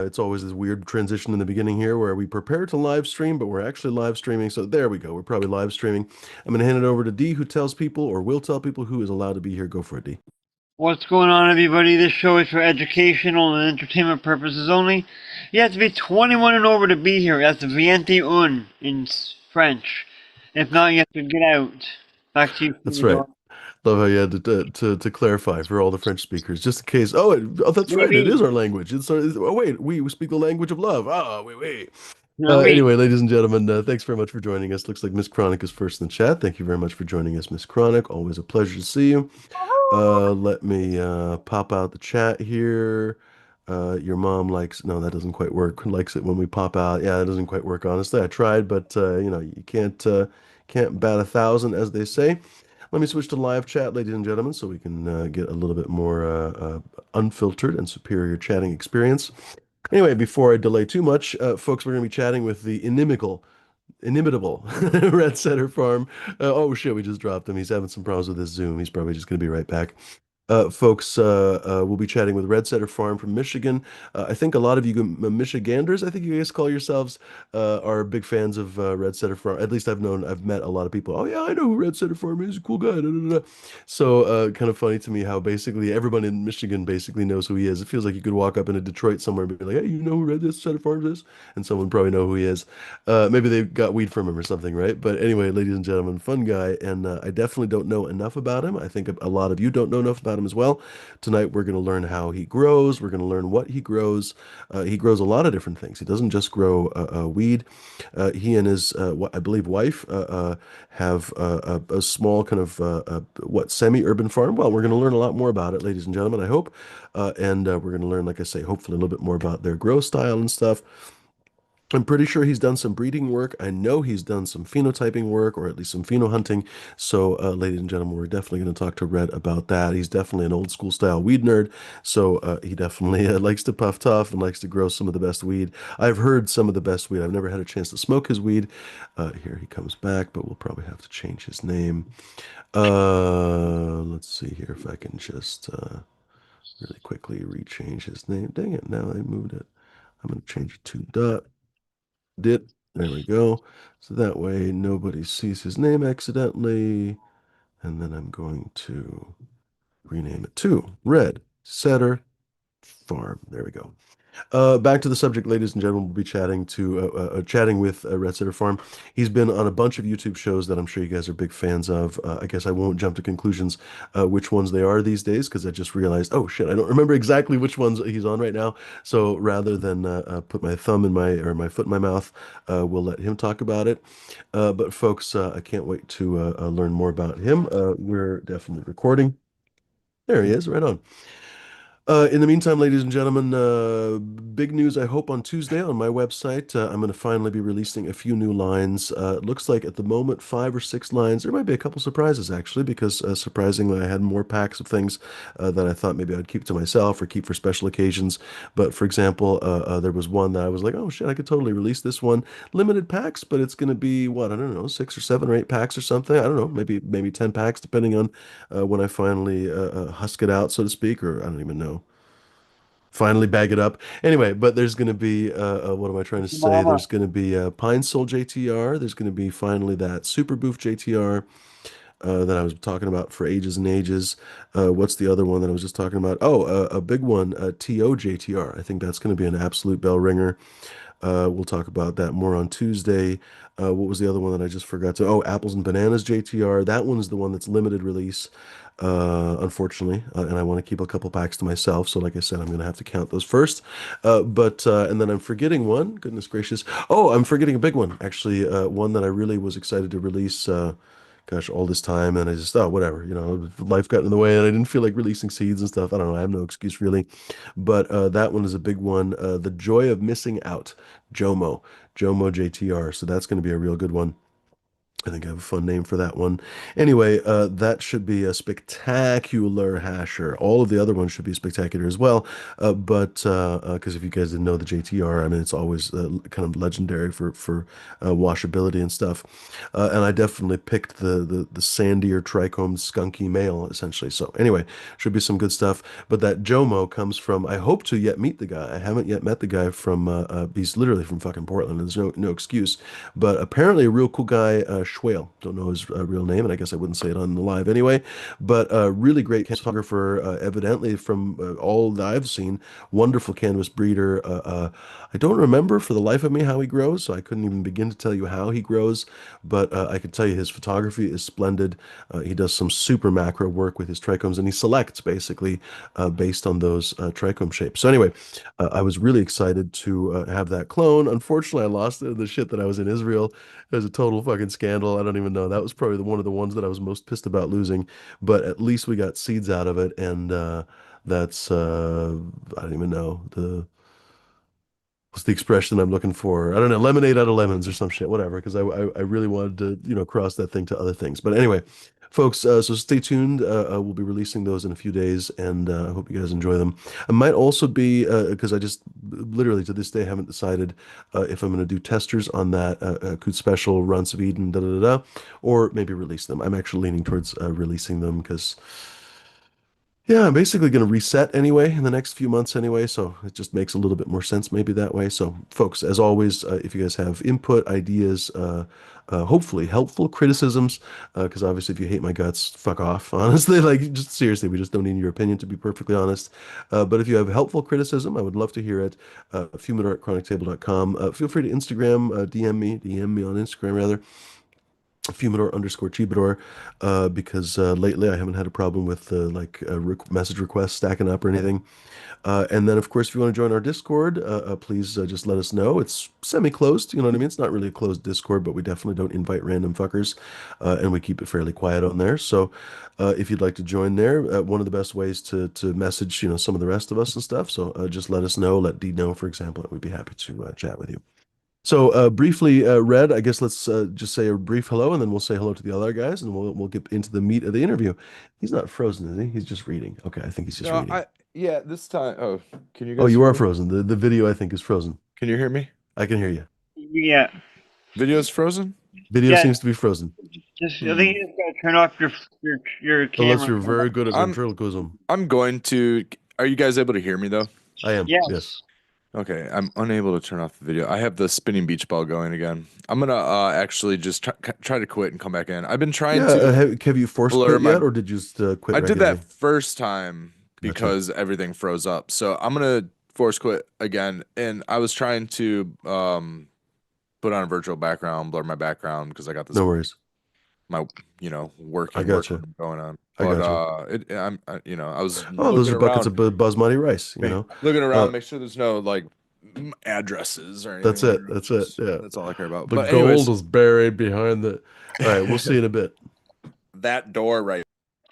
It's always this weird transition in the beginning here where we prepare to live stream, but we're actually live streaming. So there we go. We're probably live streaming. I'm going to hand it over to D, who tells people or will tell people who is allowed to be here. Go for it, D. What's going on, everybody? This show is for educational and entertainment purposes only. You have to be 21 and over to be here. That's viente un in French. If not, you have to get out. Back to you, That's right. Theodore. Love how you had to clarify for all the French speakers, just in case. Oh, that's right. It is Maybe. our language. Oh, wait, we speak the language of love. Ah, wait, wait. Not me. Anyway, ladies and gentlemen, thanks very much for joining us. Looks like Miss Chronic is first in the chat. Thank you very much for joining us, Miss Chronic. Always a pleasure to see you. Let me pop out the chat here. Your mom likes, no, that doesn't quite work. Likes it when we pop out. Yeah, that doesn't quite work, honestly. I tried, but you can't bat 1,000, as they say. Let me switch to live chat, ladies and gentlemen, so we can get a little bit more unfiltered and superior chatting experience. Anyway, before I delay too much, folks, we're going to be chatting with the inimitable Red Setter Farm. Oh shit, we just dropped him. He's having some problems with his Zoom. He's probably just going to be right back. Folks, we'll be chatting with Red Setter Farm from Michigan. I think a lot of you Michiganders, I think you guys call yourselves, are big fans of Red Setter Farm. At least I've met a lot of people. Oh yeah, I know who Red Setter Farm is. He's a cool guy. Da, da, da. So kind of funny to me how basically everyone in Michigan basically knows who he is. It feels like you could walk up into Detroit somewhere and be like, hey, you know who Red Setter Farm is? And someone probably know who he is. Maybe they got weed from him or something, right? But anyway, ladies and gentlemen, fun guy, and I definitely don't know enough about him. I think a lot of you don't know enough about him as well. Tonight, we're going to learn how he grows. We're going to learn what he grows. He grows a lot of different things. He doesn't just grow weed. He and his, I believe, wife have a small kind of semi-urban farm. Well, we're going to learn a lot more about it, ladies and gentlemen, I hope. And we're going to learn, like I say, hopefully a little bit more about their grow style and stuff. I'm pretty sure he's done some breeding work. I know he's done some phenotyping work, or at least some phenohunting. So, ladies and gentlemen, we're definitely going to talk to Red about that. He's definitely an old school style weed nerd. So, he definitely likes to puff tough and likes to grow some of the best weed. I've heard some of the best weed. I've never had a chance to smoke his weed. Here he comes back, but we'll probably have to change his name. Let's see here if I can just really quickly rechange his name. Dang it, now I moved it. I'm going to change it to Dot. Did. There we go. So that way nobody sees his name accidentally. And then I'm going to rename it to Red Setter Farm. There we go. Back to the subject, ladies and gentlemen. We'll be chatting with Red Setter Farm. He's been on a bunch of YouTube shows that I'm sure you guys are big fans of. I guess I won't jump to conclusions which ones they are these days because I just realized, oh shit, I don't remember exactly which ones he's on right now. So rather than put my thumb in my or my foot in my mouth, we'll let him talk about it. But folks, I can't wait to learn more about him. We're definitely recording. There he is, right on. In the meantime, ladies and gentlemen, big news, I hope, on Tuesday on my website. I'm going to finally be releasing a few new lines. It looks like at the moment, 5 or 6 lines. There might be a couple surprises, actually, because surprisingly, I had more packs of things that I thought maybe I'd keep to myself or keep for special occasions. But for example, there was one that I was like, oh shit, I could totally release this one. Limited packs, but it's going to be, what, I don't know, 6 or 7 or 8 packs or something. I don't know, maybe 10 packs, depending on when I finally husk it out, so to speak, or I don't even know finally bag it up. Anyway, but there's going to be what am I trying to say? Mama. There's going to be Pine Sol JTR. There's going to be finally that Super Boof JTR that I was talking about for ages and ages. What's the other one that I was just talking about? Oh, a big one, TO JTR. I think that's going to be an absolute bell ringer. We'll talk about that more on Tuesday. What was the other one that I just forgot to? Oh, Apples and Bananas JTR. That one is the one that's limited release, unfortunately, and I want to keep a couple packs to myself. So, like I said, I'm going to have to count those first. And then I'm forgetting one. Goodness gracious! Oh, I'm forgetting a big one. Actually, one that I really was excited to release. Gosh, all this time, and I just thought, whatever, life got in the way, and I didn't feel like releasing seeds and stuff. I don't know. I have no excuse really, but that one is a big one. The Joy of Missing Out, JOMO, JOMO JTR. So that's going to be a real good one. I think I have a fun name for that one. Anyway, that should be a spectacular hasher. All of the other ones should be spectacular as well. But because if you guys didn't know the JTR, I mean, it's always kind of legendary for washability and stuff. And I definitely picked the sandier trichome skunky male essentially. So anyway, should be some good stuff. But that Jomo comes from. I hope to yet meet the guy. I haven't yet met the guy from. He's literally from fucking Portland. There's no excuse. But apparently a real cool guy, Schwale. Don't know his real name, and I guess I wouldn't say it on the live anyway. But a really great photographer, evidently from all that I've seen. Wonderful canvas breeder. I don't remember for the life of me how he grows, so I couldn't even begin to tell you how he grows. But I can tell you his photography is splendid. He does some super macro work with his trichomes, and he selects basically based on those trichome shapes. So anyway, I was really excited to have that clone. Unfortunately, I lost it in the shit that I was in Israel. It was a total fucking scandal. I don't even know. That was probably one of the ones that I was most pissed about losing. But at least we got seeds out of it, and that's I don't even know what's the expression I'm looking for? I don't know, lemonade out of lemons or some shit, whatever. Because I really wanted to cross that thing to other things. But anyway, folks, so stay tuned. We'll be releasing those in a few days, and I hope you guys enjoy them. I might also be because I just literally to this day haven't decided if I'm going to do testers on that Coot Special, Runs of Eden, da da da, da, or maybe release them. I'm actually leaning towards releasing them because. Yeah, I'm basically going to reset anyway in the next few months anyway, so it just makes a little bit more sense maybe that way. So, folks, as always, if you guys have input, ideas, hopefully helpful criticisms, because obviously if you hate my guts, fuck off. Honestly, like just seriously, we just don't need your opinion to be perfectly honest. But if you have helpful criticism, I would love to hear it. Fumidor@chronictable.com. Feel free to Instagram, DM me on Instagram rather. Fumidor_Chibador, because lately I haven't had a problem with like message requests stacking up or anything. And then, of course, if you want to join our Discord, please just let us know. It's semi-closed, you know what I mean? It's not really a closed Discord, but we definitely don't invite random fuckers, and we keep it fairly quiet on there. So, if you'd like to join there, one of the best ways to message, some of the rest of us and stuff. So, just let us know. Let D know, for example, and we'd be happy to chat with you. So briefly, Red, I guess let's just say a brief hello, and then we'll say hello to the other guys, and we'll get into the meat of the interview. He's not frozen, is he? He's just reading. Okay, I think he's just No, reading. yeah, this time. Oh, can you Oh, guys you hear are me? frozen. The video I think is frozen. Can you hear me? I can hear you. Yeah, Video's frozen? Video yeah. seems to be frozen, Just I think Hmm. you just gotta turn off your unless camera. you're very good at I'm ventriloquism. I'm going to. Are you guys able to hear me though? I am. Yes. Yes. Okay, I'm unable to turn off the video. I have the spinning beach ball going again. I'm gonna actually just try to quit and come back in. I've been Yeah. trying to Have you force blur quit my. yet, or did you just quit I did that regularly? first time Gotcha. because everything froze up. So I'm gonna force quit again, and I was trying to put on a virtual background, blur my background because I got this No worries. my I working gotcha. mode going on. I But gotcha. I was Oh, those looking are buckets around, of basmati rice. looking Uh, around, make sure there's no like addresses or that's anything it. weird. That's it. Yeah. That's all I care about. The But gold anyways, is buried behind the. All right, we'll see in a bit. that door right.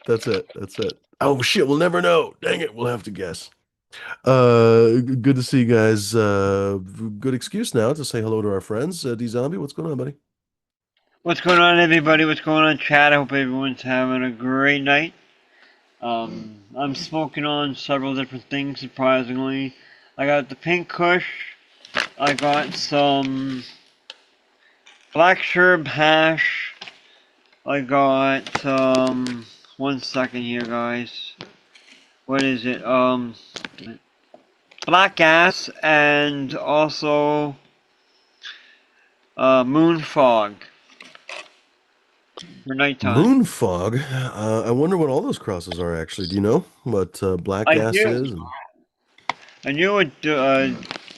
That's it. That's it. Oh shit, we'll never know. Dang it, we'll have to guess. Good to see you guys. Good excuse now to say hello to our friends. D Zombie, what's going on, buddy? What's going on, everybody? What's going on, chat? I hope everyone's having a great night. I'm smoking on several different things, surprisingly. I got the pink kush. I got some black sherb hash. I got, one second here, guys. What is it? Black gas and also, moon fog for nighttime. Moon fog. I wonder what all those crosses are actually. Do you know what black I gas do. is? And I knew what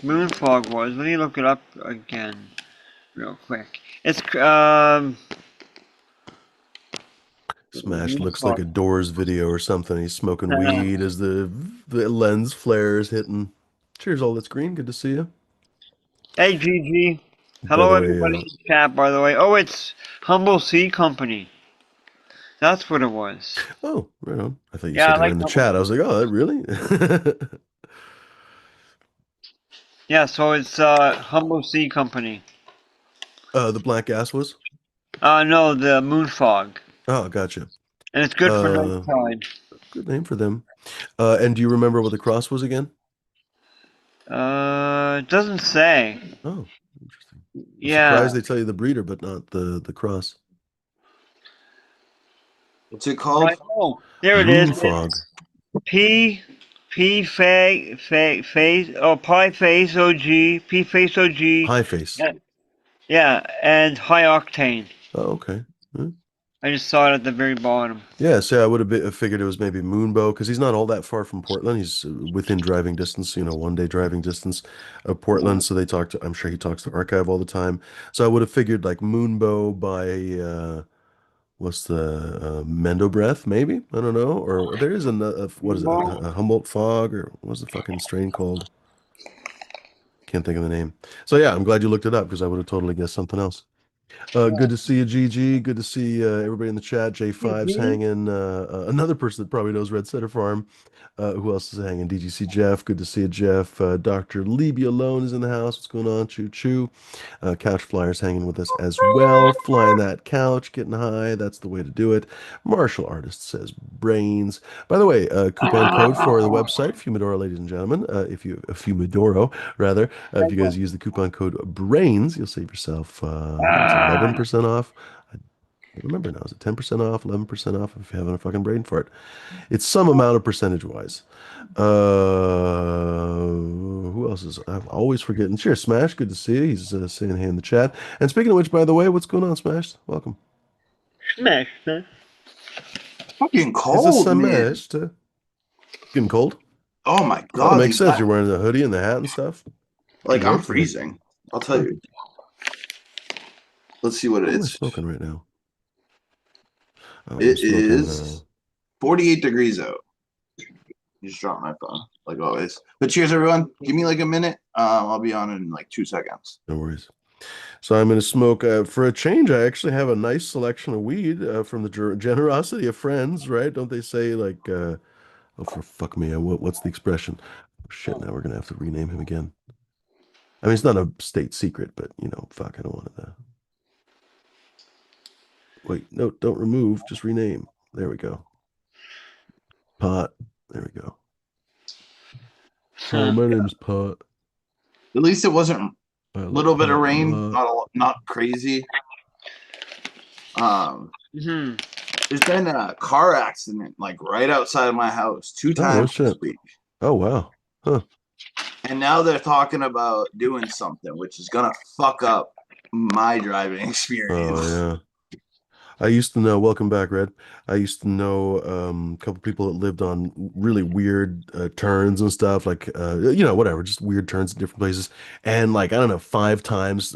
moon fog was. Let me look it up again, real quick. It's Smash moon looks like fog. a Doors video or something. He's smoking weed as the lens flare is hitting. Cheers, all that's green. Good to see you. Hey, GG. By Hello, the way, everybody in the chat. By the way, oh, it's Humble Seed Company. That's what it was. oh, right on. I thought you Yeah, said I they were like in the Humble chat. I Seed. was like, oh, that really? Yeah, so it's Humble Seed Company. The black gas was? No, the moon fog, Oh, gotcha. and it's good for Uh, nighttime. good name for them. And do you remember what the cross was again? It doesn't say. Oh, interesting. I'm Yeah. surprised they tell you the breeder, but not the cross. What's it I called? know. There it is. Moon fog. P P face pi face OG P face OG. Pie face. Yeah, yeah, and high octane. Oh, okay. Hmm. I just saw it at the very bottom. Yeah, so I would have figured it was maybe Moonbow because he's not all that far from Portland. He's within driving distance, 1 day driving distance of Portland. So they talk to, I'm sure he talks to Archive all the time. So I would have figured like Moonbow by, what's the, Mendo Breath, maybe? I don't know. Or there is what is it, a Humboldt Fog, or what's the fucking strain called? Can't think of the name. So yeah, I'm glad you looked it up because I would have totally guessed something else. Good to see you, Gigi. Good to see everybody in the chat. J5's hanging. Another person that probably knows Red Setter Farm. Who else is hanging? DGC Jeff. Good to see you, Jeff. Dr. Libby Alone is in the house. What's going on? Choo choo. Couch Flyers hanging with us as well. Flying that couch, getting high. That's the way to do it. Martial Artist says brains. By the way, coupon code for the website, Fumidoro, ladies and gentlemen. Fumidoro, rather. If you guys use the coupon code brains, you'll save yourself, I think it's 11% off. I don't remember now. Is it 10% off, 11% off if you're having a fucking brain fart? It's some amount of percentage wise. Who else is I'm always forgetting? Sure, Smash, good to see you. He's saying hey in the chat. And speaking of which, by the way, what's going on, Smash? Welcome. Smash, man. Fucking Is this cold, man. Smash? Getting cold? Oh my Oh, it god, makes these sense. You're wearing the hoodie and the hat and stuff. like Good I'm work today. freezing. I'll tell you. Let's see what What it am I is. smoking right now? Oh, I'm It smoking. is 48 degrees out. You just dropped my phone, like always. But cheers, everyone. Give me like a minute. I'll be on in like 2 seconds. No worries. So I'm going to smoke. For a change, I actually have a nice selection of weed from the generosity of friends, right? Don't they say like, oh, for fuck me, what's the expression? Oh, shit, now we're going to have to rename him again. I mean, it's not a state secret, but fuck, I don't want to. Wait, no, don't remove, just rename. There we go. Pot. There we go. Hi, my name's Pot. At least it wasn't I a like little bit of pot a rain, lot. not crazy. Um, Hmm. there's been a car accident like right outside of my house two Oh, no times this shit. week. Oh, wow. Huh. And now they're talking about doing something which is gonna fuck up my driving Oh, experience. yeah. I used to know, welcome back, Red. I used to know a couple people that lived on really weird turns and stuff, like whatever, just weird turns in different places. And like, I don't know, 5 times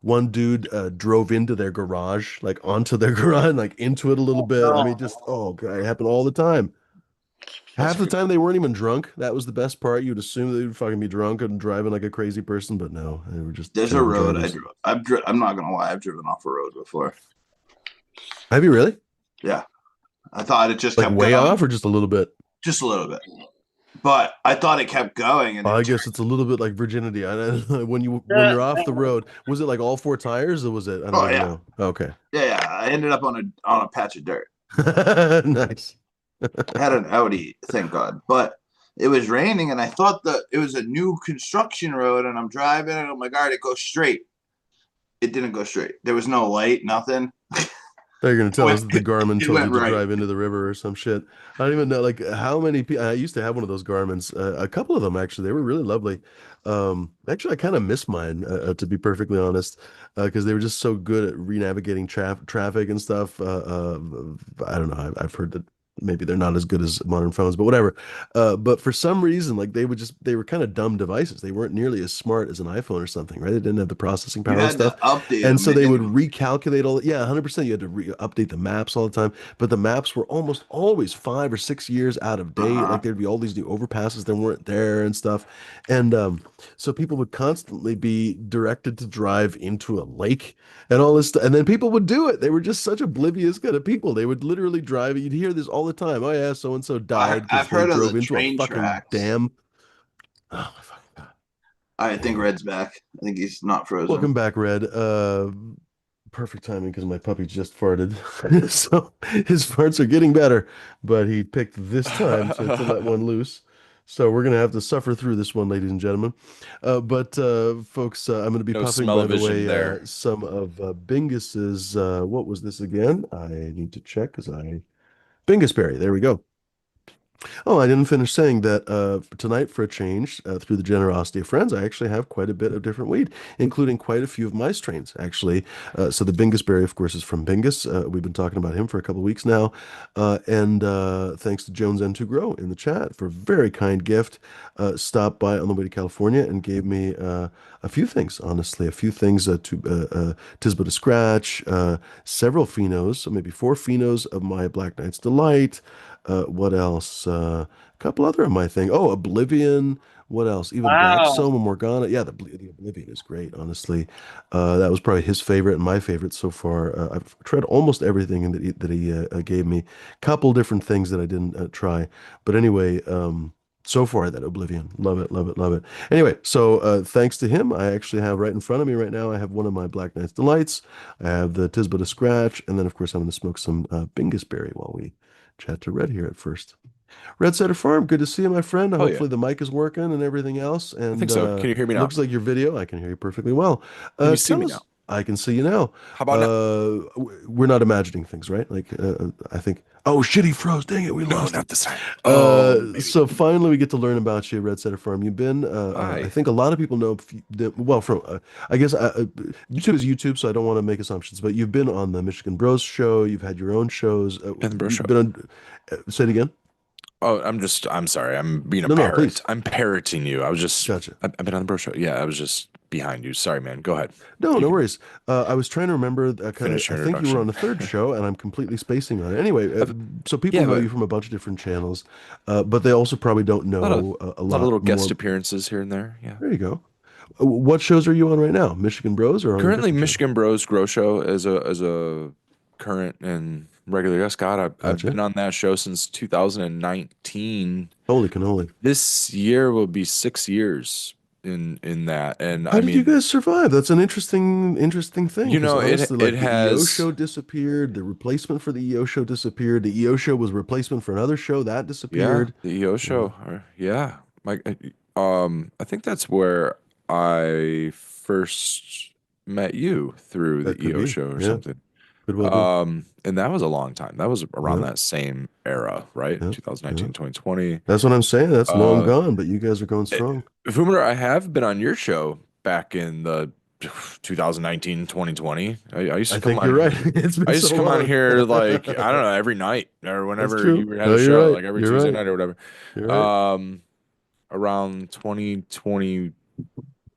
one dude drove into their garage, like onto their garage, like into it a little bit. I mean, No. just oh God, it happened all the time. That's Half the crazy. time they weren't even drunk. That was the best part. You'd assume they would fucking be drunk and driving like a crazy person, but no, they were just There's a terrible road I drivers. drove. I'm not gonna lie, I've driven off a road before. Have you really? Yeah, I thought it just Like kept way going, off or just a little bit? just a little bit, but I thought it kept going, and I it guess turned. it's a little bit like virginity. When Uh, you're off the road, was it like all 4 tires or was it? I don't Oh even yeah, know. Okay. yeah. I ended up on a patch of dirt. Nice. I had an Audi, thank God, but it was raining, and I thought that it was a new construction road, and I'm driving, and I'm like, all right, it goes straight. It didn't go straight. There was no light, nothing. They're gonna It tell went, us that the Garmin it told went you to right. drive into the river or some shit. I don't even know like how many people. I used to have one of those Garmins. A couple of them actually. They were really lovely. Actually, I kind of miss mine to be perfectly honest, because they were just so good at re-navigating traffic and stuff. I don't know. I've heard that maybe they're not as good as modern phones, but whatever. But for some reason, like they were kind of dumb devices. They weren't nearly as smart as an iPhone or something, right? They didn't have the processing You power and had stuff. to update And them so they would manually. recalculate all, yeah, 100%. You had to update the maps all the time, but the maps were almost always 5 or 6 years out of Uh date. Like huh. there'd be all these new overpasses that weren't there and stuff. And so people would constantly be directed to drive into a lake and all this stuff. And then people would do it. They were just such oblivious kind of people. They would literally drive. You'd hear this all the time. Oh, yeah, so and so died I've because they heard of the drove into a train fucking tracks. dam. Oh, my fucking God. I think Anyway. Red's back. I think he's not frozen. Welcome back, Red. Perfect timing because my puppy just farted. So his farts are getting better, but he picked this time to let one loose. So we're gonna have to suffer through this one, ladies and gentlemen. But folks, I'm gonna be No puffing, by the smell-o-vision way, there. some of Bingus's. What was this again? I need to check because I Bingusberry. There we go. Oh, I didn't finish saying that tonight, for a change, through the generosity of friends, I actually have quite a bit of different weed, including quite a few of my strains, actually. So the Bingus berry, of course, is from Bingus. We've been talking about him for a couple of weeks now. And thanks to Jones N2 Grow in the chat for a very kind gift. Stopped by on the way to California and gave me a few things, honestly, a few things to Tisba to scratch, several phenos, so maybe four phenos of my Black Knight's Delight. What else? A couple other of my thing. Oh, Oblivion. What else? Even Black Wow. Soma Morgana. Yeah, the Oblivion is great, honestly. That was probably his favorite and my favorite so far. I've tried almost everything that he gave me. Couple different things that I didn't try. But anyway, so far that Oblivion. Love it, love it, love it. Anyway, so thanks to him, I actually have right in front of me right now, I have one of my Black Knight's Delights. I have the Tisba to scratch. And then, of course, I'm going to smoke some Bingus Berry while we chat to Red here at first. Red Setter Farm, good to see you, my friend. Oh yeah, Hopefully the mic is working and everything else. I think And so. Can you hear me now? looks like your video, I can hear you perfectly well. Can you see Tell me us, now? I can see you now. How about now? We're not imagining things, right? Like, I think, oh shit, he froze. Dang it, we No, lost him. not this time. Oh, maybe. So finally we get to learn about you, Red Setter Farm. You've been, I Hi. think a lot of people know, well, from, I guess YouTube is YouTube, so I don't want to make assumptions, but you've been on the Michigan Bros show. You've had your own shows. And the bro You've show. been on, say it again. Oh, I'm sorry. I'm being a No, no, parrot. please. I'm parroting you. Gotcha. I've been on the bro show. Yeah, I was just behind you. Sorry, man. Go ahead. No, You no can worries. I was trying to remember. finish I your think you were on introduction. the third show, and I'm completely spacing on it. Anyway, I've- so people yeah, know but you from a bunch of different channels, but they also probably don't know a a lot of lot little guest more. appearances here and there. Yeah. There you go. What shows are you on right now? Michigan Bros or on a Currently, different channel? Michigan Bros Grow Show as a current and regular guest. God, I've Gotcha. been on that show since 2019. Holy cannoli! This year will be 6 years in that, and How I did you mean, guys survive? That's an interesting thing you because know, honestly, it like the EO has show disappeared, the replacement for the EO show disappeared, the EO show was replacement for another show that yeah, disappeared. the EO You know, show, yeah, like I think that's where I first met you through the that could EO be. show or Yeah, something. could well be. And that was a long time. That was around Yeah. that same era, right? Yeah, yeah. 2019, 2020. That's what I'm saying. That's long Uh, gone, but you guys are going strong. Fumiter, I have been on your show back in the 2019, 2020. I used I to come think you're on. right. It's I been used so to come on long. here like I don't know every night or That's whenever true. you had No, a you're show, right. like every You're Tuesday right. night or whatever. You're right. Um, Around 2020,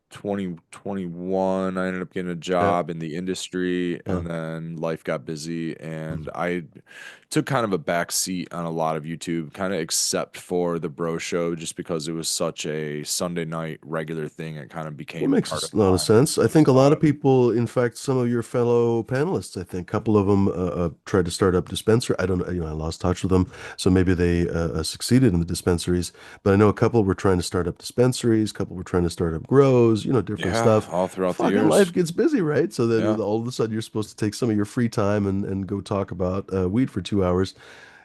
2021, I ended up getting a Yeah. job in the industry, Uh, and then life got busy, and I took kind of a back seat on a lot of YouTube, kind of except for the bro show, just because it was such a Sunday night regular thing. It kind of That became makes part of a lot of my sense. I think a lot of uh, people, in fact, some of your fellow panelists, I think a couple of them tried to start up dispensary. I don't know, I lost touch with them, so maybe they succeeded in the dispensaries. But I know a couple were trying to start up dispensaries, a couple were trying to start up grows, different yeah, stuff. all throughout the Fucking life years. gets busy, right? So then Yeah. all of a sudden you're supposed to take some of your free time and go talk about weed for 2 hours.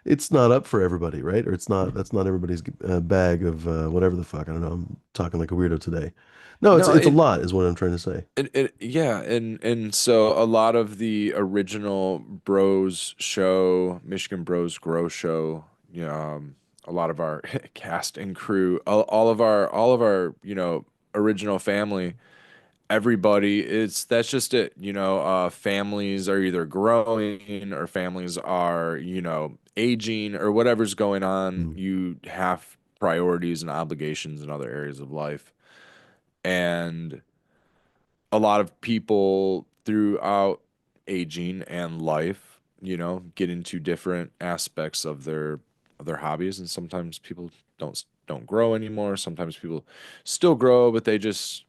It's not up for everybody, right? Or that's not everybody's bag of whatever the fuck. I don't know. I'm talking like a weirdo today. No, it's No, it's a lot, is what I'm trying to say. yeah, and so a lot of the original Bros show, Michigan Bros Grow show, a lot of our cast and crew, all of our, original family, everybody, that's just it. Families are either growing or families are, aging or whatever's going on. Mm. You have priorities and obligations in other areas of life. And a lot of people throughout aging and life, get into different aspects of their hobbies, and sometimes people don't grow anymore. Sometimes people still grow, but they just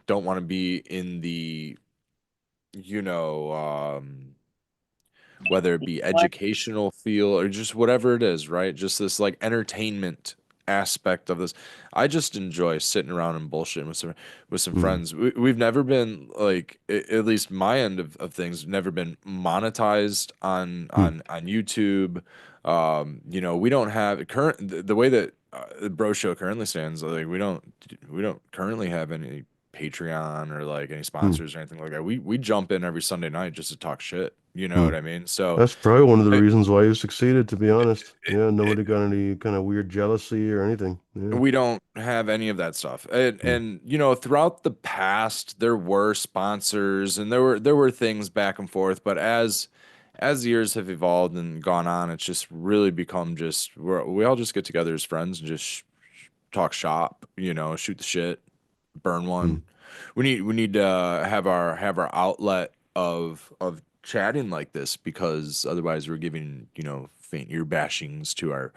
don't want to be in the, you know, whether it be educational field or just whatever it is, right? Just this like entertainment aspect of this. I just enjoy sitting around and bullshitting with some Mm, friends. We've never been like, at least my end of things, never been monetized mm, on YouTube. You know, we don't have the way that the Bro Show currently stands. Like, we don't currently have any Patreon or like any mm, sponsors or anything like that. We jump in every Sunday night just to talk shit. You know what mm. I mean? So. That's probably one of the I, reasons why you succeeded, to be honest. Yeah, nobody got any kind of weird jealousy or anything. Yeah. we don't have any of that stuff. Mm, And you know, throughout the past there were sponsors and there were things back and forth, but as years have evolved and gone on, it's just really become just we all just get together as friends and just talk shop, you know, shoot the shit, burn mm, one. We need to have our outlet of chatting like this, because otherwise we're giving, you know, faint ear bashings to our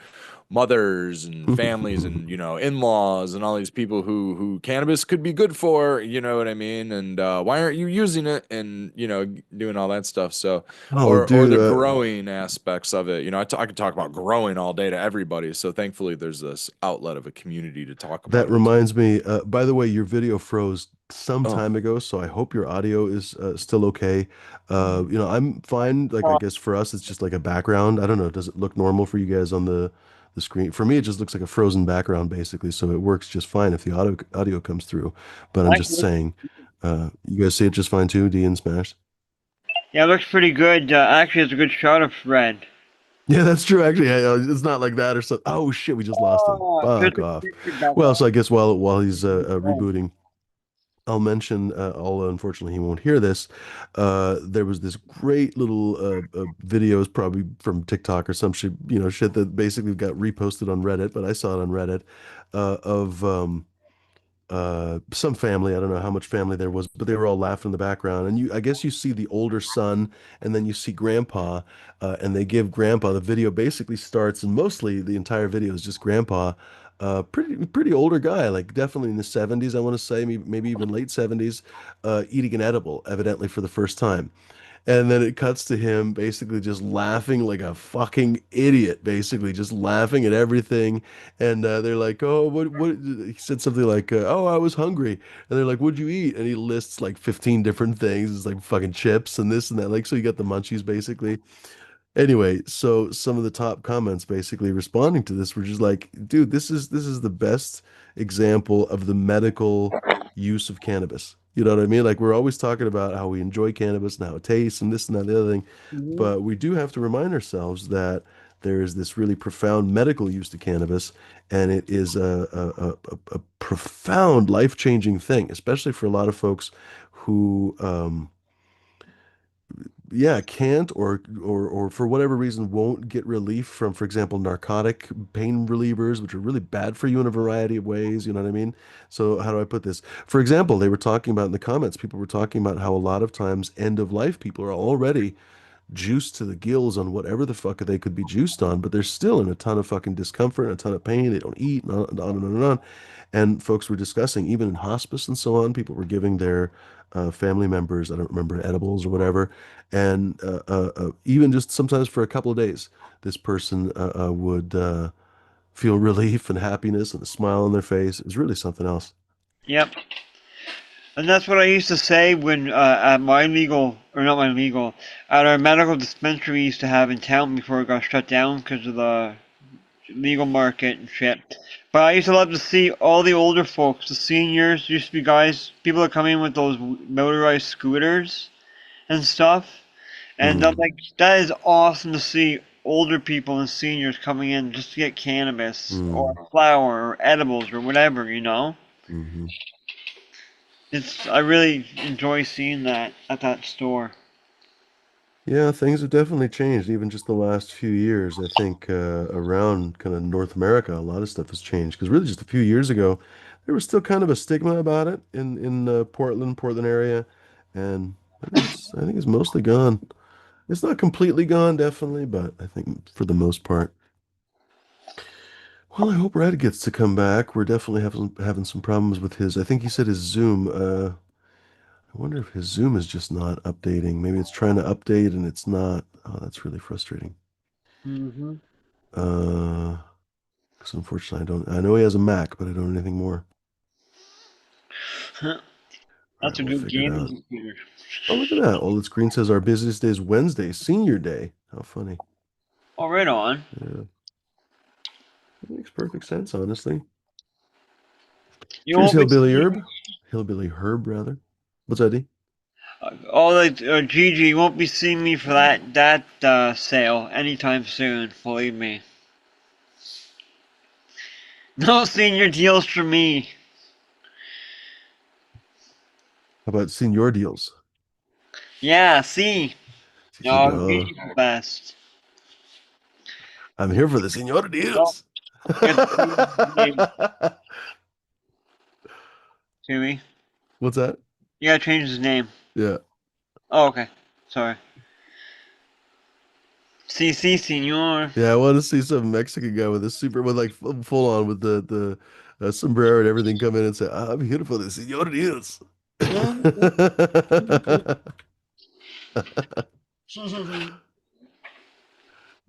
mothers and families and, you know, in-laws and all these people who cannabis could be good for, you know what I mean? And why aren't you using it? And, you know, doing all that stuff. So, Oh, or dude. the growing aspects of it. You know, I could talk about growing all day to everybody. So thankfully there's this outlet of a community to talk That about it too. reminds me, by the way, your video froze some Oh. time ago, so I hope your audio is still okay. Mhm. I'm fine. Like, I guess for us, it's just like a background. I don't know. Does it look normal for you guys on the screen? For me, it just looks like a frozen background, basically. So it works just fine if the audio comes through. But I'm just saying, you guys see it just fine too, D and Smash? Yeah, it looks pretty good. Actually, it's a good shot of Fred. Yeah, that's true. Actually, it's not like that or so. Oh shit, we just lost him. Oh, Fuck good off. picture back Well, so on. I guess while he's rebooting. I'll mention, although unfortunately he won't hear this, there was this great little videos probably from TikTok or some shit, shit that basically got reposted on Reddit, but I saw it on Reddit, of some family. I don't know how much family there was, but they were all laughing in the background. And I guess you see the older son, and then you see grandpa, and they give grandpa, the video basically starts, and mostly the entire video is just grandpa, pretty older guy, like definitely in the 70s, I want to say, maybe even late 70s, eating an edible, evidently for the first time. And then it cuts to him basically just laughing like a fucking idiot, basically just laughing at everything. And they're like, "Oh, what?" He said something like, "Oh, I was hungry." And they're like, "What'd you eat?" And he lists like 15 different things. It's like fucking chips and this and that. Like, so you got the munchies basically. Anyway, so some of the top comments basically responding to this were just like, dude, this is the best example of the medical use of cannabis. You know what I mean? Like, we're always talking about how we enjoy cannabis and how it tastes and this and that and the other thing, Mhm. but we do have to remind ourselves that there is this really profound medical use to cannabis, and it is a profound life-changing thing, especially for a lot of folks who yeah, can't or for whatever reason won't get relief from, for example, narcotic pain relievers, which are really bad for you in a variety of ways. You know what I mean? So how do I put this? For example, they were talking about in the comments, people were talking about how a lot of times end of life people are already juiced to the gills on whatever the fuck they could be juiced on, but they're still in a ton of fucking discomfort and a ton of pain. They don't eat, and on and on and on. And folks were discussing, even in hospice and so on, people were giving their family members, I don't remember, edibles or whatever. And even just sometimes for a couple of days, this person would feel relief and happiness and a smile on their face. It was really something else. Yep. And that's what I used to say when at my legal, or not my legal, at our medical dispensary we used to have in town before it got shut down because of the legal market and shit. But I used to love to see all the older folks, the seniors, used to be guys, people that come in with those motorized scooters and stuff. And I'm Mm, like, that is awesome to see older people and seniors coming in just to get cannabis or mm, flower or edibles or whatever, you know? hmm. I really enjoy seeing that at that store. Yeah, things have definitely changed, even just the last few years. I think around kind of North America, a lot of stuff has changed. Because really, just a few years ago, there was still kind of a stigma about it in Portland area, and I think it's mostly gone. It's not completely gone, definitely, but I think for the most part. Well, I hope Red gets to come back. We're definitely having some problems with his. I think he said his Zoom. I wonder if his Zoom is just not updating. Maybe it's trying to update and it's not. Oh, that's really frustrating. Hmm. Uh, Because unfortunately, I don't. I know he has a Mac, but I don't know anything more. All That's right, a we'll good figure it gaming out. computer. Oh, look at that. All its screen says our busiest day is Wednesday, senior day. How funny. Oh, right on. Yeah, that makes perfect sense, honestly. You Cheers, won't be Hillbilly seeing, Herb. Hillbilly Herb, rather. What's that, D? all like Gigi. You won't be seeing me for that sale anytime soon. Believe me. No senior deals for me. How about senior deals? Yeah, see. No, Uh, Gigi's the best. I'm here for the senior Oh, deals. you got to change his name to me. What's that? You gotta change his name. Yeah. Oh, okay. Sorry. CC Senor. Yeah, I want to see some Mexican guy with a super, with like full on with the sombrero and everything come in and say, "I'm here for the senior deals."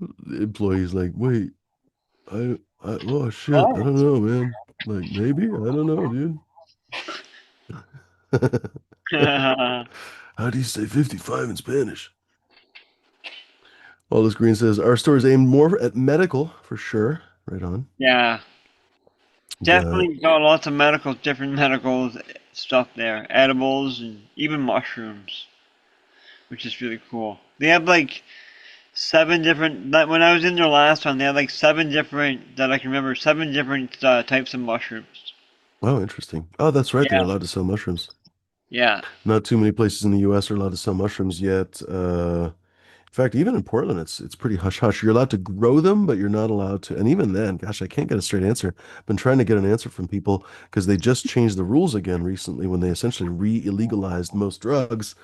The employee's like, wait, oh shit, I What? don't know, man. Like, maybe, I don't know, dude. How do you say 55 in Spanish? All this green says, our store is aimed more at medical, for sure. Right on. Yeah. The, Definitely got lots of different medical stuff there. Edibles and even mushrooms, which is really cool. They have like seven different, when I was in there last time, they had like seven different, that I can remember, seven different types of mushrooms. oh, interesting. Oh, that's right. They're Yeah. allowed to sell mushrooms. Yeah. Not too many places in the US are allowed to sell mushrooms yet. In fact, even in Portland, it's pretty hush hush. You're allowed to grow them, but you're not allowed to. And even then, gosh, I can't get a straight answer. I've been trying to get an answer from people because they just changed the rules again recently when they essentially re-illegalized most drugs.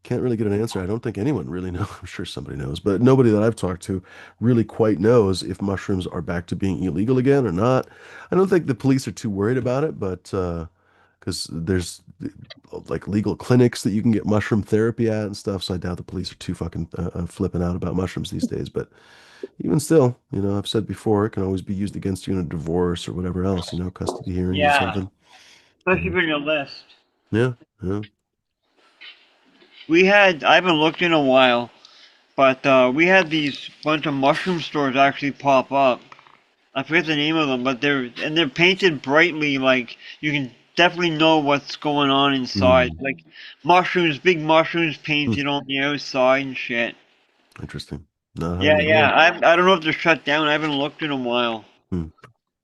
Can't really get an answer. I don't think anyone really knows. I'm sure somebody knows, but nobody that I've talked to really quite knows if mushrooms are back to being illegal again or not. I don't think the police are too worried about it, but because there's like legal clinics that you can get mushroom therapy at and stuff. So I doubt the police are too fucking flipping out about mushrooms these days. But even still, I've said before, it can always be used against you in a divorce or whatever else, custody hearings or Yeah. something. Especially Mhm. for your list. Yeah, yeah. I haven't looked in a while, but we had these bunch of mushroom stores actually pop up. I forget the name of them, but they're painted brightly, like you can definitely know what's going on inside. Mm. Like mushrooms, big mushrooms Hmm. painted on the outside and shit. Interesting. Not heard Yeah, of it at yeah. all. I don't know if they're shut down. I haven't looked in a while, Hmm.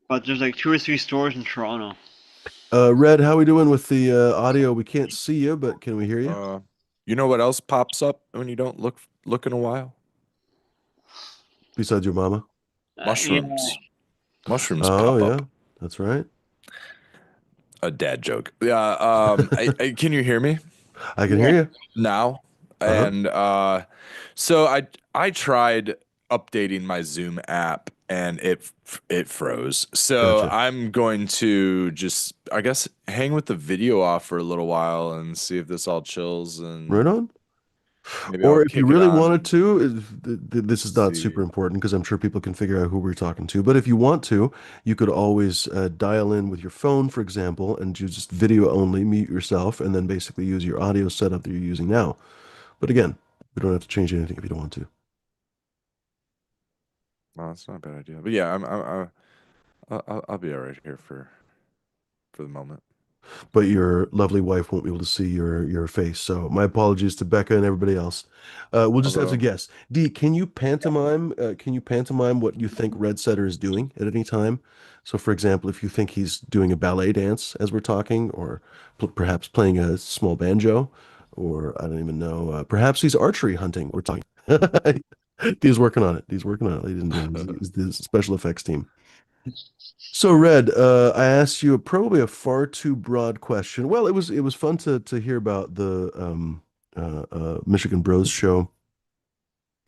but there's like two or three stores in Toronto. Red, how we doing with the audio? We can't see you, but can we hear you? Uh, you know what else pops up when you don't look in a while? Besides your mama? Yeah. Mushrooms. Mushrooms Oh pop yeah, up. that's right. A dad joke. Yeah. Can you hear me I can hear Yeah. you. now? Uh-huh. And so I tried updating my Zoom app and it froze. So Gotcha. I'm going to just I guess hang with the video off for a little while and see if this all chills Right and on. maybe I'll Or if you kick it really on wanted and to, this is not super see. important because I'm sure people can figure out who we're talking to. But if you want to, you could always dial in with your phone, for example, and do just video only, mute yourself, and then basically use your audio setup that you're using now. But again, we don't have to change anything if you don't want to. Well, that's not a bad idea. But yeah, I'll be all right here for the moment. But your lovely wife won't be able to see your face. So my apologies to Becca and everybody else. We'll just have to Although, guess. Dee, can you pantomime what you think Red Setter is doing at any time? So for example, if you think he's doing a ballet dance as we're talking, or perhaps playing a small banjo, or I don't even know, perhaps he's archery hunting. We're talking. He's working on it. He's working on it, ladies and gentlemen. He's the special effects team. So, Red, I asked you probably a far too broad question. Well, it was fun to hear about the Michigan Bros show.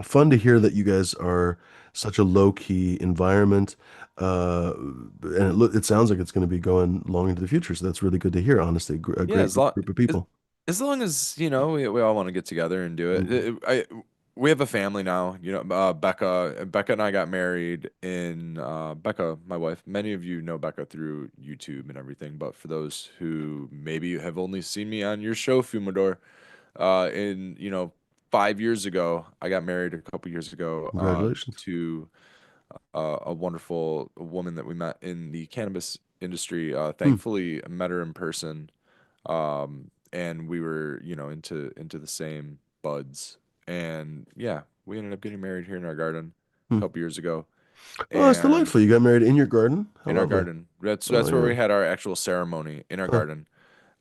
Fun to hear that you guys are such a low key environment, and it sounds like it's going to be going long into the future. So that's really good to hear. Honestly, a yeah, great group of as, people. as long as we all want to get together and do it. Mhm. we have a family now. Becca and I got married in Becca, my wife. Many of you know Becca through YouTube and everything, but for those who maybe have only seen me on your show, Fumador, in 5 years ago, I got married a couple years ago Congratulations. to a wonderful woman that we met in the cannabis industry. Hmm. Thankfully, I met her in person, and we were, into the same buds. And yeah, we ended up getting married here in our garden a Hmm. couple years ago, Oh, it's and delightful. You got married in your garden. How in our lovely. garden. That's Oh that's where yeah. we had our actual ceremony in our Huh. garden.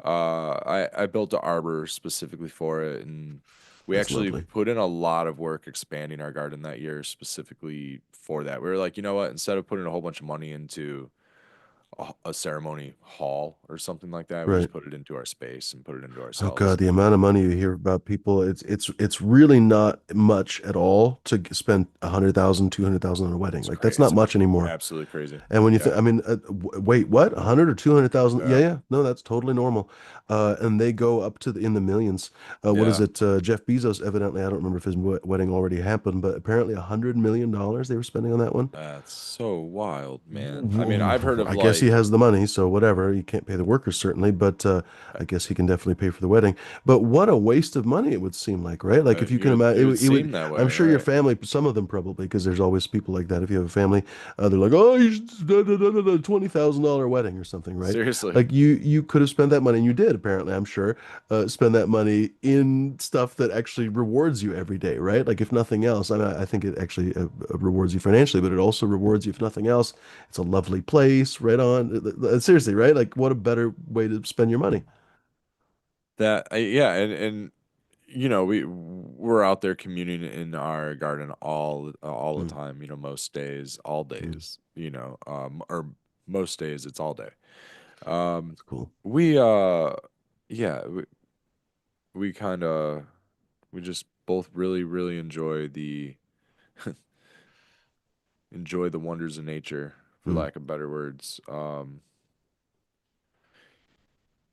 I built an arbor specifically for it, and we That's actually lovely. put in a lot of work expanding our garden that year specifically for that. We were like, you know what? Instead of putting a whole bunch of money into a ceremony hall or something like that, we Right. just put it into our space and put it into Oh God, ourselves. the amount of money you hear about people, it's really not much at all to spend 100,000, 200,000 on a wedding. It's Like that's not crazy. much anymore. Absolutely crazy. And when you think, Yeah. I mean, wait, what? 100 or 200,000? Yeah, Yeah. yeah. No, that's totally normal. And they go up to in the millions. What is Yeah. it? Jeff Bezos, evidently, I don't remember if his wedding already happened, but apparently $100 million they were spending on that one. That's so wild, man. I mean, I've heard of I guess he like, has the money, so whatever. He can't pay the workers certainly, but I guess he can definitely pay for the wedding. But what a waste of money it would seem like, right? Like if you can imagine, it would it would. seem that I'm way, sure your right? family, some of them probably, because there's always people like that. If you have a family, they're like, oh, you should, $20,000 wedding or something, right? Seriously. Like you could have spent that money, and you did apparently. I'm sure spend that money in stuff that actually rewards you every day, right? Like if nothing else, I mean, I think it actually rewards you financially, but it also rewards you if nothing else. It's a lovely place, right on. Seriously, right? Like what a better way to spend your money. Yeah, and we're out there communing in our garden all the Mm, time, most days, all mm, days, or most days it's all day. Um that's cool. we yeah, we kind of we just both really really enjoy the wonders of nature, for Mm, lack of better words.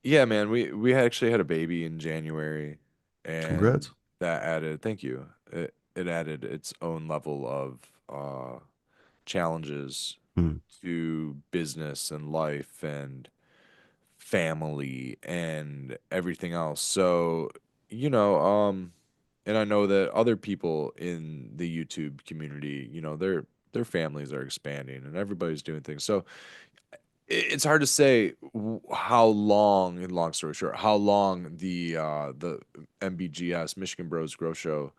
Yeah, man, we actually had a baby in January, and congrats. that added, thank you. It added its own level of challenges Mm, to business and life and family and everything else. So, you know, um and I know that other people in the YouTube community, their families are expanding and everybody's doing things. So, it's hard to say how long, in long story short, how long the MBGS Michigan Bros Grow Show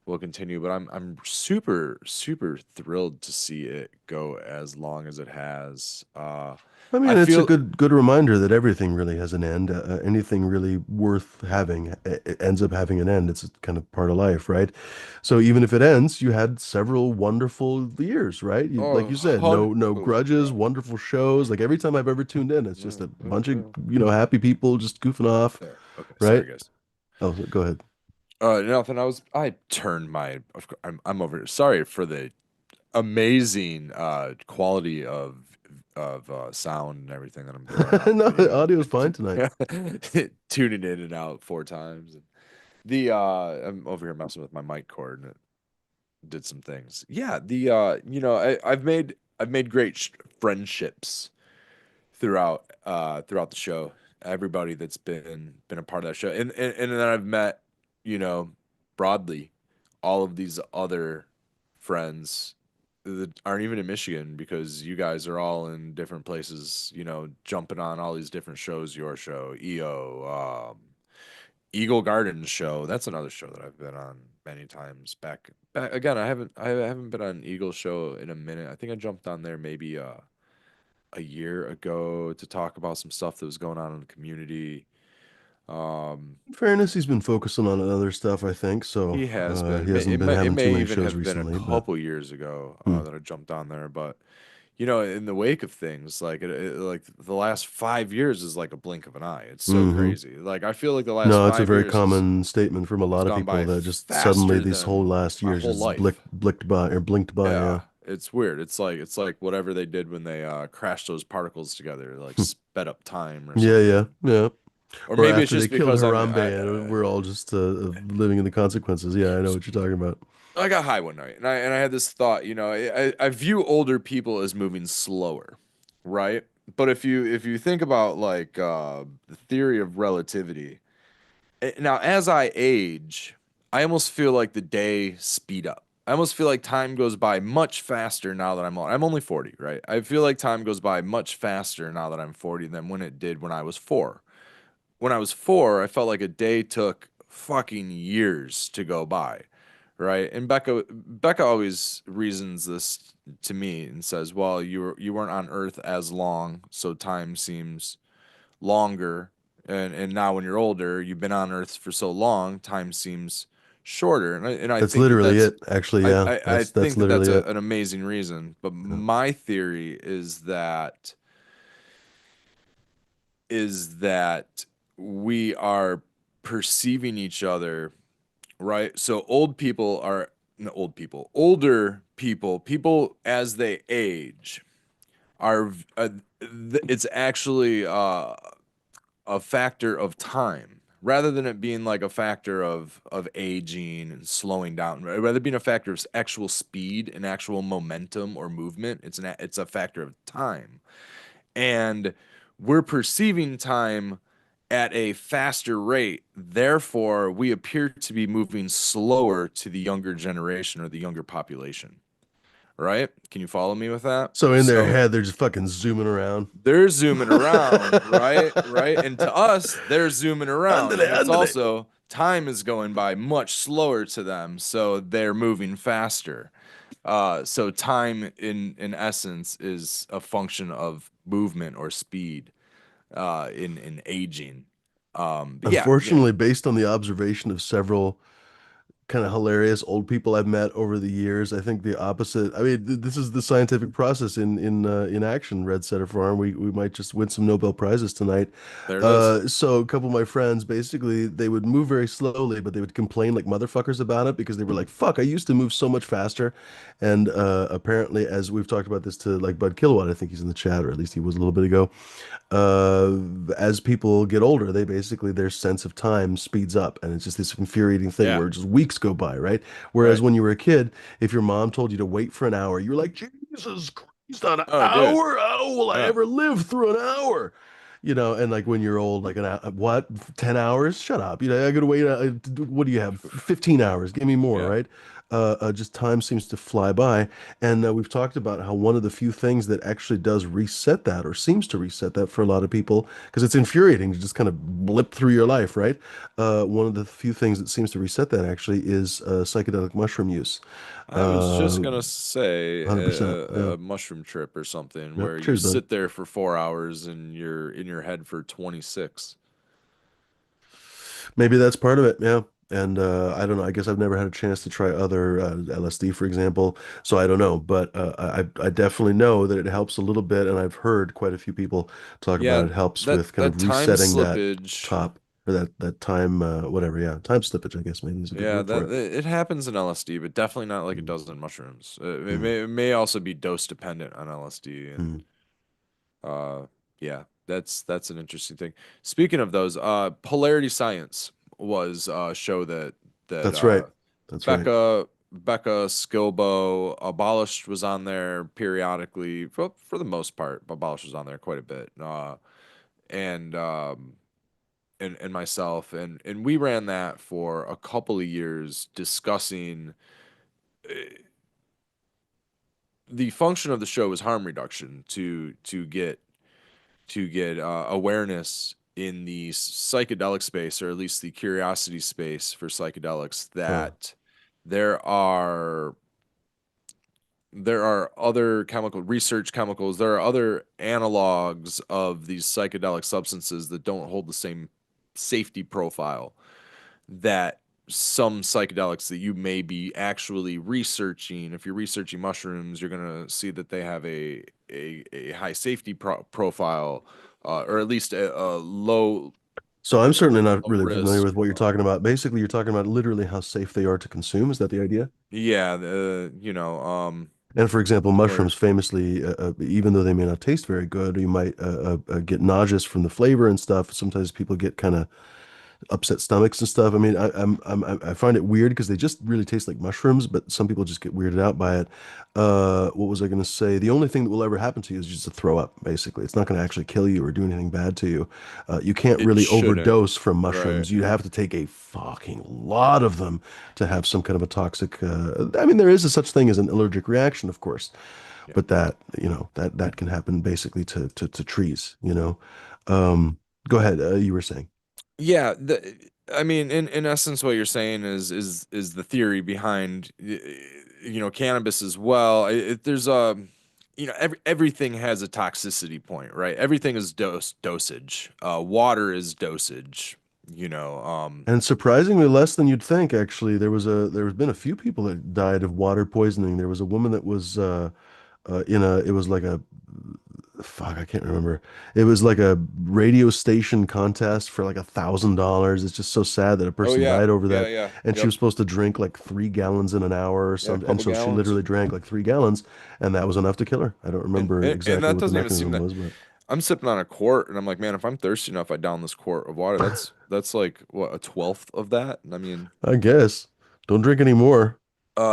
will continue, but I'm super super thrilled to see it go as long as it has. I I mean, it's a feel good reminder that everything really has an end. Anything really worth having it ends up having an end. It's kind of part of life, right? So even if it ends, you had several wonderful years, right? You, like oh you said, hun no oh grudges, god. wonderful shows. Like every time I've ever tuned in, it's just No, a no, bunch of, no. happy people just goofing off, There. Okay, right? sorry guys. Oh, go ahead. Nothing. I turned my. I'm over. Sorry for the amazing quality of sound and everything that I'm throwing out in the No, the video. audio is fine tonight. Tuning in and out 4 times. And I'm over here messing with my mic cord and it did some things. Yeah, I've made great friendships throughout the show. Everybody that's been a part of that show, and then I've met, you know, broadly, all of these other friends that aren't even in Michigan because you guys are all in different places, jumping on all these different shows. Your show, Eagle Gardens show. That's another show that I've been on many times. Back again. I haven't been on Eagle show in a minute. I think I jumped on there maybe a year ago to talk about some stuff that was going on in the community. Um, In fairness, he's been focusing on other stuff, I think, so he has been. he hasn't been It having too may many even shows have been a recently, but couple years ago hmm. that I jumped on there. But in the wake of things, like the last 5 years is like a blink of an eye. It's so Hmm. crazy. Like I feel like the last No, it's a five very years common statement from a has lot of gone people by that just suddenly faster these whole than last my years whole just life. blinked by or blinked by. Yeah. Yeah, it's weird. It's like whatever they did when they crashed those particles together, like sped up time or Yeah, yeah, something. yeah. Or Or maybe it's after they just killed because Harambe and we're all just living in the consequences. Yeah, I know what you're talking about. I got high one night, and I had this thought. I view older people as moving slower, right? But if you think about like the theory of relativity, now as I age, I almost feel like the day speed up. I almost feel like time goes by much faster now that I'm old. I'm only 40, right? I feel like time goes by much faster now that I'm 40 than when it did when I was 4. When I was 4, I felt like a day took fucking years to go by, right? And Becca always reasons this to me and says, "Well, you weren't on Earth as long, so time seems longer, and now when you're older, you've been on Earth for so long, time seems shorter." And I That's think that literally it. Actually, yeah, I that's think that that's literally it. an amazing reason. But Yeah. my theory is that we are perceiving each other, right? So older people, people as they age are, it's actually a factor of time rather than it being like a factor of aging and slowing down, rather being a factor of actual speed and actual momentum or movement. It's a factor of time, and we're perceiving time at a faster rate. Therefore, we appear to be moving slower to the younger generation or the younger population. Right? Can you follow me with that? So in their So head, they're just fucking zooming around. they're zooming around, right? Right? And to us, they're zooming around. Andale, And it's andale. also time is going by much slower to them, so they're moving faster. So time in essence is a function of movement or speed in aging. But yeah, yeah, Unfortunately, based on the observation of several kind of hilarious old people I've met over the years. I think the opposite. I mean, this is the scientific process in action. Red Setter Farm. We might just win some Nobel prizes tonight. there it is. So a couple of my friends basically they would move very slowly, but they would complain like motherfuckers about it because they were like, "Fuck, I used to move so much faster." And apparently, as we've talked about this to like Bud Kilowatt, I think he's in the chat, or at least he was a little bit ago. As people get older, they basically their sense of time speeds up, and it's just this infuriating thing Yeah, where just weeks go by, right? Whereas right. when you were a kid, if your mom told you to wait for an hour, you were like, Jesus Christ, an Oh, dude. hour? How will I Yeah, ever live through an hour? And like when you're old, like an hour, what, 10 hours? Shut up. I gotta wait. What do you have? 15 hours. Give me more, yeah. right? Just time seems to fly by. And we've talked about how one of the few things that actually does reset that or seems to reset that for a lot of people, because it's infuriating to just kind of blip through your life, right? One of the few things that seems to reset that actually is psychedelic mushroom use. I was just Uh, gonna say 100%. Yeah. a mushroom trip or something Yep. where you Cheers, bud. sit there for 4 hours and you're in your head for 26. Maybe that's part of it. Yeah. And I don't know. I guess I've never had a chance to try other LSD, for example. So I don't know. But I definitely know that it helps a little bit. And I've heard quite a few people talk about Yeah, it helps that with kind that of time resetting that slippage. top or that time, whatever. Yeah. Time slippage, I guess maybe is a good Yeah, word for that it. it happens in LSD, but definitely not like it Mm, does in mushrooms. It mm, may it may also be dose dependent on LSD, and mm. uh, yeah, that's an interesting thing. Speaking of those, Polarity Science was a show that That's right. That's right. Becca Skilbo Abolished was on there periodically for the most part. Abolished was on there quite a bit, and and myself and we ran that for a couple of years discussing uh, the function of the show was harm reduction to get awareness in the psychedelic space, or at least the curiosity space for psychedelics, Huh. that there are there are other chemicals, there are other analogs of these psychedelic substances that don't hold the same safety profile that some psychedelics that you may be actually researching. If you're researching mushrooms, you're gonna see that they have a high safety profile, or at least a So I'm certainly not low really familiar risk. with what you're talking about. Basically, you're talking about literally how safe they are to consume. Is that the idea? Yeah, And for example, Or mushrooms famously, even though they may not taste very good, you might get nauseous from the flavor and stuff. Sometimes people get kind of upset stomachs and stuff. I mean, I find it weird because they just really taste like mushrooms, but some people just get weirded out by it. What was I going to say? The only thing that will ever happen to you is just to throw up, basically. It's not going to actually kill you or do anything bad to you. You can't it really shouldn't. overdose from Right. mushrooms. You have to take a fucking lot of them to have some kind of a toxic. I mean, there is a such thing as an allergic reaction, of course, Yeah. but that can happen basically to trees. Um, Go ahead. You were saying. Yeah, I mean, in essence, what you're saying is the theory behind cannabis as well. There's everything has a toxicity point, right? Everything is dosage. Water is dosage. You know, And surprisingly less than you'd think, actually. There's been a few people that died of water poisoning. There was a woman that was it was like a fuck, I can't remember. It was like a radio station contest for like $1,000. It's just so sad that a oh person yeah, died over yeah, that. yeah, And she yep, was supposed to drink like 3 gallons in an hour or yeah, a something. And couple so she gallons. literally drank like 3 gallons, and that was enough to kill her. I don't remember And exactly that what the doesn't even seem mechanism that. was, but I'm sipping on a quart, and I'm like, man, if I'm thirsty enough, I down this quart of water. That's like what, a twelfth of that. I mean, I guess don't drink any more.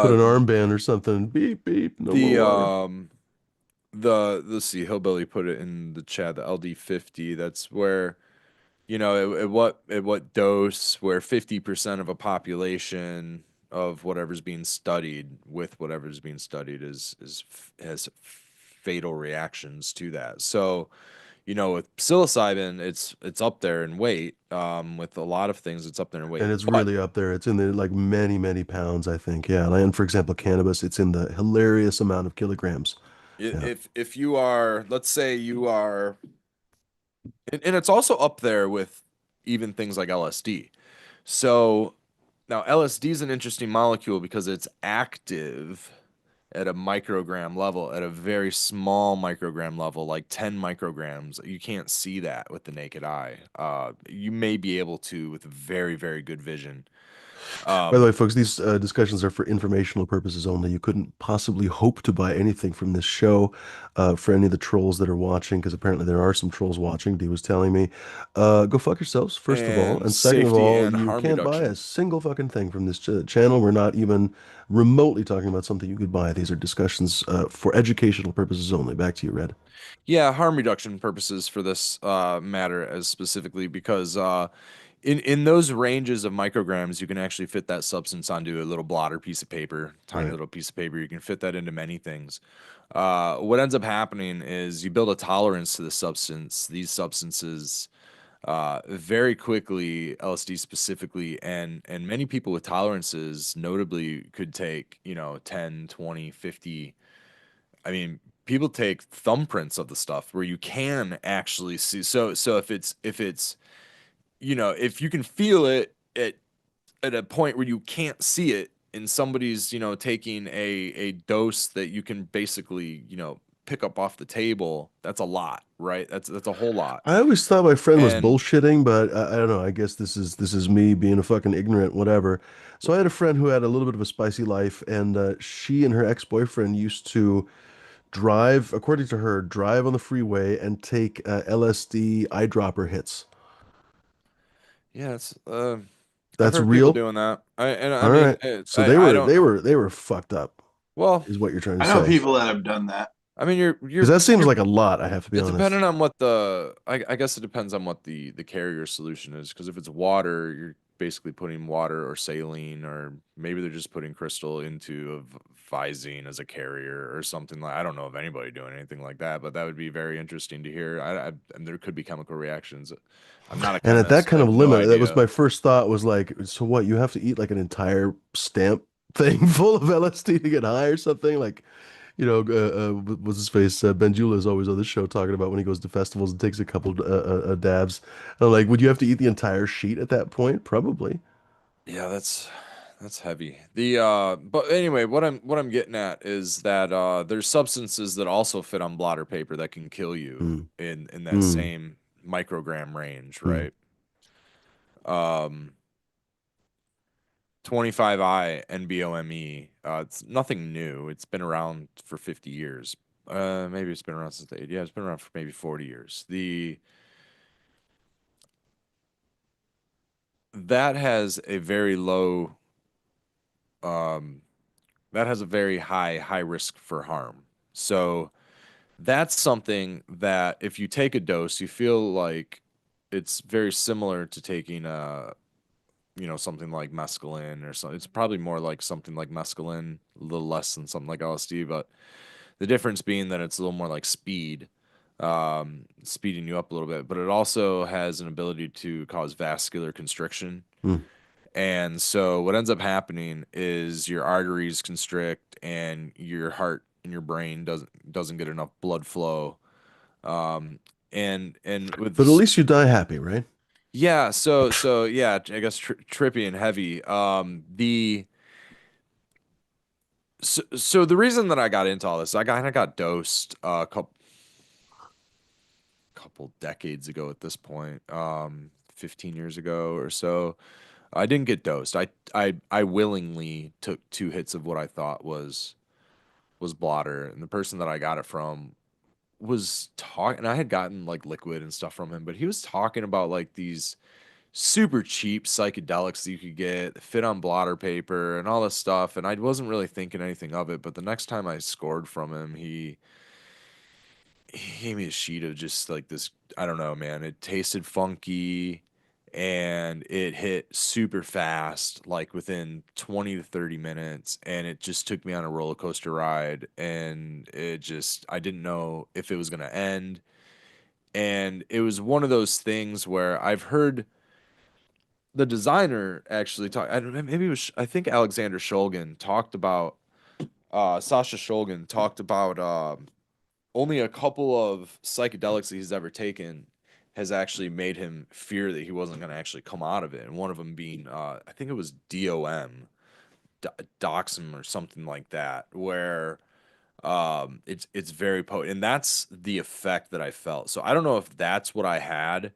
Put uh, an armband or something. Beep beep. No more the water. let's see, Hillbilly put it in the chat, the LD50. That's where, at what dose, where 50% of a population of whatever's being studied with whatever's being studied has fatal reactions to that. So, with psilocybin, it's up there in weight. With a lot of things, it's up there in weight. And it's But really up there. It's in the like many, many pounds, I think. Yeah. And for example, cannabis, it's in the hilarious amount of kilograms. Yeah. if you are, let's say you are, and it's also up there with even things like LSD. So now LSD is an interesting molecule because it's active at a microgram level, at a very small microgram level, like 10 micrograms. You can't see that with the naked eye. You may be able to with very, very good vision. By the Um, way, folks, these discussions are for informational purposes only. You couldn't possibly hope to buy anything from this show for any of the trolls that are watching, because apparently there are some trolls watching. Dee was telling me. Go fuck yourselves, first of all. and And second of safety all, and you harm can't buy a reduction. single fucking thing from this channel. We're not even remotely talking about something you could buy. These are discussions for educational purposes only. Back to you, Red. Yeah, harm reduction purposes for this matter as specifically because in those ranges of micrograms, you can actually fit that substance onto a little blotter piece of paper, tiny Right. little piece of paper. You can fit that into many things. What ends up happening is you build a tolerance to the substance, these substances, very quickly, LSD specifically, and many people with tolerances notably could take, 10, 20, 50. I mean, people take thumbprints of the stuff where you can actually see. So if it's if you can feel it at a point where you can't see it in somebody's taking a dose that you can basically pick up off the table, that's a lot, right? That's a whole lot. I always thought my friend was And bullshitting, but I don't know. I guess this is me being a fucking ignorant, whatever. So I had a friend who had a little bit of a spicy life, and she and her ex-boyfriend used to drive, according to her, drive on the freeway and take LSD eyedropper hits. yeah, it's I've That's heard people real. doing that. I All mean, right. So they I were don't they were they were fucked up, well, is what you're trying to I know say. people that have done that. I mean, Because that seems like a lot, I have to be it's honest. dependent on what I guess it depends on what the carrier solution is. Because if it's water, you're basically putting water or saline, or maybe they're just putting crystal into a Visine as a carrier or something like. I don't know of anybody doing anything like that, but that would be very interesting to hear. And there could be chemical reactions. I'm not a And at that chemist. I kind have of no limit, that was idea. my first thought was like, so what, you have to eat like an entire stamp thing full of LSD to get high or something? Like, what's his face? Benjula is always on the show talking about when he goes to festivals and takes a couple dabs. And I'm like, would you have to eat the entire sheet at that point? Probably. Yeah, that's heavy. But anyway, what I'm getting at is that there's substances that also fit on blotter paper that can kill you Mm, in that mm, same microgram range, mm. right? Um 25i NBOME. It's nothing new. It's been around for 50 years. Maybe it's been around since the 80s. Yeah, it's been around for maybe 40 years. The that has a very low um that has a very high risk for harm. So that's something that if you take a dose, you feel like it's very similar to taking something like mescaline or something. It's probably more like something like mescaline, a little less than something like LSD, but the difference being that it's a little more like speed, speeding you up a little bit, but it also has an ability to cause vascular constriction. Hmm. And so what ends up happening is your arteries constrict and your heart and your brain doesn't get enough blood flow. And with But at least you die happy, right? yeah, so yeah, I guess trippy and heavy. The so the reason that I got into all this, I got dosed a couple decades ago at this point, 15 years ago or so. I didn't get dosed. I willingly took 2 hits of what I thought was blotter, and the person that I got it from was talking. And I had gotten like liquid and stuff from him, but he was talking about like these super cheap psychedelics that you could get that fit on blotter paper and all this stuff. And I wasn't really thinking anything of it. But the next time I scored from him, he gave me a sheet of just like this. I don't know, man. It tasted funky and it hit super fast, like within 20 to 30 minutes. And it just took me on a roller coaster ride. And I didn't know if it was going to end. And it was one of those things where I've heard the designer actually talk. I don't know, maybe it was, I think Alexander Shulgin talked about, Sasha Shulgin talked about, only a couple of psychedelics that he's ever taken has actually made him fear that he wasn't going to actually come out of it. And one of them being, I think it was DOM, Doxum or something like that, where it's very potent, and that's the effect that I felt. So I don't know if that's what I had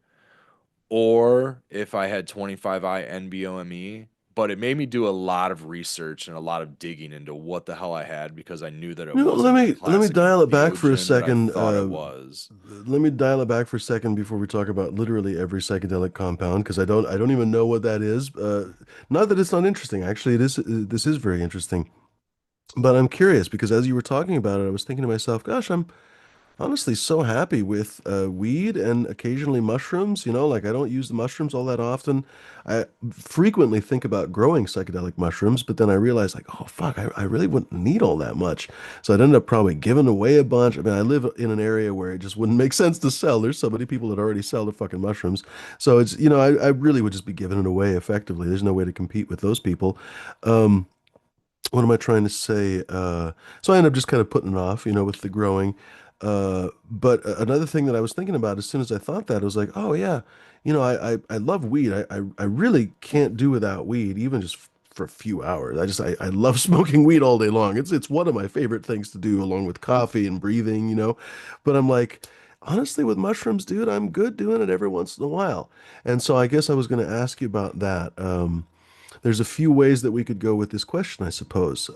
or if I had 25i NBOME, but it made me do a lot of research and a lot of digging into what the hell I had because I knew that it You know, let wasn't the me classic dial it back for a entheogen that I second. thought it was. Let me dial it back for a second before we talk about literally every psychedelic compound because I don't even know what that is. Not that it's not interesting. Actually, it is. This is very interesting. But I'm curious because as you were talking about it, I was thinking to myself, gosh, I'm honestly so happy with weed and occasionally mushrooms. You know, like I don't use the mushrooms all that often. I frequently think about growing psychedelic mushrooms, but then I realized, like, oh, fuck, I really wouldn't need all that much. So I'd end up probably giving away a bunch. I mean, I live in an area where it just wouldn't make sense to sell. There's so many people that already sell the fucking mushrooms. So it's, you know, I really would just be giving it away effectively. There's no way to compete with those people. Um, what am I trying to say? So I end up just kind of putting it off, you know, with the growing. But another thing that I was thinking about as soon as I thought that, I was like, oh yeah, you know, I love weed. I really can't do without weed, even just for a few hours. I love smoking weed all day long. It's one of my favorite things to do along with coffee and breathing, you know. But I'm like, honestly, with mushrooms, dude, I'm good doing it every once in a while. And so I guess I was going to ask you about that. There's a few ways that we could go with this question, I suppose.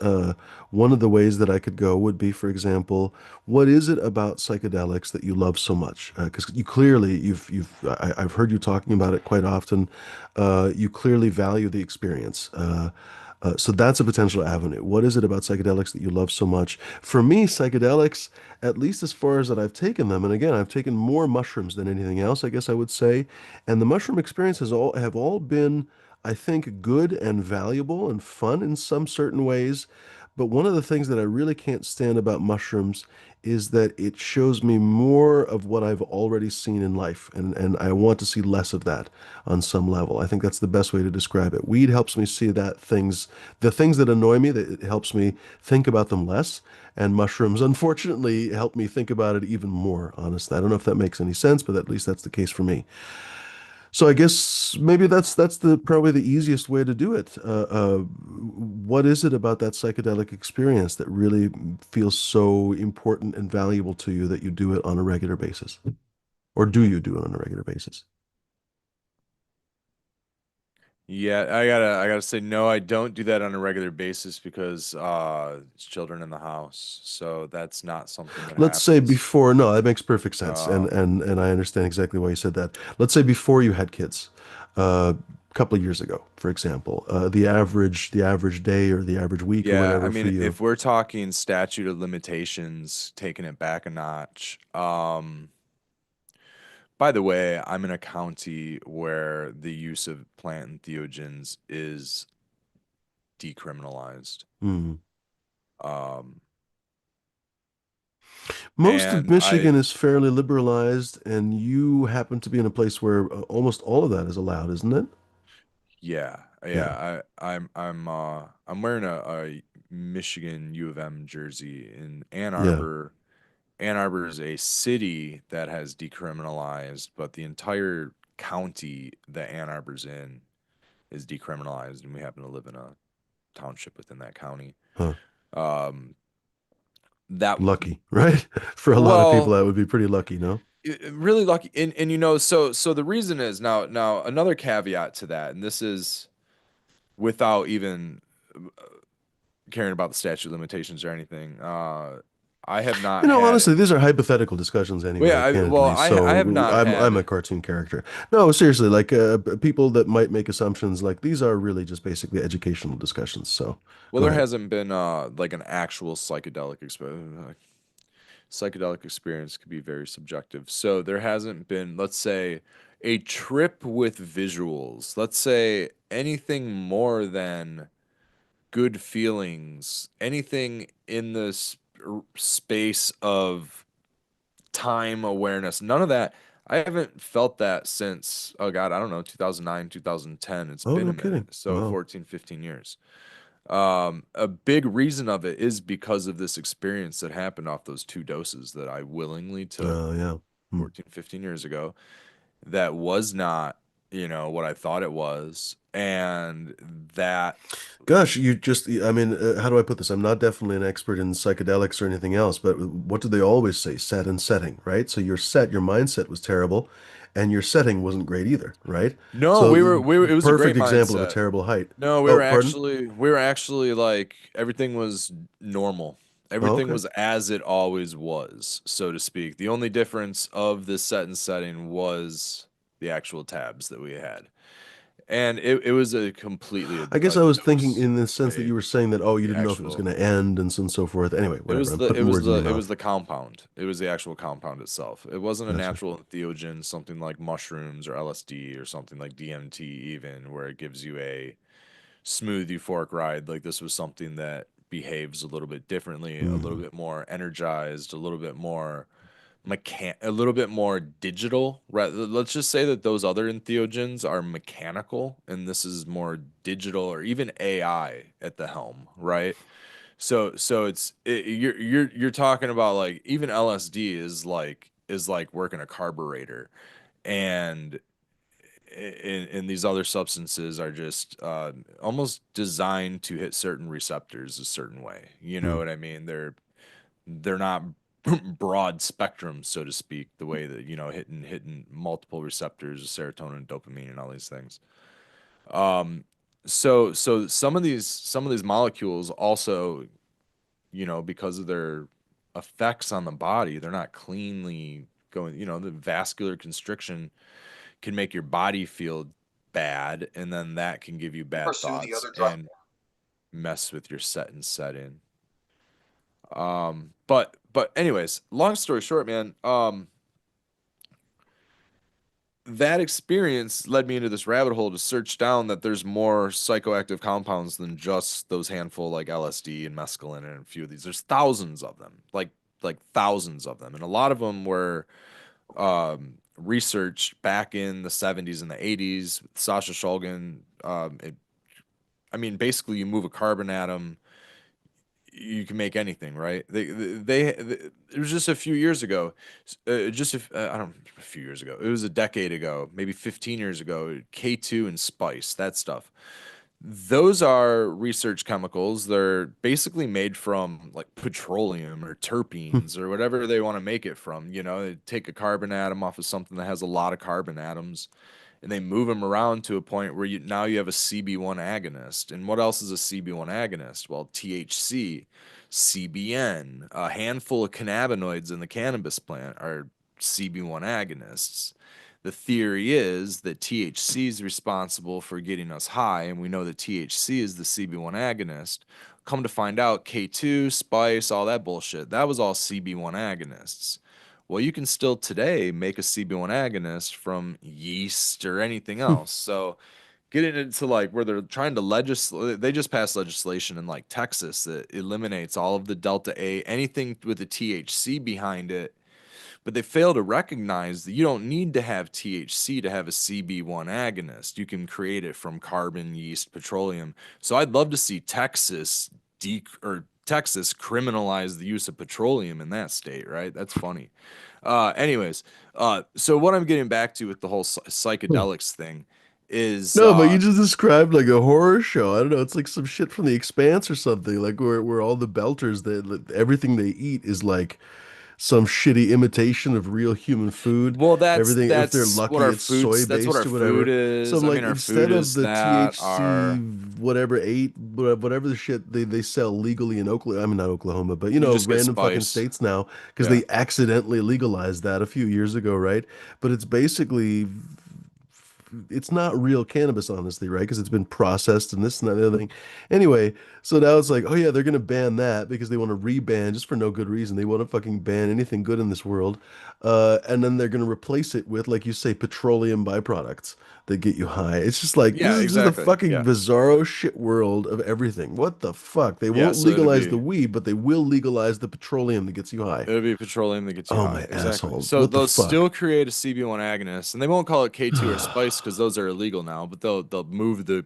One of the ways that I could go would be, for example, what is it about psychedelics that you love so much? Because you clearly, I've heard you talking about it quite often. You clearly value the experience. So that's a potential avenue. What is it about psychedelics that you love so much? For me, psychedelics, at least as far as that I've taken them, and again, I've taken more mushrooms than anything else, I guess I would say, and the mushroom experience has all have all been, I think, good and valuable and fun in some certain ways. But one of the things that I really can't stand about mushrooms is that it shows me more of what I've already seen in life, and I want to see less of that on some level. I think that's the best way to describe it. Weed helps me see the things that annoy me, that it helps me think about them less, and mushrooms, unfortunately, help me think about it even more, honestly. I don't know if that makes any sense, but at least that's the case for me. So I guess maybe that's the probably the easiest way to do it. What is it about that psychedelic experience that really feels so important and valuable to you that you do it on a regular basis? Or do you do it on a regular basis? Yeah, I gotta say no, I don't do that on a regular basis because it's children in the house. So that's not something that Let's say happens. before, no, that makes perfect sense, and Um, and I understand exactly why you said that. Let's say before you had kids, a couple of years ago, for example, the average day or the average week or yeah, I whatever for mean, you. if we're talking statute of limitations, taking it back a notch, by the way, I'm in a county where the use of plant entheogens is decriminalized. Hmm. Um, Most of and I Michigan is fairly liberalized, and you happen to be in a place where almost all of that is allowed, isn't it? Yeah, Yeah, yeah. I'm wearing a Michigan U of M jersey in Ann yeah. Arbor. Ann Arbor is a city that has decriminalized, but the entire county that Ann Arbor's in is decriminalized, and we happen to live in a township within that county. Huh. Um, that Lucky, right? For a lot of people, well, that would be pretty lucky, no? really lucky, and you know, so the reason is now another caveat to that, and this is without even caring about the statute of limitations or anything. I have not had. Honestly, these are hypothetical discussions Well, yeah, anyway, well, candidly. I have So not I'm a had. cartoon character. No, seriously, like people that might make assumptions like these are really just basically educational discussions. So Well, go there ahead. hasn't been like an actual psychedelic experience. Psychedelic experience could be very subjective. So there hasn't been, let's say, a trip with visuals. Let's say anything more than good feelings, anything in this space of time awareness. None of that. I haven't felt that since, oh God, I don't know, 2009, 2010. It's Oh, been a no kidding. minute. So Wow. 14, 15 years. A big reason of it is because of this experience that happened off those two doses that I willingly took Oh, yeah. Hmm. 14, 15 years ago. That was not, what I thought it was. And that, Gosh, I mean, how do I put this? I'm not definitely an expert in psychedelics or anything else, but what do they always say? Set and setting, right? So your mindset was terrible, and your setting wasn't great either, right? no, So it was a great perfect example of a mindset. terrible height. No, Oh, pardon? we were actually like everything was normal. Oh, Everything okay. was as it always was, so to speak. The only difference of this set and setting was the actual tabs that we had. And it was a completely I guess a I was thinking dose in the sense that made. you were saying that, oh, you The didn't know if it was actual going to end and so forth. Anyway, it whatever. was I'm the putting words in your it was mouth. the compound. It was the actual compound itself. It wasn't a Gotcha. natural entheogen, something like mushrooms or LSD or something like DMT even, where it gives you a smooth euphoric ride. Like this was something that behaves a little bit differently, a little Hmm. bit more energized, a little bit more a little bit more digital. Right? Let's just say that those other entheogens are mechanical and this is more digital or even AI at the helm, right? So you're talking about like even LSD is like working a carburetor and and these other substances are just almost designed to hit certain receptors a certain way. You know what I mean? They're not broad spectrum, so to speak, the way that hitting multiple receptors, serotonin, dopamine, and all these things. Um, so some of these molecules also, because of their effects on the body, they're not cleanly going. The vascular constriction can make your body feel bad, and then that can give you bad Pursue the thoughts other drug. and mess with your set and set in. But anyways, long story short, man, that experience led me into this rabbit hole to search down that there's more psychoactive compounds than just those handful like LSD and mescaline and a few of these. There's thousands of them, like thousands of them, and a lot of them were researched back in the 70s and the 80s. Sasha Shulgin, I mean, basically, you move a carbon atom, you can make anything, right? It was just a few years ago, I don't a few years ago. It was a decade ago, maybe 15 years ago. K2 and spice, that stuff. Those are research chemicals. They're basically made from like petroleum or Hmm. terpenes or whatever they want to make it from. They take a carbon atom off of something that has a lot of carbon atoms and they move them around to a point where you have a CB1 agonist. And what else is a CB1 agonist? Well, THC, CBN, a handful of cannabinoids in the cannabis plant are CB1 agonists. The theory is that THC is responsible for getting us high, and we know that THC is the CB1 agonist. Come to find out, K2, spice, all that bullshit, that was all CB1 agonists. Well, you can still today make a CB1 agonist from yeast or anything else. So getting into like where they're trying to legislate, they just passed legislation in like Texas that eliminates all of the delta A, anything with the THC behind it, but they fail to recognize that you don't need to have THC to have a CB1 agonist. You can create it from carbon, yeast, petroleum. So I'd love to see Texas criminalize the use of petroleum in that state, right? That's funny. Anyways, so what I'm getting back to with the whole psychedelics thing is No, but you just described like a horror show. I don't know. It's like some shit from The Expanse or something. Like where all the belters, everything they eat is like some shitty imitation of real human food. well, Everything, if they're lucky, it's soy that's what based our or food whatever. So is. I'm I mean, like, our food instead of is the that THC, our whatever whatever the shit they sell legally in Oklahoma, I mean not Oklahoma, but you just get random fucking spice. states now because Yeah. they accidentally legalized that a few years ago, right? But it's basically it's not real cannabis, honestly, right? Because it's been processed and this and that and the other thing. Anyway, so now it's like, oh yeah, they're gonna ban that because they want to reban just for no good reason. They want to fucking ban anything good in this world, and then they're gonna replace it with, like you say, petroleum byproducts that get you high. It's just like this Yeah, is just a exactly. fucking Yeah. bizarro shit world of everything. What the fuck? They Yeah, won't so it'd legalize the be weed, but they will legalize the petroleum that gets you high. It'll be petroleum that gets you Oh high. my Exactly. assholes! So What the they'll still fuck? create a CB1 agonist, and they won't call it K2 or spice because those are illegal now. But they'll move the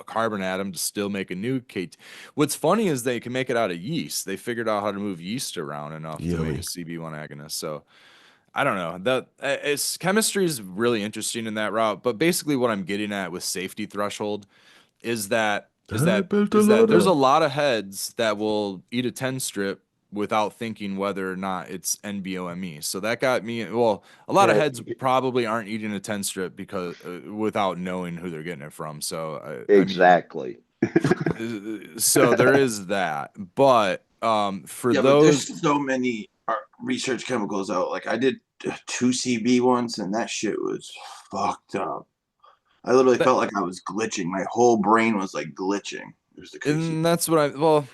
carbon atom to still make a new K2. What's funny is they can make it out of yeast. They figured out how to move yeast around enough to make a Yummy. CB1 agonist. So I don't know. That it's chemistry is really interesting in that route. But basically, what I'm getting at with safety threshold is that is I that built a is that lot there's a of. lot of heads that will eat a 10 strip without thinking whether or not it's NBOME. So that got me, well, a lot of Yeah, heads probably aren't eating a 10 strip because without knowing who they're getting it from. So I mean, exactly. so there is that. But for Yeah, but those, there's so many research chemicals out. Like I did two CB once, and that shit was fucked up. I literally that, felt like I was glitching. My whole brain was like glitching. It was the crazy. and that's what well,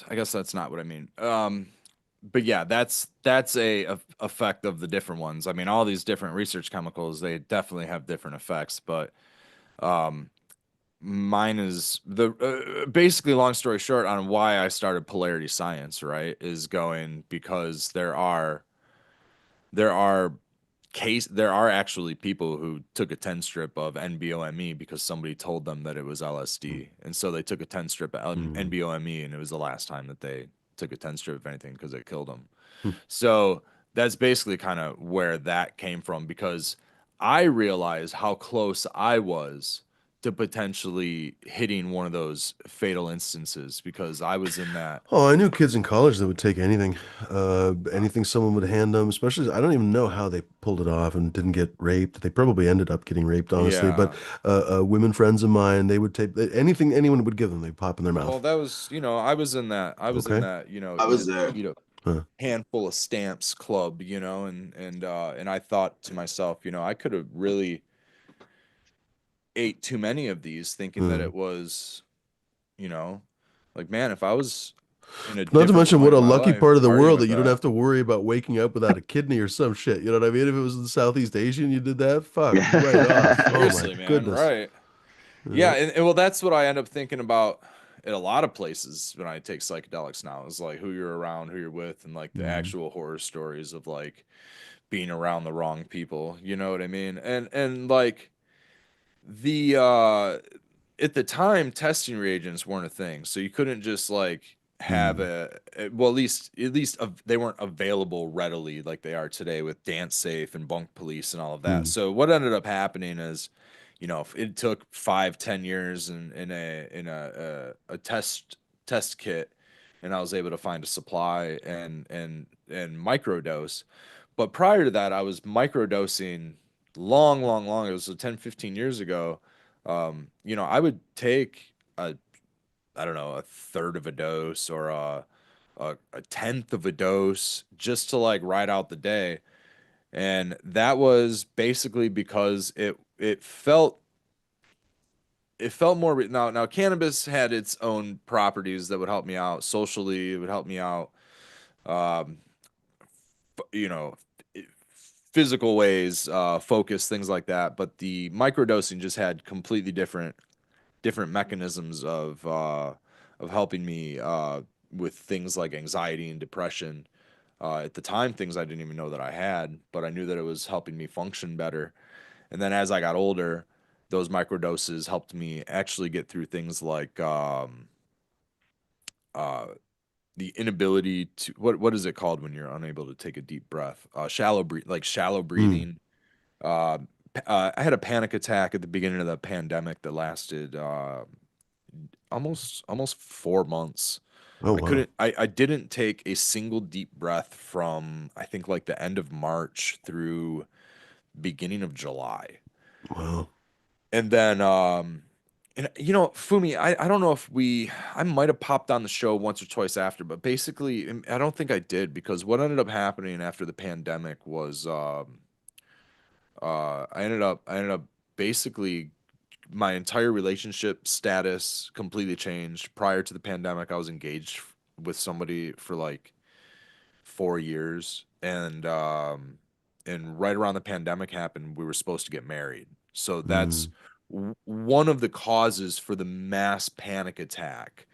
I guess that's not what I mean. But yeah, that's a effect of the different ones. I mean, all these different research chemicals, they definitely have different effects, but um, mine is the basically long story short on why I started polarity science, right? Is going because there are there are actually people who took a 10 strip of NBOME because somebody told them that it was LSD. And so they took a 10 strip of Mm. NBOME and it was the last time that they took a 10 strip of anything because it killed them. Hmm. So that's basically kind of where that came from because I realized how close I was to potentially hitting one of those fatal instances because I was in that. Oh, I knew kids in college that would take anything, anything someone would hand them. Especially, I don't even know how they pulled it off and didn't get raped. They probably ended up getting raped, honestly. But Yeah. women friends of mine, they would take anything anyone would give them. They pop in their Well, mouth. that was, I was in that. I was in Okay. that, I was there. eat a Huh. handful of stamps club, and I thought to myself, I could have really ate too many of these thinking that Hmm. it was, you know, like man, if I was in a Not to different mention what point a in my lucky life part of the partying world with that you don't that. have to worry about waking up without a kidney or some shit. You know what I mean? If it was in Southeast Asia and you did that, fuck, right off. Oh my Seriously, man, goodness. right. Yeah, Yeah. and well, that's what I end up thinking about at a lot of places when I take psychedelics now is like who you're around, who you're with, and like the Mm. actual horror stories of like being around the wrong people. You know what I mean? And like the at the time testing reagents weren't a thing, so you couldn't just like have Mm. well at least they weren't available readily like they are today with dance safe and bunk police and all of that. Mm. So what ended up happening is if it took 5-10 years in a test kit, and I was able to find a supply and microdose. But prior to that, I was microdosing long, long, long ago, so 10, 15 years ago, I would take I don't know, a third of a dose or a tenth of a dose just to like ride out the day. And that was basically because it felt more now cannabis had its own properties that would help me out socially, it would help me out um you know physical ways, focus, things like that, but the microdosing just had completely different mechanisms of helping me with things like anxiety and depression. At the time, things I didn't even know that I had, but I knew that it was helping me function better. And then as I got older, those microdoses helped me actually get through things like uh, the inability to what is it called when you're unable to take a deep breath? Shallow Mm. breathing. Uh, I had a panic attack at the beginning of the pandemic that lasted almost 4 months. Oh, I wow. couldn't I didn't take a single deep breath from I think like the end of March through beginning of July. Wow. And then Fumi, I don't know if I might have popped on the show once or twice after, but basically I don't think I did because what ended up happening after the pandemic was I ended up basically my entire relationship status completely changed. Prior to the pandemic, I was engaged with somebody for like 4 years, and right around the pandemic happened, we were supposed to get married. So that's Mm. one of the causes for the mass panic attack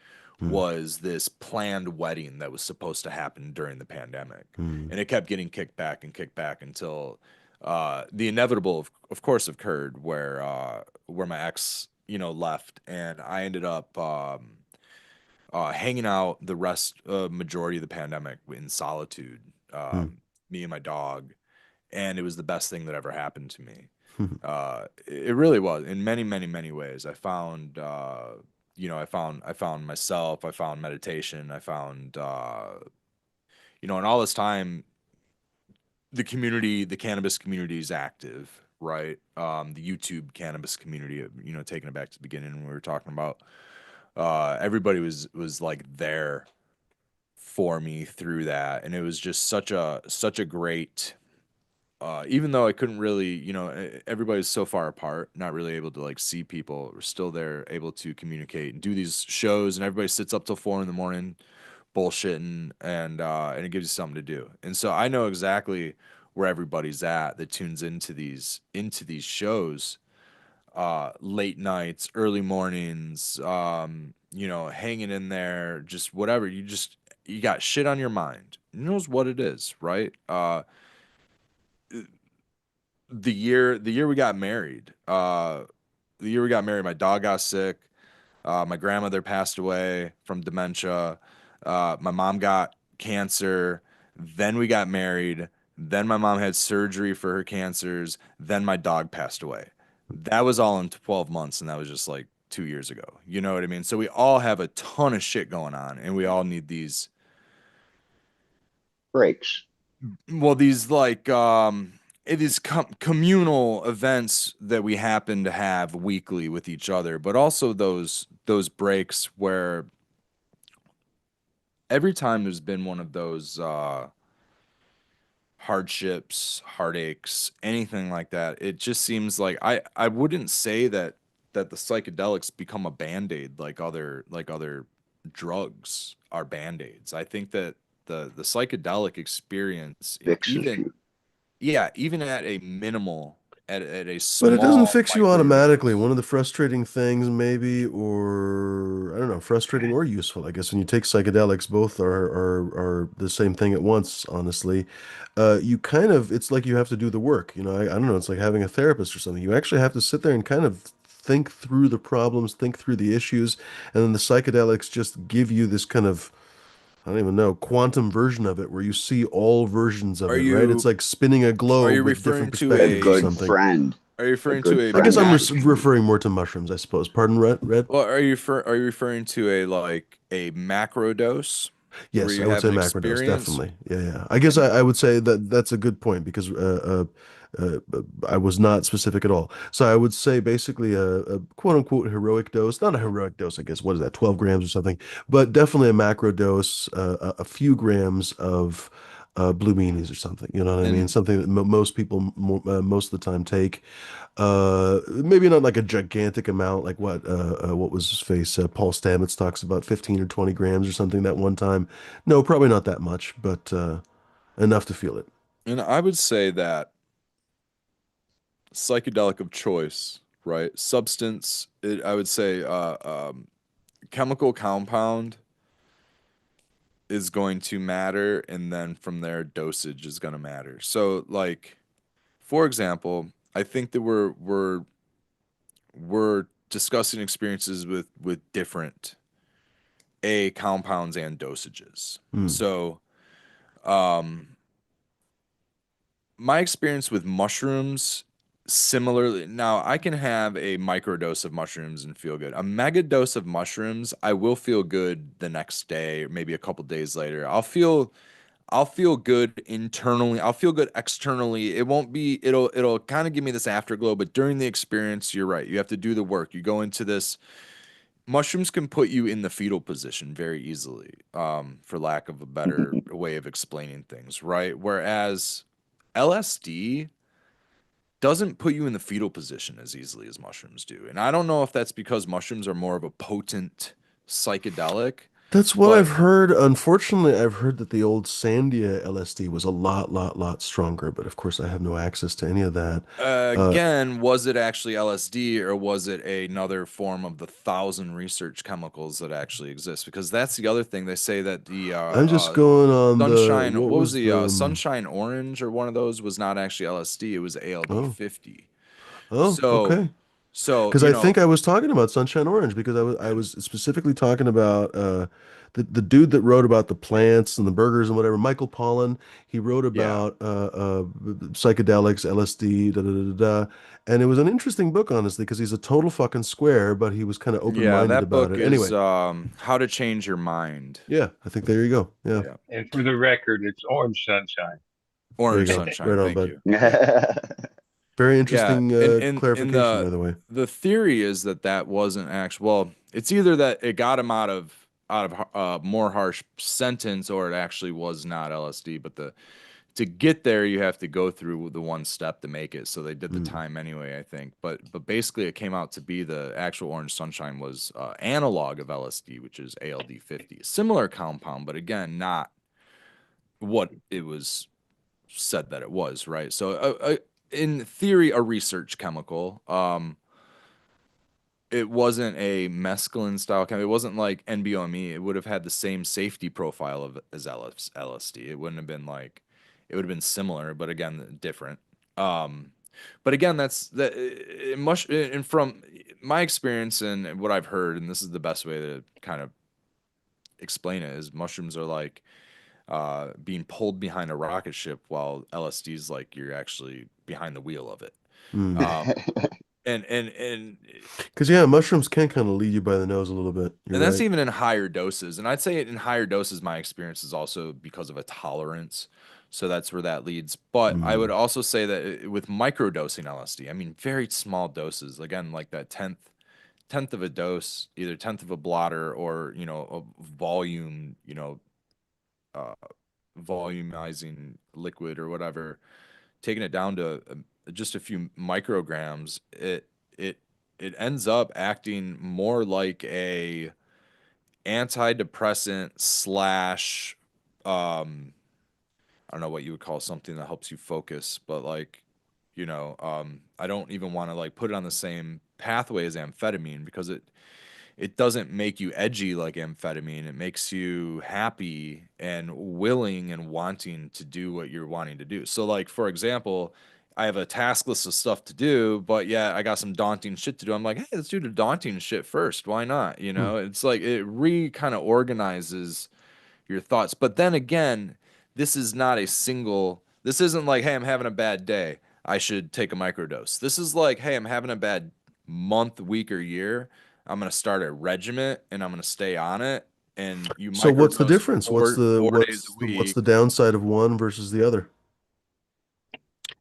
Mm. was this planned wedding that was supposed to happen during the pandemic, Mm. and it kept getting kicked back until the inevitable, of course, occurred where my ex, left, and I ended up hanging out the rest majority of the pandemic in solitude, Mm. me and my dog, and it was the best thing that ever happened to me. Mm. It really was in many, many, many ways. I found myself. I found meditation. And all this time, the cannabis community is active, right? The YouTube cannabis community, taking it back to the beginning when we were talking about, everybody was like there for me through that, and it was just such a great. Even though I couldn't really, everybody's so far apart, not really able to like see people. We're still there, able to communicate and do these shows, and everybody sits up till 4 in the morning, bullshitting, and it gives you something to do. And so I know exactly where everybody's at that tunes into these shows, late nights, early mornings, hanging in there, just whatever. You got shit on your mind. Who knows what it is, right? The year we got married, my dog got sick. My grandmother passed away from dementia. My mom got cancer. Then we got married. Then my mom had surgery for her cancers. Then my dog passed away. That was all in 12 months, and that was just like 2 years ago. You know what I mean? So we all have a ton of shit going on, and we all need Breaks. these like it is communal events that we happen to have weekly with each other, but also those breaks where every time there's been one of those hardships, heartaches, anything like that, it just seems like I wouldn't say that the psychedelics become a band-aid like other drugs are band-aids. I think that the psychedelic experience, Fixes even you. yeah, even at a minimal, at a But it doesn't small fix you automatically. microdose. One of the frustrating things, maybe, or I don't know, frustrating or useful, I guess, when you take psychedelics, both are the same thing at once, honestly. You kind of, it's like you have to do the work. I don't know, it's like having a therapist or something. You actually have to sit there and kind of think through the problems, think through the issues, and then the psychedelics just give you this kind of, I don't even know, quantum version of it where you see all versions of Are it, right? It's you like spinning a are you globe with different referring to A perspectives or a good something. friend. are you A referring to good a I guess friend I'm after treatment. referring more to mushrooms, I suppose. Pardon, Red? well, are you referring to a macro dose where Yes, you I would have say an macrodose, experience? definitely. Yeah, yeah. I guess I would say that that's a good point because I was not specific at all. So I would say basically a quote unquote heroic dose, not a heroic dose, I guess. What is that, 12 grams or something? But definitely a macro dose, a few grams of blue meanies or something. You know what I mean? And Something that most people most of the time take. Maybe not like a gigantic amount, like what was his face? Paul Stamets talks about 15 or 20 grams or something that one time. No, probably not that much, but enough to feel it. and I would say that psychedelic of choice, right? Substance, I would say chemical compound is going to matter, and then from there, dosage is going to matter. So, like, for example, I think that we're discussing experiences with different compounds and dosages. Hmm. So, um, my experience with mushrooms similarly, now I can have a micro dose of mushrooms and feel good. A mega dose of mushrooms, I will feel good the next day or maybe a couple days later. I'll feel good internally. I'll feel good externally. It won't be it'll kind of give me this afterglow, but during the experience, you're right. You have to do the work. You go into this. Mushrooms can put you in the fetal position very easily, for lack of a better way of explaining things, right? Whereas LSD doesn't put you in the fetal position as easily as mushrooms do. And I don't know if that's because mushrooms are more of a potent psychedelic, That's what I've but heard. Unfortunately, I've heard that the old Sandia LSD was a lot stronger, but of course I have no access to any of that. Uh, again, was it actually LSD or was it another form of the thousand research chemicals that actually exist? Because that's the other thing. They say that the I'm just going on the, sunshine, what what was was the the, sunshine orange or one of those was not actually LSD. It was ALD oh, 50. oh, So, okay. so Because you I know, think I was talking about Sunshine Orange because I and was specifically talking about the dude that wrote about the plants and the burgers and whatever, Michael Pollan. He wrote yeah. about psychedelics, LSD, da da da da, da. And it was an interesting book, honestly, because he's a total fucking square, but he was kind of Yeah, open-minded that about book it. is Anyway, How to Change Your Mind. yeah, I think there you go. Yeah, Yeah. And for the record, it's orange sunshine. there you Orange go. Right Sunshine. on, Thank bud. you. Yeah. Very Yeah. interesting And clarification, by the way. the theory is that that wasn't actual. Well, it's either that it got him out of more harsh sentence, or it actually was not LSD. But the to get there, you have to go through the one step to make it. So they did the Mm. time anyway, I think. But basically, it came out to be the actual Orange Sunshine was analog of LSD, which is ALD 50, similar compound, but again, not what it was said that it was, right? So, in theory, a research chemical. It wasn't a mescaline style chemical. It wasn't like NBOMe. It would have had the same safety profile of as LSD. It wouldn't have been like, it would have been similar, but again, different. Um, but again, that's that. It must, and from my experience and what I've heard, and this is the best way to kind of explain it, is mushrooms are like being pulled behind a rocket ship, while LSD is like you're actually behind the wheel of it. Mm. Um, and Because yeah, mushrooms can kind of lead you by the nose a little bit. You're and that's right. even in higher doses. And I'd say in higher doses, my experience is also because of a tolerance. So that's where that leads. But I would Mm. also say that with microdosing LSD, I mean very small doses, again, like that tenth of a dose, either tenth of a blotter or a volume, uh, volumizing liquid or whatever, taking it down to just a few micrograms, it it ends up acting more like a antidepressant slash I don't know what you would call something that helps you focus, but like, I don't even want to like put it on the same pathway as amphetamine, because it doesn't make you edgy like amphetamine. It makes you happy and willing and wanting to do what you're wanting to do. So, like, for example, I have a task list of stuff to do, but yeah, I got some daunting shit to do. I'm like, hey, let's do the daunting shit first. Why not? Mm. It's like it kind of organizes your thoughts. But then again, this is not a single, this isn't like, hey, I'm having a bad day, I should take a microdose. This is like, hey, I'm having a bad month, week, or year. I'm gonna start a regiment and I'm gonna stay on it. And you So what's the microdose difference? four days a What's the week. downside of one versus the other?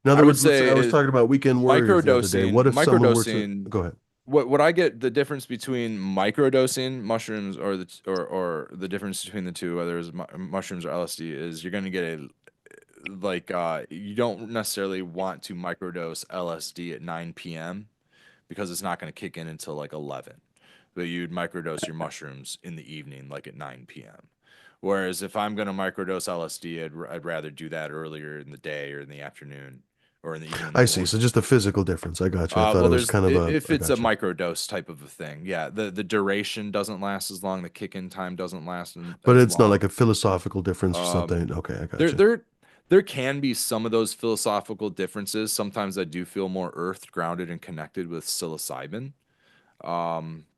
In I other would words, let's say say I was talking about weekend warriors the other day. What if someone were to microdosing. go ahead? What I get the difference between microdosing mushrooms or the difference between the two, whether it's mushrooms or LSD, is you're going to get a you don't necessarily want to microdose LSD at 9 p.m. because it's not going to kick in until like 11. But you'd microdose your mushrooms in the evening, like at 9 p.m. Whereas if I'm going to microdose LSD, I'd rather do that earlier in the day or in the afternoon or in the evening I see. before. So just a physical difference. I got you. I thought Well, it was there's kind of a. if I it's a got you. microdose type of a thing, yeah. The duration doesn't last as long. The kick-in time doesn't last But as it's not long. like a philosophical difference or Um, something. Okay, I got there you. there there can be some of those philosophical differences. Sometimes I do feel more earth grounded and connected with psilocybin.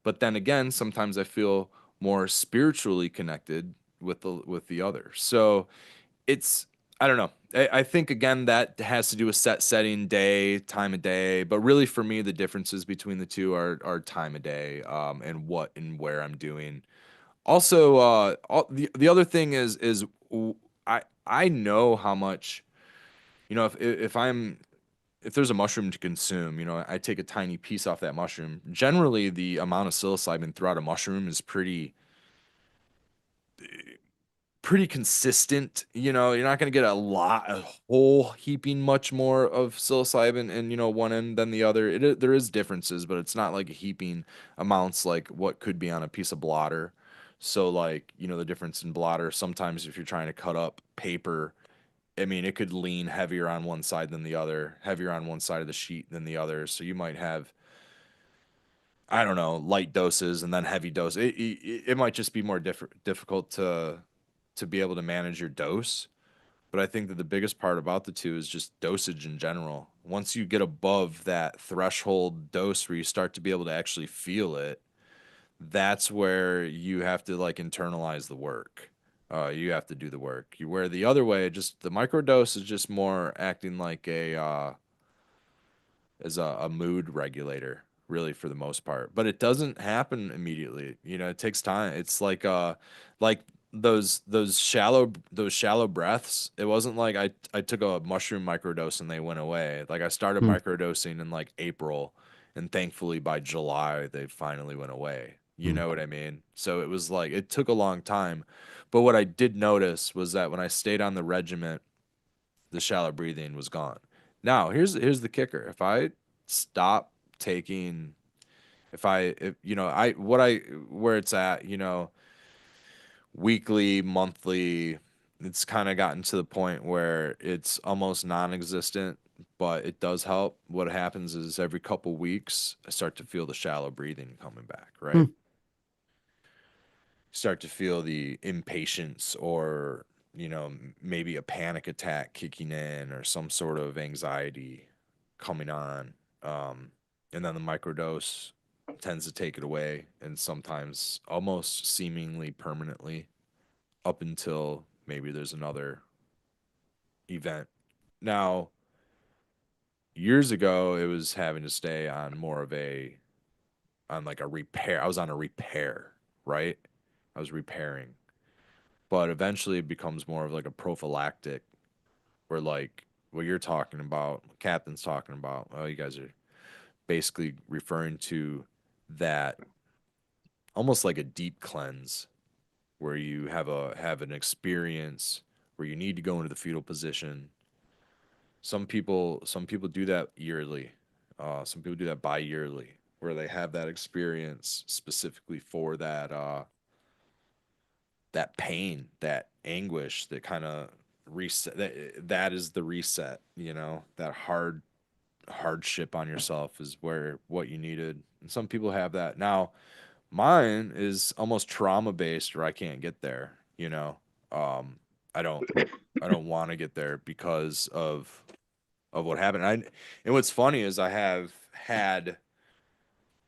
But then again, sometimes I feel more spiritually connected with the other. So it's I don't know. I think again that has to do with setting, day, time of day. But really, for me, the differences between the two are time of day, and what and where I'm doing. Also, the other thing is I know how much if there's a mushroom to consume, I take a tiny piece off that mushroom. Generally, the amount of psilocybin throughout a mushroom is pretty consistent. You're not going to get a whole heaping much more of psilocybin in, one end than the other. There is differences, but it's not like heaping amounts like what could be on a piece of blotter. So like, the difference in blotter, sometimes if you're trying to cut up paper, I mean, it could lean heavier on one side than the other, heavier on one side of the sheet than the other. So you might have, I don't know, light doses and then heavy dose. It might just be more difficult to be able to manage your dose. But I think that the biggest part about the two is just dosage in general. Once you get above that threshold dose where you start to be able to actually feel it, that's where you have to like internalize the work. You have to do the work. You where the other way, just the microdose is just more acting like a mood regulator, really for the most part. But it doesn't happen immediately. It takes time. It's like those shallow breaths. It wasn't like I took a mushroom microdose and they went away. Like I started Hmm. microdosing in like April, and thankfully by July they finally went away. You Hmm. know what I mean? So it was like it took a long time. But what I did notice was that when I stayed on the regiment, the shallow breathing was gone. Now, here's the kicker. If I stop taking if I what I where it's at, weekly, monthly, it's kind of gotten to the point where it's almost non-existent, but it does help. What happens is every couple weeks I start to feel the shallow breathing coming back, right? Hmm. Start to feel the impatience or maybe a panic attack kicking in or some sort of anxiety coming on, and then the microdose tends to take it away, and sometimes almost seemingly permanently up until maybe there's another event. Now, years ago it was having to stay on more of a on like a repair. I was on a repair, right? I was repairing, but eventually it becomes more of like a prophylactic where like what you're talking about, Captain's talking about. Well, you guys are basically referring to that almost like a deep cleanse where you have an experience where you need to go into the fetal position. Some people do that yearly. Some people do that bi-yearly where they have that experience specifically for that pain, that anguish, that kind of reset. That is the reset. That hardship on yourself is where what you needed. And some people have that. Now, mine is almost trauma based, where I can't get there. Um, I don't I don't want to get there because of what happened. And what's funny is I have had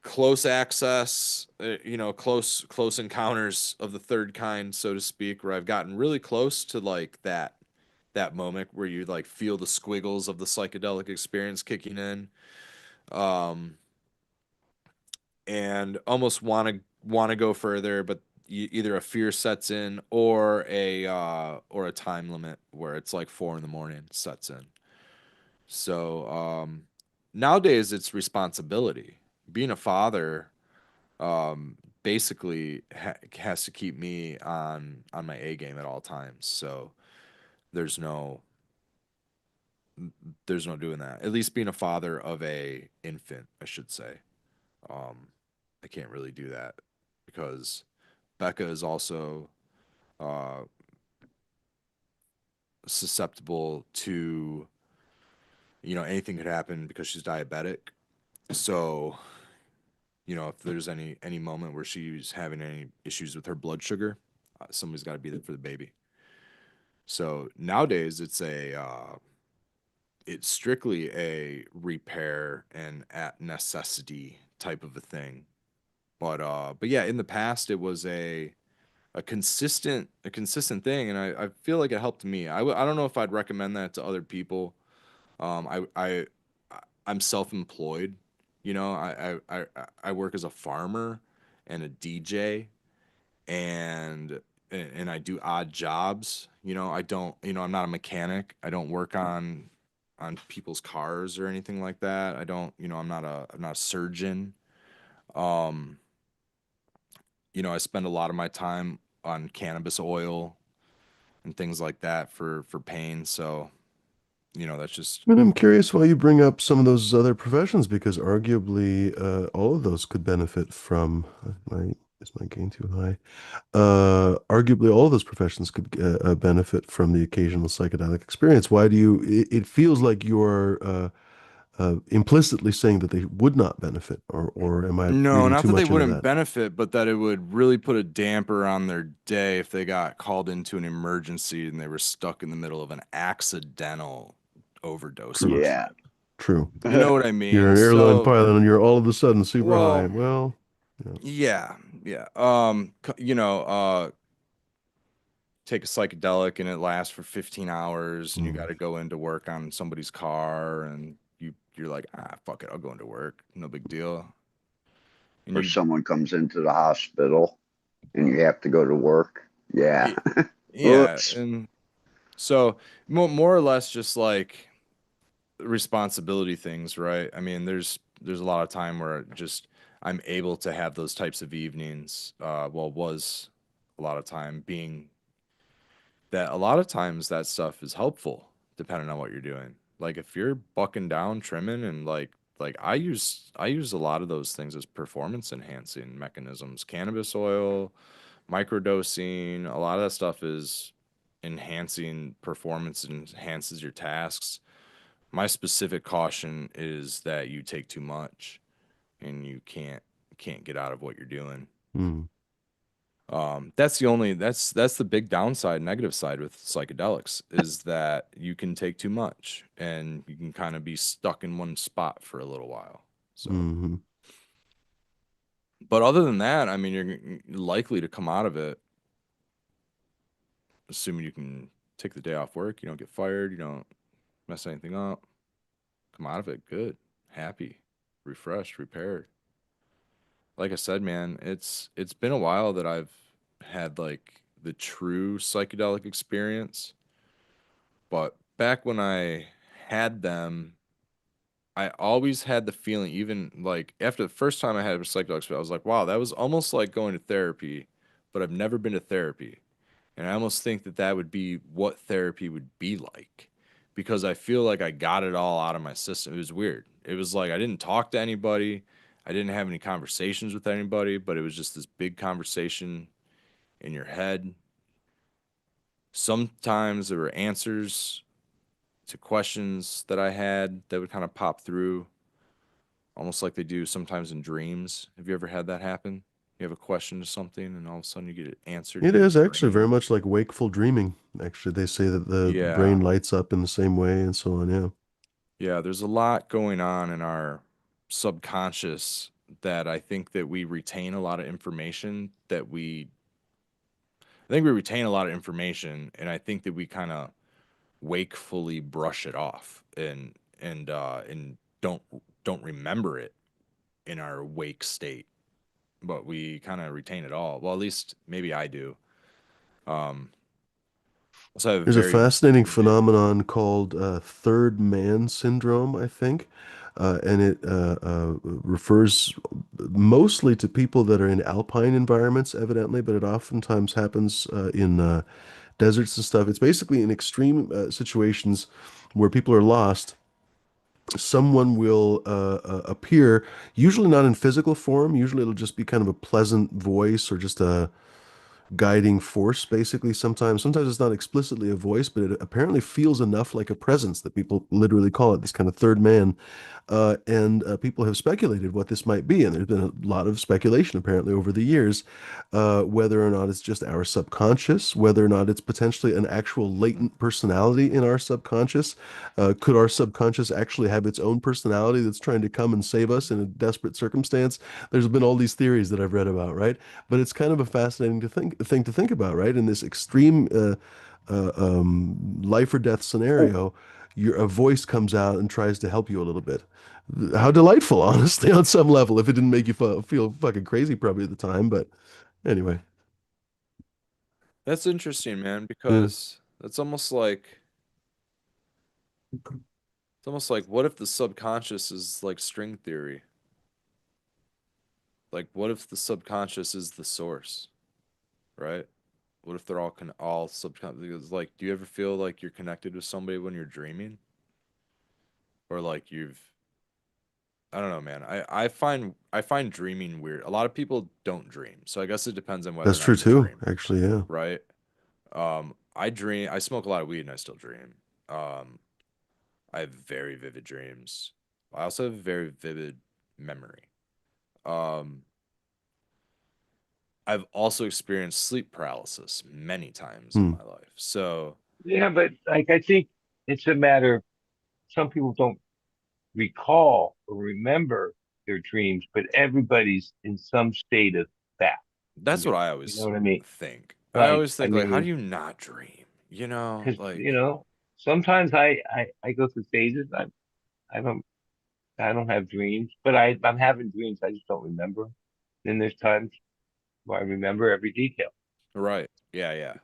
close access, close encounters of the third kind, so to speak, where I've gotten really close to like that moment where you like feel the squiggles of the psychedelic experience kicking in, um, and almost want to go further, but either a fear sets in or a time limit where it's like 4 in the morning sets in. So nowadays it's responsibility. Being a father basically has to keep me on my A game at all times. So there's no there's no doing that. At least being a father of a infant, I should say. Um, I can't really do that because Becca is also uh, susceptible to, anything could happen because she's diabetic. So, if there's any moment where she's having any issues with her blood sugar, somebody's got to be there for the baby. So nowadays it's strictly a repair and at necessity type of a thing. But yeah, in the past it was a consistent thing, and I feel like it helped me. I don't know if I'd recommend that to other people. I'm self-employed. I work as a farmer and a DJ, and and I do odd jobs. I don't. I'm not a mechanic. I don't work on people's cars or anything like that. I don't. I'm not a surgeon. Um, I spend a lot of my time on cannabis oil and things like that for pain. So, that's just And I'm curious why you bring up some of those other professions because arguably all of those could benefit from is my gain too high? Arguably all of those professions could benefit from the occasional psychedelic experience. Why do you? It feels like you're implicitly saying that they would not benefit, or am I no, reading not too that they much into wouldn't that? benefit, but that it would really put a damper on their day if they got called into an emergency and they were stuck in the middle of an accidental overdose of a True, trip. Yeah. true. You know what I You're mean? an airline So, pilot and you're all of a sudden super high. well, Well, yeah. yeah, yeah. Take a psychedelic and it lasts for 15 hours and you got Mm. to go into work on somebody's car and you're like, fuck it, I'll go into work. No big deal. And Or you, someone comes into the hospital and you have to go to work. Yeah. it, yeah. Oops. And so more or less just like responsibility things, right? I mean, there's a lot of time where I'm able to have those types of evenings. Was a lot of time being that a lot of times that stuff is helpful depending on what you're doing. Like if you're bucking down, trimming, and like I use a lot of those things as performance enhancing mechanisms. Cannabis oil, microdosing, a lot of that stuff is enhancing performance and enhances your tasks. My specific caution is that you take too much and you can't get out of what you're doing. Mm. That's the big downside, negative side with psychedelics is that you can take too much and you can kind of be stuck in one spot for a little while. So, Hmm. but other than that, I mean, you're likely to come out of it, assuming you can take the day off work, you don't get fired, you don't mess anything up, come out of it good, happy, refreshed, repaired. Like I said, man, it's been a while that I've had like the true psychedelic experience. But back when I had them, I always had the feeling, even like after the first time I had a psychedelic, I was like, wow, that was almost like going to therapy, but I've never been to therapy. And I almost think that that would be what therapy would be like because I feel like I got it all out of my system. It was weird. It was like I didn't talk to anybody, I didn't have any conversations with anybody, but it was just this big conversation in your head. Sometimes there were answers to questions that I had that would kind of pop through, almost like they do sometimes in dreams. Have you ever had that happen? You have a question to something, and all of a sudden you get it answered It in your is actually very brain. much like wakeful dreaming. Actually, they say that the Yeah, brain lights up in the same way and so on. Yeah. yeah. There's a lot going on in our subconscious that I think that we retain a lot of information that we. I think we retain a lot of information, and I think that we kind of wakefully brush it off and don't remember it in our wake state, but we kind of retain it all. Well, at least maybe I do. Um, Also have There's a very fascinating vivid. phenomenon called third man syndrome, I think. And it refers mostly to people that are in alpine environments, evidently, but it oftentimes happens in deserts and stuff. It's basically in extreme situations where people are lost. Someone will appear, usually not in physical form. Usually it'll just be kind of a pleasant voice or just a guiding force, basically. Sometimes it's not explicitly a voice, but it apparently feels enough like a presence that people literally call it this kind of third man. And people have speculated what this might be, and there's been a lot of speculation apparently over the years, whether or not it's just our subconscious, whether or not it's potentially an actual latent personality in our subconscious. Could our subconscious actually have its own personality that's trying to come and save us in a desperate circumstance? There's been all these theories that I've read about, right? But it's kind of a fascinating thing to think about, right? In this extreme life or death scenario, a voice comes out and tries to help you a little bit. How delightful, honestly, on some level, if it didn't make you feel fucking crazy probably at the time. But anyway, That's interesting, man, yeah, because it's almost like what if the subconscious is like string theory? Like what if the subconscious is the source, right? What if they're all subconscious? Like, do you ever feel like you're connected with somebody when you're dreaming, or like I don't know, man. I find dreaming weird. A lot of people don't dream, so I guess it depends on whether that's or not true you too, dream, actually. Yeah. right? I dream. I smoke a lot of weed and I still dream. Um, I have very vivid dreams. I also have very vivid memory. Um, I've also experienced sleep paralysis many times in Hmm. my life. So, Yeah, but like I think it's a matter of some people don't recall or remember their dreams, but everybody's in some state of that in that's their what I dream. You know always what I mean? think. I Like, always I think like, how do mean, you not dream? You know, because like sometimes I go through phases. I don't I don't have dreams, but I'm having dreams. I just don't remember 'em. Then there's times where I remember every detail. right. Yeah, yeah.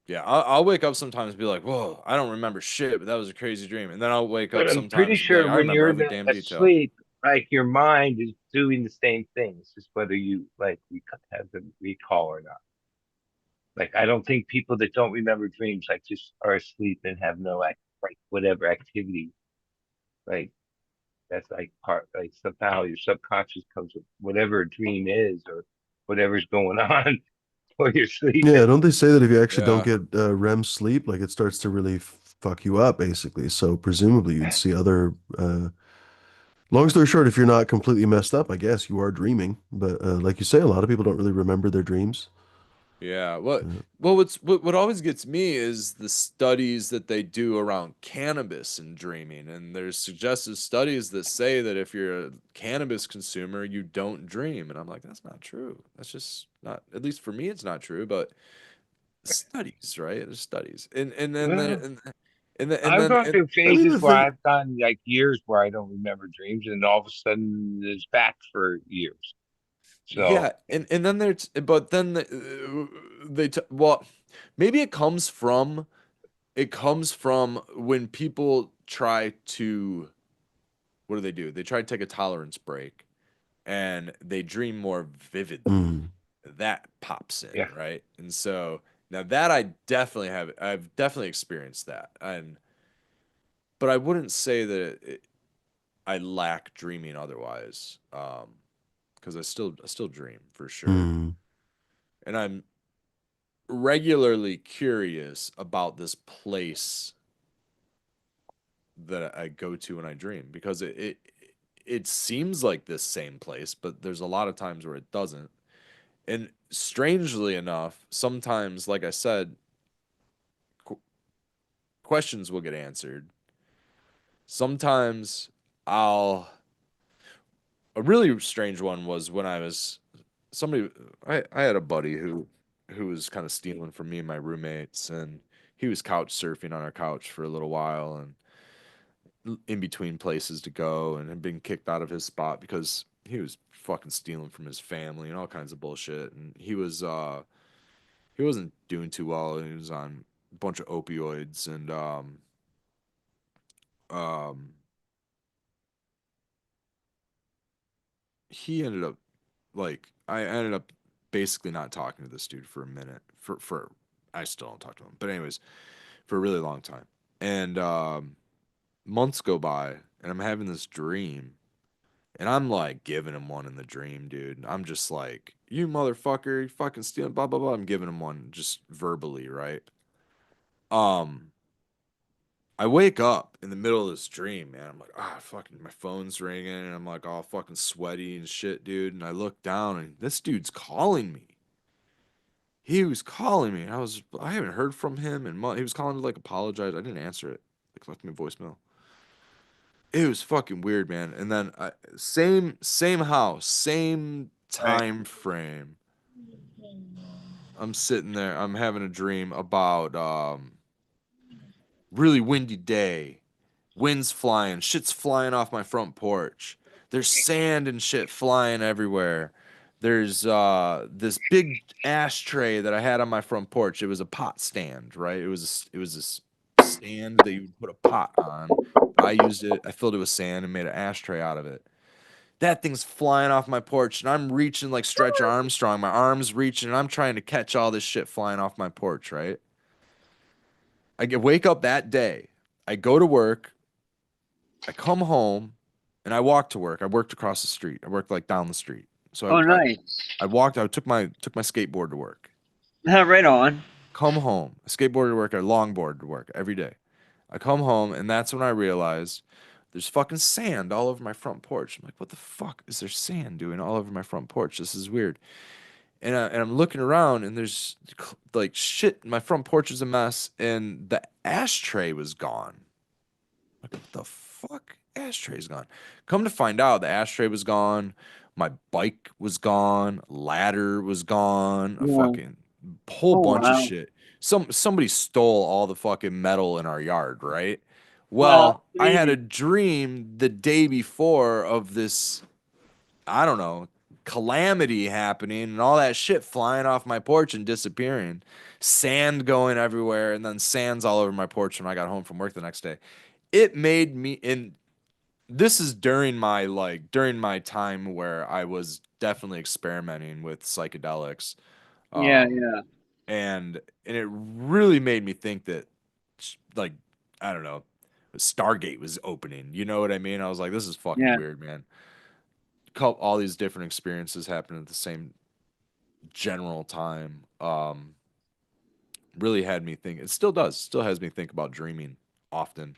Yeah, I'll wake up sometimes and be like, "Whoa, I don't remember shit, but that was a crazy dream." And then I'll wake up But I'm pretty sometimes and be like, sure "I when remember you're every damn detail." asleep, like your mind is doing the same thing. It's just whether you like have the recall or not. Like I don't think people that don't remember dreams like just are asleep and have no like whatever activity like that's like part like somehow your subconscious comes with whatever a dream is or whatever's going on while you're Yeah, sleeping. don't they say that if you actually don't Yeah. get REM sleep, like it starts to really fuck you up, basically? So presumably you'd see other. Long story short, if you're not completely messed up, I guess you are dreaming. But like you say, a lot of people don't really remember their dreams. Yeah. What Uh, well what always gets me is the studies that they do around cannabis and dreaming. And there's suggestive studies that say that if you're a cannabis consumer, you don't dream. And I'm like, that's not true. That's just not, at least for me, it's not true. But studies, right? There's studies. And then Well, and I've then gone and through I mean, phases the where thing, I've gone like years where I don't remember dreams, and all of a sudden it's back for years. So yeah, and then there's but then well, maybe it comes from when people try to, what do? They try to take a tolerance break and they dream more vividly. mm, That pops in, yeah, right? And so now that I've definitely experienced that. And but I wouldn't say that I lack dreaming otherwise. Because I still dream for sure. mm, And I'm regularly curious about this place that I go to when I dream because it seems like this same place, but there's a lot of times where it doesn't. And strangely enough, sometimes, like I said, qu questions will get answered. Sometimes I'll a really strange one was when I was somebody I had a buddy who was kind of stealing from me and my roommates, and he was couch surfing on our couch for a little while and in between places to go, and had been kicked out of his spot because he was fucking stealing from his family and all kinds of bullshit. And he wasn't doing too well. He was on a bunch of opioids, and um, he ended up like I ended up basically not talking to this dude for a minute. For I still don't talk to him, but anyways, for a really long time. And months go by, and I'm having this dream, and I'm like giving him one in the dream, dude. I'm just like, you motherfucker, you fucking stealing, blah blah blah. I'm giving him one just verbally, right? Um, I wake up in the middle of this dream, man. I'm like, ah, fucking, my phone's ringing, and I'm like all fucking sweaty and shit, dude. And I look down, and this dude's calling me. He was calling me, and I haven't heard from him, and he was calling to like apologize. I didn't answer it. Like left me a voicemail. It was fucking weird, man. And then same house, same Right. time frame. I'm sitting there. I'm having a dream about really windy day, winds flying, shit's flying off my front porch. There's sand and shit flying everywhere. There's this big ashtray that I had on my front porch. It was a pot stand, right? It was this stand that you would put a pot on. But I used it. I filled it with sand and made an ashtray out of it. That thing's flying off my porch, and I'm reaching like Stretch Armstrong. My arms reaching, and I'm trying to catch all this shit flying off my porch, right? Wake up that day. I go to work. I come home, and I walk to work. I worked across the street. I worked like down the street. So Oh, I nice. I walked. I took my skateboard to work. Right on. Come home. I skateboard to work. I longboard to work every day. I come home, and that's when I realized there's fucking sand all over my front porch. I'm like, what the fuck is there sand doing all over my front porch? This is weird. And I'm looking around, and there's like shit. My front porch is a mess, and the ashtray was gone. Like, what the fuck? Ashtray's gone. Come to find out, the ashtray was gone. My bike was gone. Ladder was gone. A Yeah. fucking whole Oh, bunch of wow. shit. Somebody stole all the fucking metal in our yard, right? Well, Well, I had a dream the day before of this, I don't know, calamity happening and all that shit flying off my porch and disappearing. Sand going everywhere, and then sands all over my porch when I got home from work the next day. It made me, and this is during my time where I was definitely experimenting with psychedelics. yeah, Um yeah, and it really made me think that, like, I don't know, Stargate was opening. You know what I mean? I was like, this is fucking yeah. weird, man. All these different experiences happen at the same general time. Really had me think. It still does. Still has me think about dreaming often.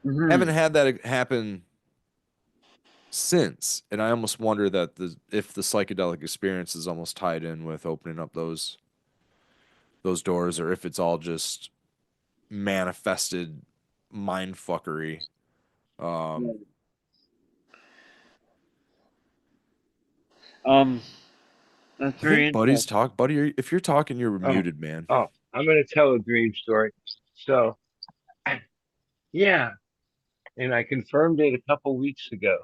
Haven't Hmm. had that happen since, and I almost wonder that if the psychedelic experience is almost tied in with opening up those doors, or if it's all just manifested mind fuckery. Um, Um, that's I very think Buddy's interesting. talk. Buddy, if you're talking, you're Oh, muted, man. oh, I'm gonna tell a dream story. So, yeah, and I confirmed it a couple weeks ago.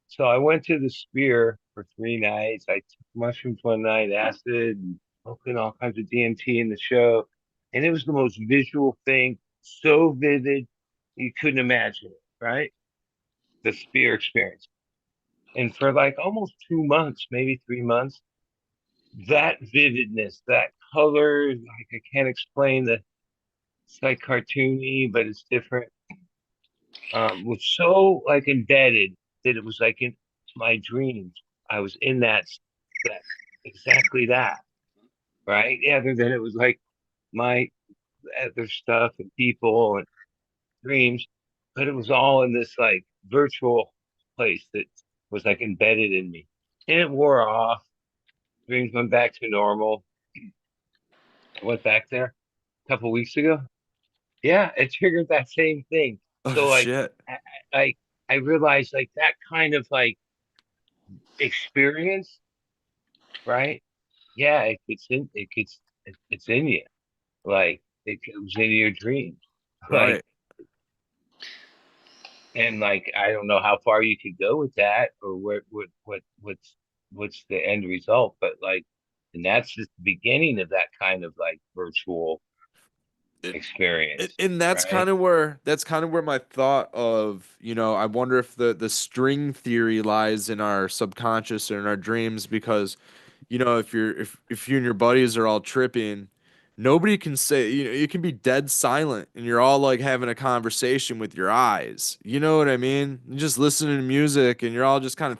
So I went to the Spear for 3 nights. I took mushrooms one night, acid, and smoking all kinds of DMT in the show, and it was the most visual thing, so vivid you couldn't imagine it. Right, the Spear experience, and for like almost 2 months, maybe 3 months, that vividness, that color, like I can't explain the. It's like cartoony, but it's different. Was so like embedded that it was like in my dreams. I was in that exactly that, right? Yeah, other than it was like my other stuff and people and dreams, but it was all in this like virtual place that was like embedded in me. And it wore off. Dreams went back to normal. I went back there a couple weeks ago. Yeah, it triggered that same thing. Oh So like shit! I, I I realized like that kind of like experience, right? Yeah, it's in you. Like it comes into your dreams. Like Right, and like I don't know how far you could go with that or what's the end result, but like and that's just the beginning of that kind of like virtual. it, experience, and that's right? kind of where my thought of, I wonder if the string theory lies in our subconscious or in our dreams, because if you and your buddies are all tripping, nobody can say, you can be dead silent and you're all like having a conversation with your eyes. You know what I mean? You're just listening to music and you're all just kind of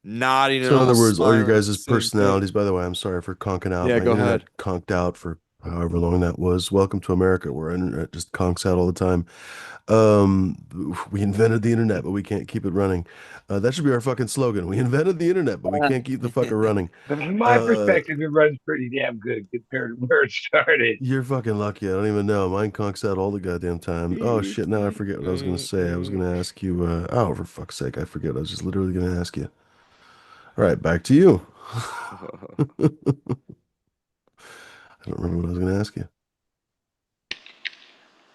nodding and So in all other words, all your smiling at the guys' same thing. personalities, by the way, I'm sorry for conking out. Yeah, My go internet ahead. conked out for however long that was. Welcome to America, where internet just conks out all the time. Um, we invented the internet, but we can't keep it running. That should be our fucking slogan. We invented the internet, but we can't keep the fucker running. But from my Uh, perspective, it runs pretty damn good compared to where it started. you're fucking lucky. I don't even know. Mine conks out all the goddamn time. Oh shit, now I forget what I was gonna say. I was gonna ask you, oh, for fuck's sake, I forget. I was just literally gonna ask you. All right, back to you. I don't remember what I was gonna ask you.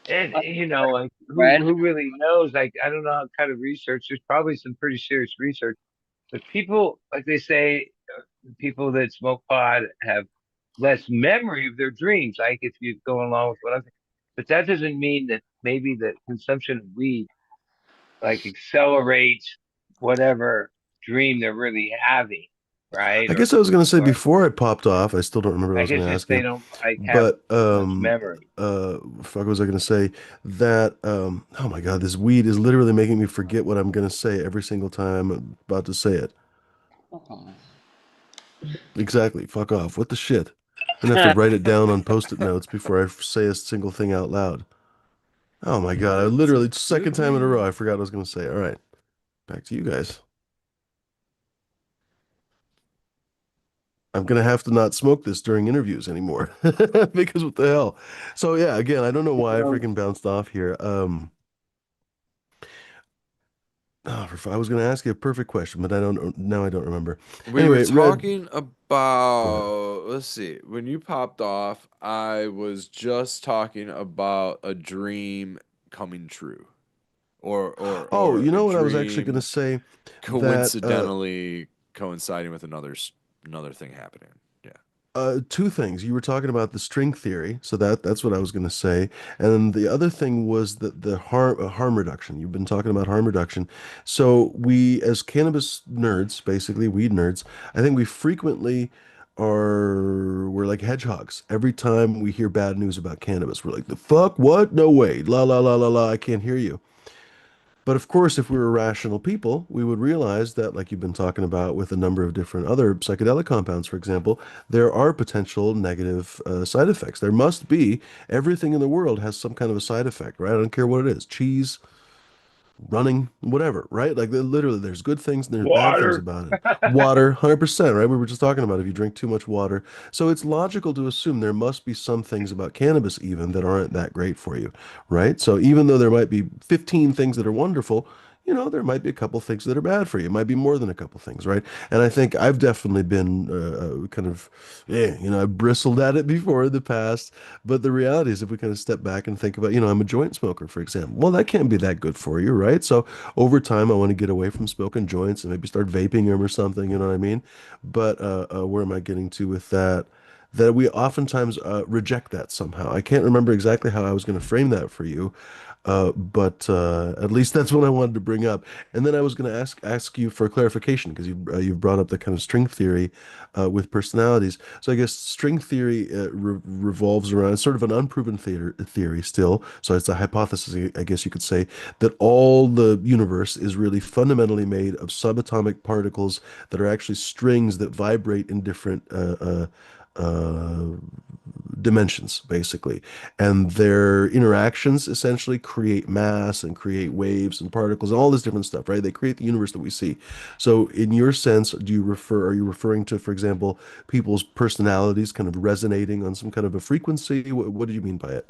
And like Fred. who really knows? Like I don't know how kind of research. There's probably some pretty serious research, but people, like they say, people that smoke pot have less memory of their dreams. Like if you go along with what I'm saying, but that doesn't mean that maybe the consumption of weed like accelerates whatever dream they're really having, right? I guess I was gonna say Or before it popped off. I still don't remember what I I was guess gonna just ask they you. don't like have But as much memory. fuck, what was I gonna say? That oh my God, this weed is literally making me forget what I'm gonna say every single time I'm about to say it. Exactly. Fuck off. What the shit? I'm gonna have to write it down on post-it notes before I say a single thing out loud. Oh my God, I It's a literally good second time in a row thing. I forgot what I was gonna say. All right, back to you guys. I'm gonna have to not smoke this during interviews anymore because what the hell? So yeah, again, I don't know why I freaking bounced off here. I was gonna ask you a perfect question, but I don't now. I don't remember. We were Anyway, Red. talking Go ahead. about, let's see, when you popped off, I was just talking about a dream coming true, Oh, or you a know what I was actually gonna dream say that coincidentally coinciding with another thing happening. Yeah. two things. You were talking about the string theory, so that's what I was going to say. And then the other thing was that the harm reduction. You've been talking about harm reduction. So we, as cannabis nerds, basically weed nerds, I think we frequently we're like hedgehogs. Every time we hear bad news about cannabis, we're like, the fuck? What? No way. La la la la la. I can't hear you. But of course, if we were rational people, we would realize that, like you've been talking about with a number of different other psychedelic compounds, for example, there are potential negative side effects. There must be. Everything in the world has some kind of a side effect, right? I don't care what it is. Cheese, running, whatever, right? Like literally, there's good things and there's bad things Water. about it. Water, 100%, right? We were just talking about if you drink too much water. So it's logical to assume there must be some things about cannabis even that aren't that great for you, right? So even though there might be 15 things that are wonderful, there might be a couple things that are bad for you. It might be more than a couple things, right? And I think I've definitely been kind of, I've bristled at it before in the past. But the reality is, if we kind of step back and think about, I'm a joint smoker, for example. Well, that can't be that good for you, right? So over time, I want to get away from smoking joints and maybe start vaping them or something, you know what I mean? But where am I getting to with that? That we oftentimes reject that somehow. I can't remember exactly how I was going to frame that for you, but at least that's what I wanted to bring up. And then I was going to ask you for clarification because you've brought up the kind of string theory with personalities. So I guess string theory revolves around it's sort of an unproven theory still. So it's a hypothesis, I guess you could say, that all the universe is really fundamentally made of subatomic particles that are actually strings that vibrate in different uh, dimensions, basically. And their interactions essentially create mass and create waves and particles and all this different stuff, right? They create the universe that we see. So in your sense, are you referring to, for example, people's personalities kind of resonating on some kind of a frequency? What do you mean by it?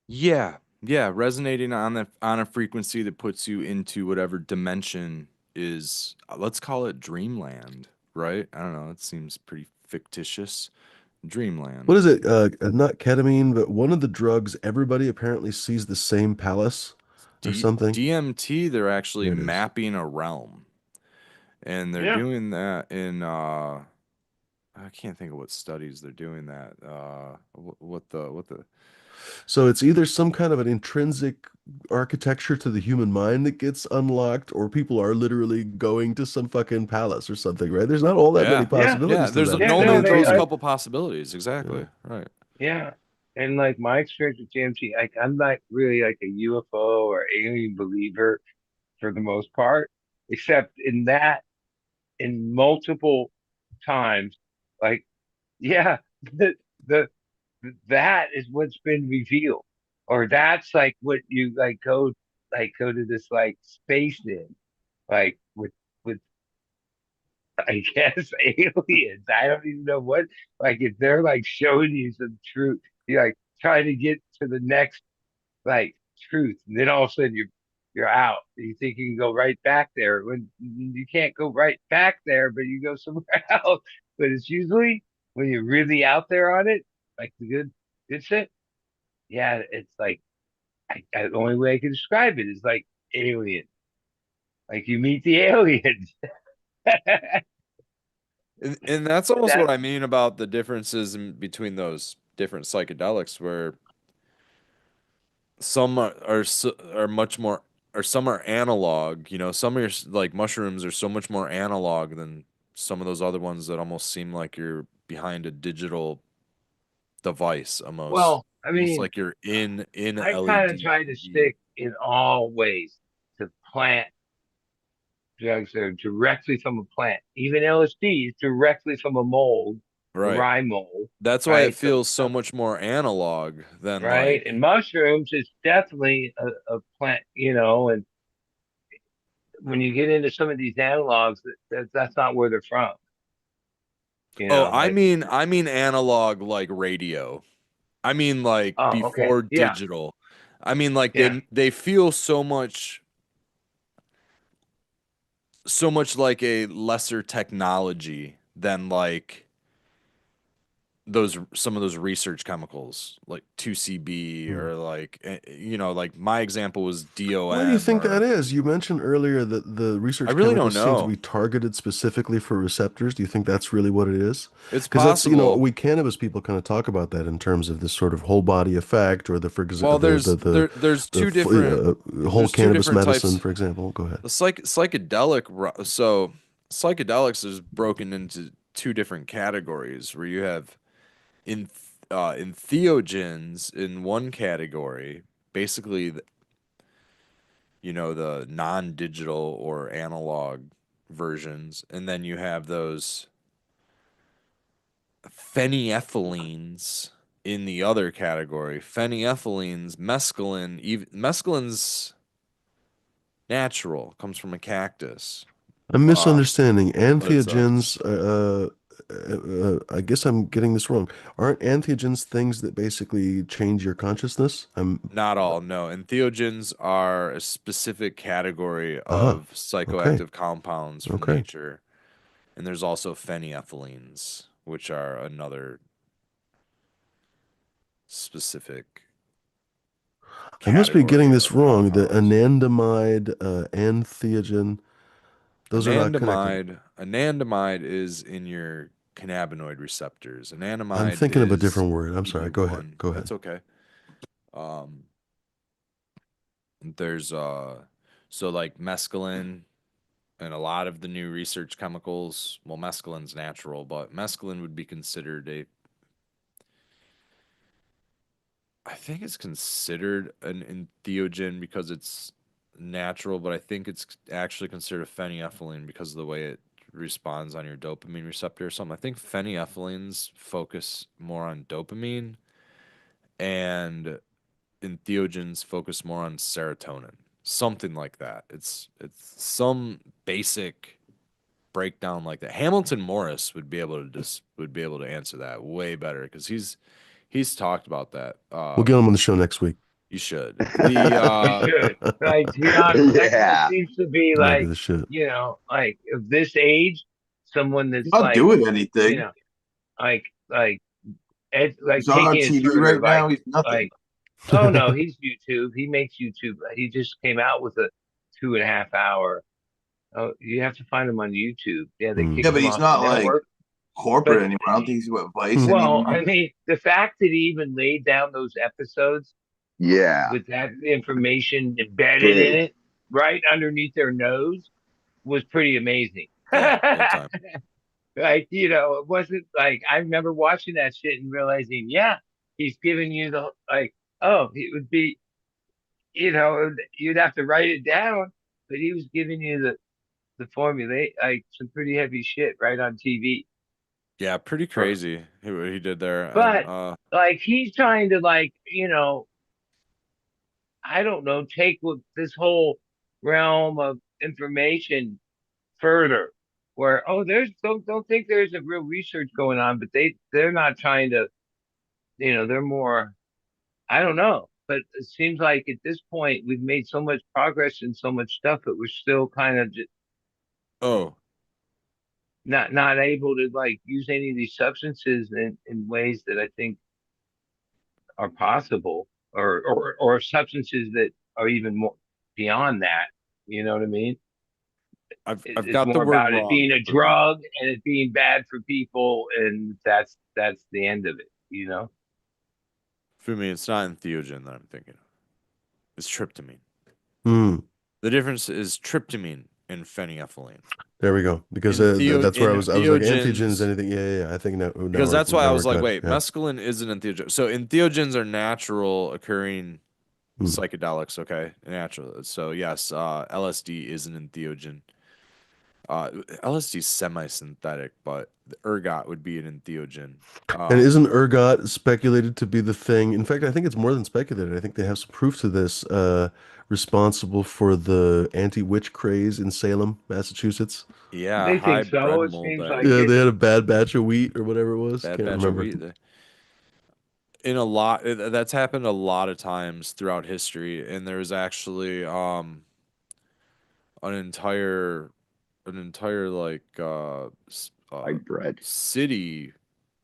Yeah. Yeah, resonating on a frequency that puts you into whatever dimension is, let's call it dreamland, right? I don't know, it seems pretty fictitious. What Dreamland. is it? Not ketamine, but one of the drugs everybody apparently sees the same palace or something. DMT, they're actually There it is. mapping a realm. And they're Yeah. doing that in can't think of what studies they're doing that. What the So it's either some kind of an intrinsic architecture to the human mind that gets unlocked, or people are literally going to some fucking palace or something, right? There's not all that many Yeah. Yeah, Yeah, possibilities to there's that. It's yeah, kind of no, those intriguing. couple possibilities. Yeah. Exactly. Right. yeah. And like my experience with GMT, like I'm not really like a UFO or alien believer for the most part, except in that in multiple times, like yeah, the the that is what's been revealed, or that's like what you go to this like space in, like with I guess aliens. I don't even know what, like if they're like showing you some truth, you're like trying to get to the next like truth, and then all of a sudden you're out. You think you can go right back there when you can't go right back there, but you go somewhere else. But it's usually when you're really out there on it, like the good shit. Yeah, it's like the only way I can describe it is like alien. Like you meet the aliens. And that's almost That what I mean about the differences between those different psychedelics, where some are much more, or some are analog. Some are like mushrooms are so much more analog than some of those other ones that almost seem like you're behind a digital device, almost, well, I almost mean, like you're in a I kind of LED try to TV. stick in all ways to plant drugs that are directly from a plant. Even LSD is directly from a mold, a Right. rye mold, That's why it right? So feels so much more analog than right, and like. mushrooms is definitely a plant, and when you get into some of these analogs, that's not where they're from, Oh, I like, mean, I mean analog like radio. I mean like oh, okay, before yeah, digital. I mean like yeah. they feel so much like a lesser technology than like those some of those research chemicals like 2CB, Hmm. or like like my example was Why do you DOM, think that or is? You mentioned earlier that the I research really don't chemicals seem to know. be targeted specifically for receptors. Do you think that's really what it is? It's Because that's, possible. we cannabis people kind of talk about that in terms of this sort of whole body effect, or the for Well, there's two different whole cannabis medicine, types. for example. Go ahead. The psychedelic so psychedelics is broken into two different categories, where you have in entheogens in one category, basically the non-digital or analog versions, and then you have those phenethylenes in the other category. Phenethylenes, mescaline, even mescaline's natural, comes from a cactus. I'm Um, misunderstanding. but it's Entheogens, I guess I'm getting this wrong. Aren't entheogens things that basically change your consciousness? not all, no. Entheogens are a specific category Uh-huh. of Okay. psychoactive compounds from Okay. nature. And there's also phenethylenes, which are another specific I must be getting category this of wrong. The compounds. anandamide, entheogen, those are not connected. Anandamide is in your cannabinoid receptors. I'm Anandamide thinking of a is different word. I'm sorry. Go ahead. CB1. Go ahead. That's okay. Um, there's so like mescaline and a lot of the new research chemicals. Well, mescaline's natural, but mescaline would be considered I think it's considered an entheogen because it's natural, but I think it's actually considered a phenethylamine because of the way it responds on your dopamine receptor or something. I think phenethylamines focus more on dopamine, and entheogens focus more on serotonin. Something like that. It's some basic breakdown like that. Hamilton Morris would be able to answer that way better because he's talked about that. We'll get them on the show next week. You should. The You should. Like, to be honest, that guy Yeah. seems to be Might be like, the shit. like of this age, someone that's Not like, doing you anything. know, like, He's like not on taking it TV further, right now. He's nothing. like, oh no, he's YouTube. He makes YouTube. He just came out with a 2.5 hour. Oh, you have to find him on YouTube. Yeah, they Hmm. kicked Yeah, but him he's off the not like network. corporate But anymore. I don't think he's with Vice well, anymore. I mean, the fact that he even laid down those episodes Yeah. with that information embedded in Big. it right underneath their nose was pretty amazing. Yeah, big time. Like, it wasn't like I remember watching that shit and realizing, yeah, he's giving you the like, oh, it would be, you'd have to write it down, but he was giving you the formula, like some pretty heavy shit right on TV. Yeah, pretty For, crazy what he did there. And but like he's trying to like, I don't know, take this whole realm of information further. Where there's don't think there's a real research going on, but they're not trying to, they're more, I don't know. But it seems like at this point we've made so much progress and so much stuff, but we're still kind of just oh, not able to like use any of these substances in ways that I think are possible, or substances that are even more beyond that. You know what I mean? I've It's got the more word about it wrong being a for me. drug and it being bad for people, and that's the end of it. For me, it's not entheogen that I'm thinking of. It's tryptamine. Hmm. The difference is tryptamine and phenyethylline. There we go. Because that's where In I was like antigens, entheogens, anything. Yeah. I think now because that's why I now we're was like, good. wait, Yeah. mescaline is an entheogen. So entheogens are natural occurring Hmm. psychedelics, okay? Natural. So yes, LSD is an entheogen. LSD is semi-synthetic, but the ergot would be an entheogen. And Um, isn't ergot speculated to be the thing? In fact, I think it's more than speculated. I think they have some proof to this, responsible for the anti-witch craze in Salem, Massachusetts. yeah, They think high so. bread It mold seems there. like Yeah, it. they had a bad batch of wheat or whatever it was. Bad Can't batch of remember. wheat. In a lot, that's happened a lot of times throughout history, and there was actually an entire like White bread. city,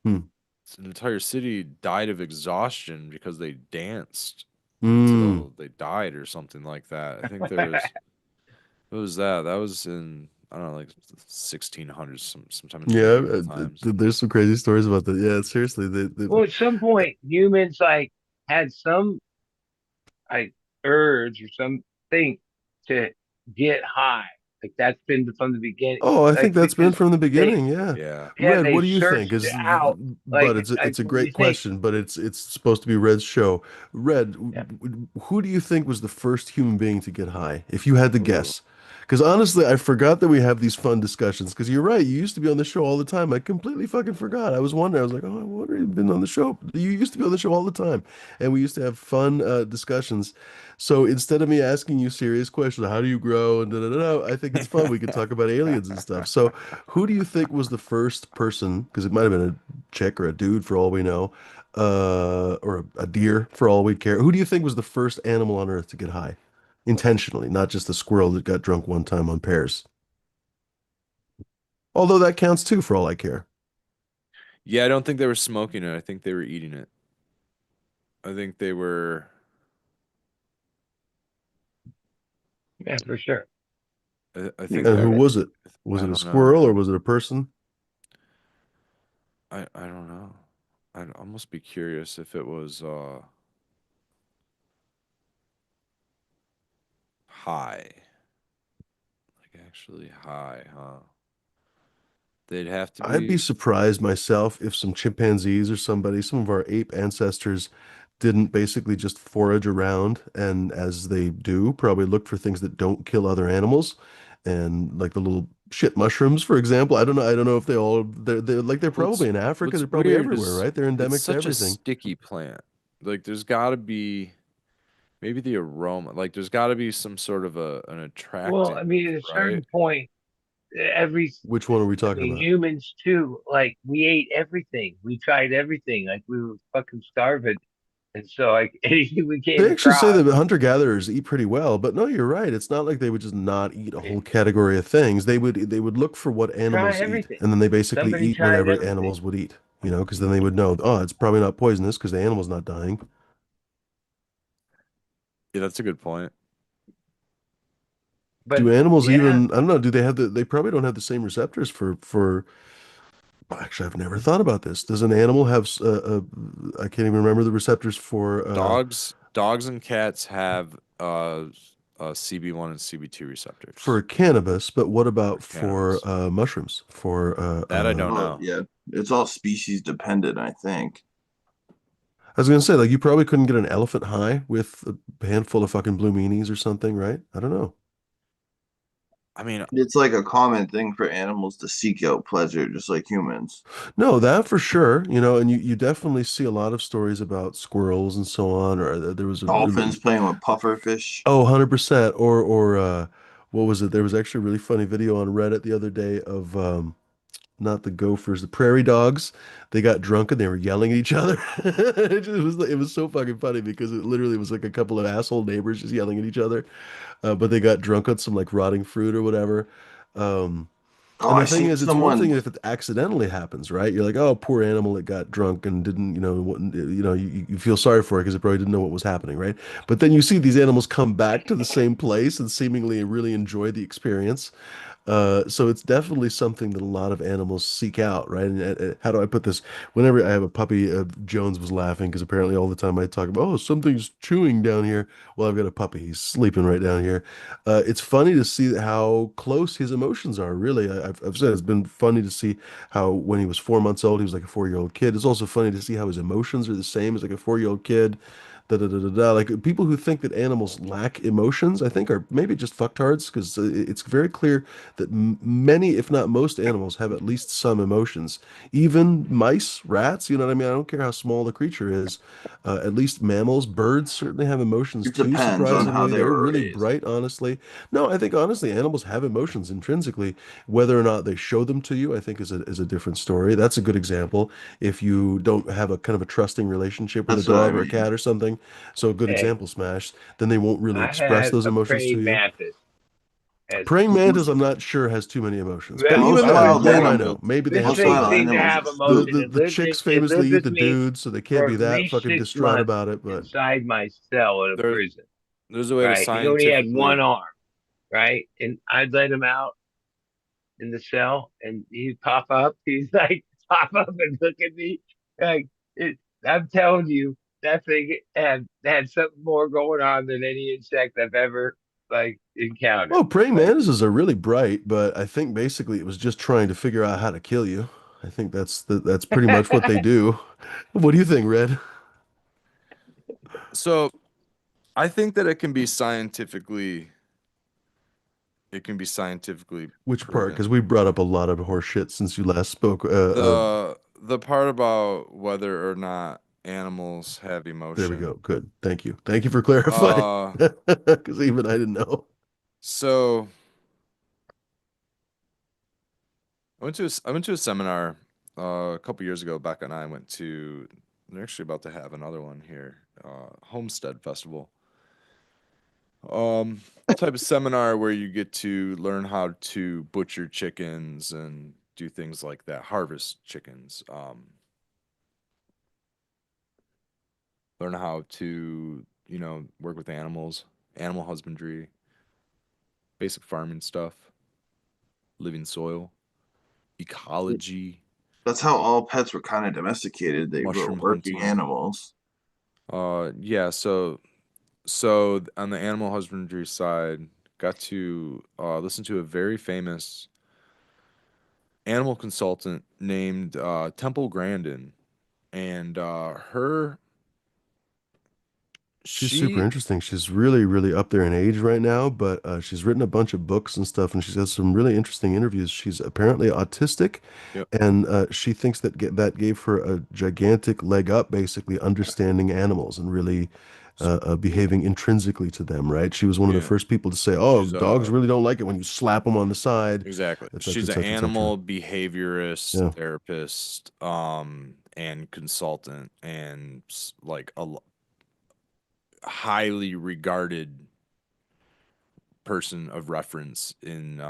Hmm. an entire city died of exhaustion because they danced Mm. until they died or something like that. I think there was, what was that? That was in, I don't know, like 1600s, sometime in the Yeah, medieval times. there's some crazy stories about that. Yeah, seriously, Well, at some point, humans like had some like urge or something to get high. Like that's been from the beginning. oh, I think Like that's been because from the they, beginning. Yeah. Yeah. yeah, Red, they what do you think? searched Is out. but it's Like a what do great you think? question, but it's supposed to be Red's show. Red, Yeah. who do you think was the first human being to get high? If you had to Ooh. guess. Because honestly, I forgot that we have these fun discussions. Because you're right, you used to be on the show all the time. I completely fucking forgot. I was wondering. I was like, oh, I wonder you've been on the show. You used to be on the show all the time, and we used to have fun discussions. So instead of me asking you serious questions, how do you grow and da da da, I think it's fun. We could talk about aliens and stuff. So who do you think was the first person? Because it might have been a chick or a dude for all we know, or a deer for all we care. Who do you think was the first animal on Earth to get high? Intentionally, not just the squirrel that got drunk one time on pears. Although that counts too, for all I care. Yeah, I don't think they were smoking it. I think they were eating it. I think they were. Yeah, for sure. I You think And they who were. was it? I Was it a don't know, squirrel or man. was it a person? I don't know. I'd almost be curious if it was high. Like actually high, huh? They'd have to I'd be be. surprised myself if some chimpanzees or somebody, some of our ape ancestors, didn't basically just forage around and, as they do, probably look for things that don't kill other animals, and like the little shit mushrooms, for example. I don't know if they're Well, probably in Africa. what's They're probably weird everywhere, is right? They're it's endemic to such a everything. sticky plant. Like there's got to be maybe the aroma. Like there's got to be some sort of an Well, I attractant, mean, at a right? certain point, every Which one are we I talking mean, about? humans too. Like we ate everything. We tried everything. Like we were fucking starving, and so like anything we They came actually say across, that hunter-gatherers eat pretty well, but no, you're right. It's not like they would just not eat a whole category of things. They would look for what try animals eat, everything. and then they basically Somebody eat tried whatever everything. animals would eat, because then they would know, oh, it's probably not poisonous because the animal's not dying. Yeah, that's a good point. But Do animals yeah, even, I don't know, do they have they probably don't have the same receptors for Actually, I've never thought about this. Does an animal have I can't even remember the receptors for Dogs and cats have CB1 and CB2 receptors cannabis, but what for about for cannabis. mushrooms? For That I don't Well, know. yeah, it's all species dependent, I think. I was gonna say, like, you probably couldn't get an elephant high with a handful of fucking blue meanies or something, right? I don't know. I mean, It's like a common thing for animals to seek out pleasure, just like humans. No, that for sure, and you definitely see a lot of stories about squirrels and so on, or there was a really, Dolphins playing with pufferfish. oh, 100%, or what was it? There was actually a really funny video on Reddit the other day of not the gophers, the prairie dogs. They got drunk and they were yelling at each other. It was so fucking funny because it literally was like a couple of asshole neighbors just yelling at each other. But they got drunk on some like rotting fruit or whatever. Um, Oh, and I the thing seen is, it's one thing someone. if it accidentally happens, right? You're like, oh, poor animal, it got drunk and didn't, you feel sorry for it because it probably didn't know what was happening, right? But then you see these animals come back to the same place and seemingly really enjoy the experience. So it's definitely something that a lot of animals seek out, right? And how do I put this? Whenever I have a puppy, Jones was laughing because apparently all the time I talk about, oh, something's chewing down here. Well, I've got a puppy. He's sleeping right down here. It's funny to see how close his emotions are, really. I've said it's been funny to see how when he was 4 months old, he was like a 4-year-old kid. It's also funny to see how his emotions are the same as like a 4-year-old kid. Da, da, da, da, da. Like people who think that animals lack emotions, I think are maybe just fucktards because it's very clear that many, if not most animals have at least some emotions. Even mice, rats, you know what I mean? I don't care how small the creature is. At least mammals, birds certainly have emotions It too, depends on how surprisingly. they They're were really raised. bright, honestly. No, I think honestly animals have emotions intrinsically. Whether or not they show them to you, I think is a different story. That's a good example. If you don't have a kind of a trusting relationship with a That's what I dog or a mean. cat or something, so a good Hey, example, Smash, then they won't really I express had those a emotions to praying you. mantis as a Praying kid. mantis, I'm not sure has too many emotions, but Well, even Most then, okay, wild what do well, I know? animals, Maybe they this have most thing wild something. seemed to animals have just The, do. emotion. the the chicks It famously lived eat with the me dudes, so they can't for be at that least fucking six distraught months about it. But inside my cell in a there prison. there's a way to Right, he only had one scientifically. arm. Right, and I'd let him out in the cell, and he'd pop up. He's like pop up and look at me like it. I'm telling you, that thing had something more going on than any insect I've ever like encountered. oh, praying Like mantises are really bright, but I think basically it was just trying to figure out how to kill you. I think that's pretty much what they do. What do you think, Red? So I think that it can be scientifically Which part? Because proven. we brought up a lot of horse shit since you last spoke. The part about whether or not animals have There we go. emotion. Good. Thank you. Thank you for clarifying. Uh, Because even I didn't know. so I went to a seminar a couple years ago. Becca and I went to. They're actually about to have another one here. Homestead Festival. Type of seminar where you get to learn how to butcher chickens and do things like that, harvest chickens. Learn how to, work with animals, animal husbandry, basic farming stuff, living soil, ecology, That's how all pets were kind of domesticated. They were mushroom working hunting. animals. Yeah, so on the animal husbandry side, got to listen to a very famous animal consultant named Temple Grandin, and her She's super she interesting. She's really, really up there in age right now, but she's written a bunch of books and stuff, and she's has some really interesting interviews. She's apparently autistic, yep. and she thinks that gave her a gigantic leg up, basically understanding animals and really s- behaving intrinsically to them, right? She was one of the yeah, first people to say, "Oh, she's dogs really don't like it when you slap them on the side, exactly, et cetera, she's et an cetera, et cetera." animal behaviorist, Yeah. therapist, and consultant, and like highly regarded person of reference in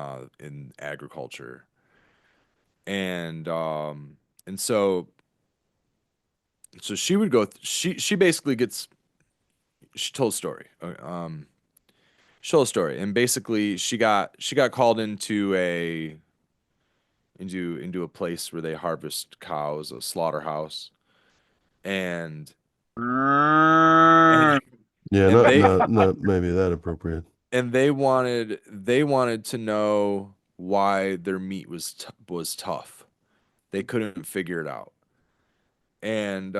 agriculture, and so she would go. She basically gets. She told a story. She told a story, and basically she got called into into a place where they harvest cows, a slaughterhouse, and and Yeah, and not maybe that appropriate. they wanted to know why their meat was tough. They couldn't figure it out. And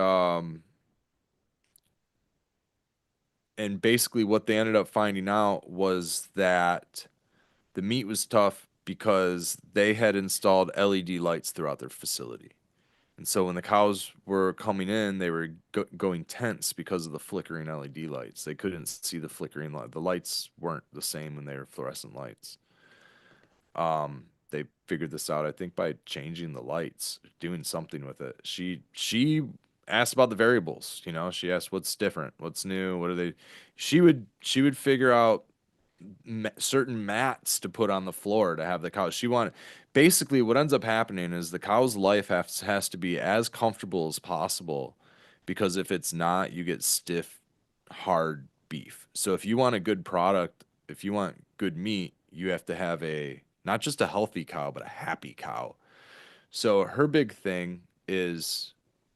and basically what they ended up finding out was that the meat was tough because they had installed LED lights throughout their facility. And so when the cows were coming in, they were going tense because of the flickering LED lights. They couldn't see the flickering light. The lights weren't the same when they were fluorescent lights. They figured this out, I think, by changing the lights, doing something with it. She asked about the variables. You know, she asked what's different, what's new, what are they. She would figure out certain mats to put on the floor to have the cows. She wanted basically what ends up happening is the cow's life has to be as comfortable as possible because if it's not, you get stiff, hard beef. So if you want a good product, if you want good meat, you have to have a not just a healthy cow, but a happy cow. So her big thing is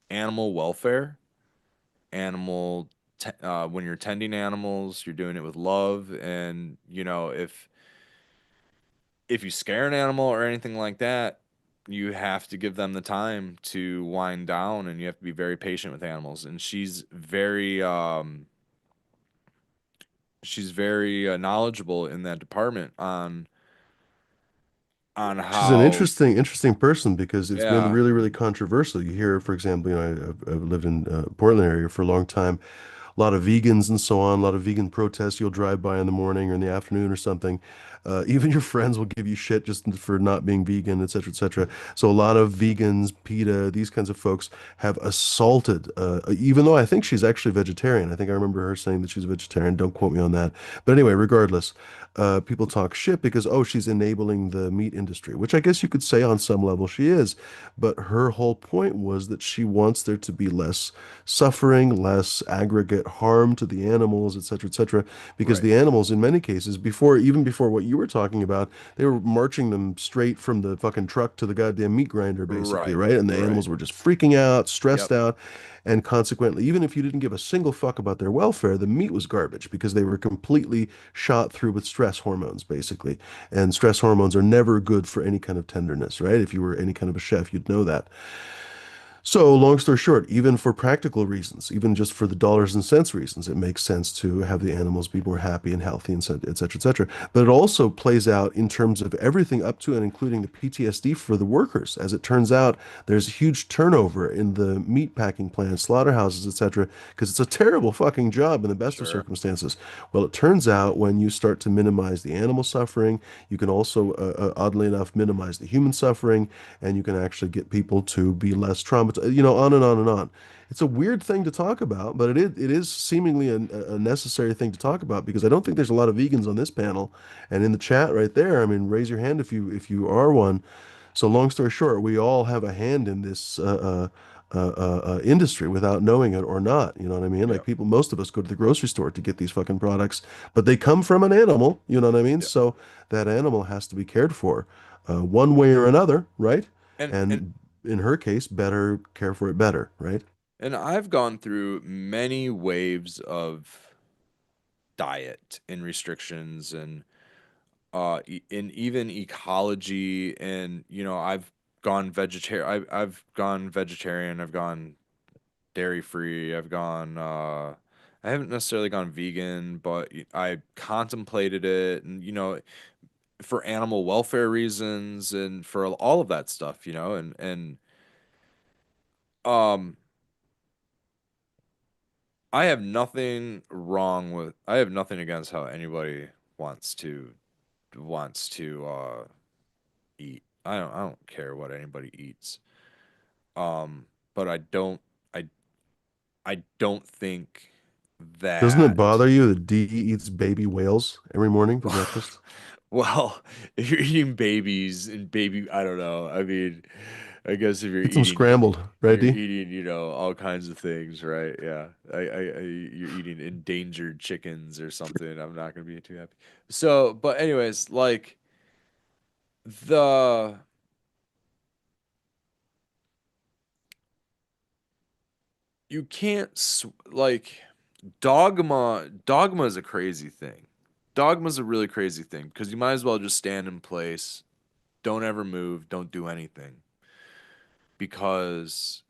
animal welfare, animal when you're tending animals, you're doing it with love, and you know if you scare an animal or anything like that, you have to give them the time to wind down, and you have to be very patient with animals. And she's very knowledgeable in that department on She's an how interesting person because it's been yeah really controversial. You hear, for example, I've lived in Portland area for a long time. A lot of vegans and so on, a lot of vegan protests. You'll drive by in the morning or in the afternoon or something. Even your friends will give you shit just for not being vegan, et cetera, et cetera. So a lot of vegans, PETA, these kinds of folks have assaulted, even though I think she's actually vegetarian. I think I remember her saying that she's a vegetarian. Don't quote me on that. But anyway, regardless, people talk shit because, oh, she's enabling the meat industry, which I guess you could say on some level she is. But her whole point was that she wants there to be less suffering, less aggregate harm to the animals, et cetera, because right the animals, in many cases, even before what you were talking about, they were marching them straight from the fucking truck to the goddamn meat grinder, basically, right right? And the right animals were just freaking out, stressed yep out. And consequently, even if you didn't give a single fuck about their welfare, the meat was garbage because they were completely shot through with stress hormones, basically. And stress hormones are never good for any kind of tenderness, right? If you were any kind of a chef, you'd know that. So, long story short, even for practical reasons, even just for the dollars and cents reasons, it makes sense to have the animals be more happy and healthy, and et cetera, et cetera. But it also plays out in terms of everything up to and including the PTSD for the workers. As it turns out, there's a huge turnover in the meat packing plants, slaughterhouses, et cetera, because it's a terrible fucking job in the best of sure circumstances. Well, it turns out when you start to minimize the animal suffering, you can also, oddly enough, minimize the human suffering, and you can actually get people to be less traumatized, on and on and on. It's a weird thing to talk about, but it is seemingly a necessary thing to talk about because I don't think there's a lot of vegans on this panel and in the chat right there. I mean, raise your hand if you are one. So long story short, we all have a hand in this industry without knowing it or not. You know what I mean? Like yep people, most of us go to the grocery store to get these fucking products, but they come from an animal. You know what I mean? yep So that animal has to be cared for, one way or another, right? and And in her case, better care for it better, right? and I've gone through many waves of diet and restrictions and in even ecology, and I've gone vegetarian. I've gone vegetarian, I've gone dairy free, I've gone I haven't necessarily gone vegan, but I contemplated it, and for animal welfare reasons and for all of that stuff, and um I have nothing against how anybody wants to wants to eat. I don't care what anybody eats. But I I don't think Doesn't it that bother you that Dee eats baby whales every morning for breakfast? well, if you're eating babies and baby, I don't know. I mean, I guess if you're Eat some eating scrambled, right, you're Dee? eating, all kinds of things, right? Yeah. You're eating endangered chickens or something. I'm not gonna be too happy. So, but anyways, like the you can't like dogma is a crazy thing. Dogma's a really crazy thing because you might as well just stand in place, don't ever move, don't do anything. Because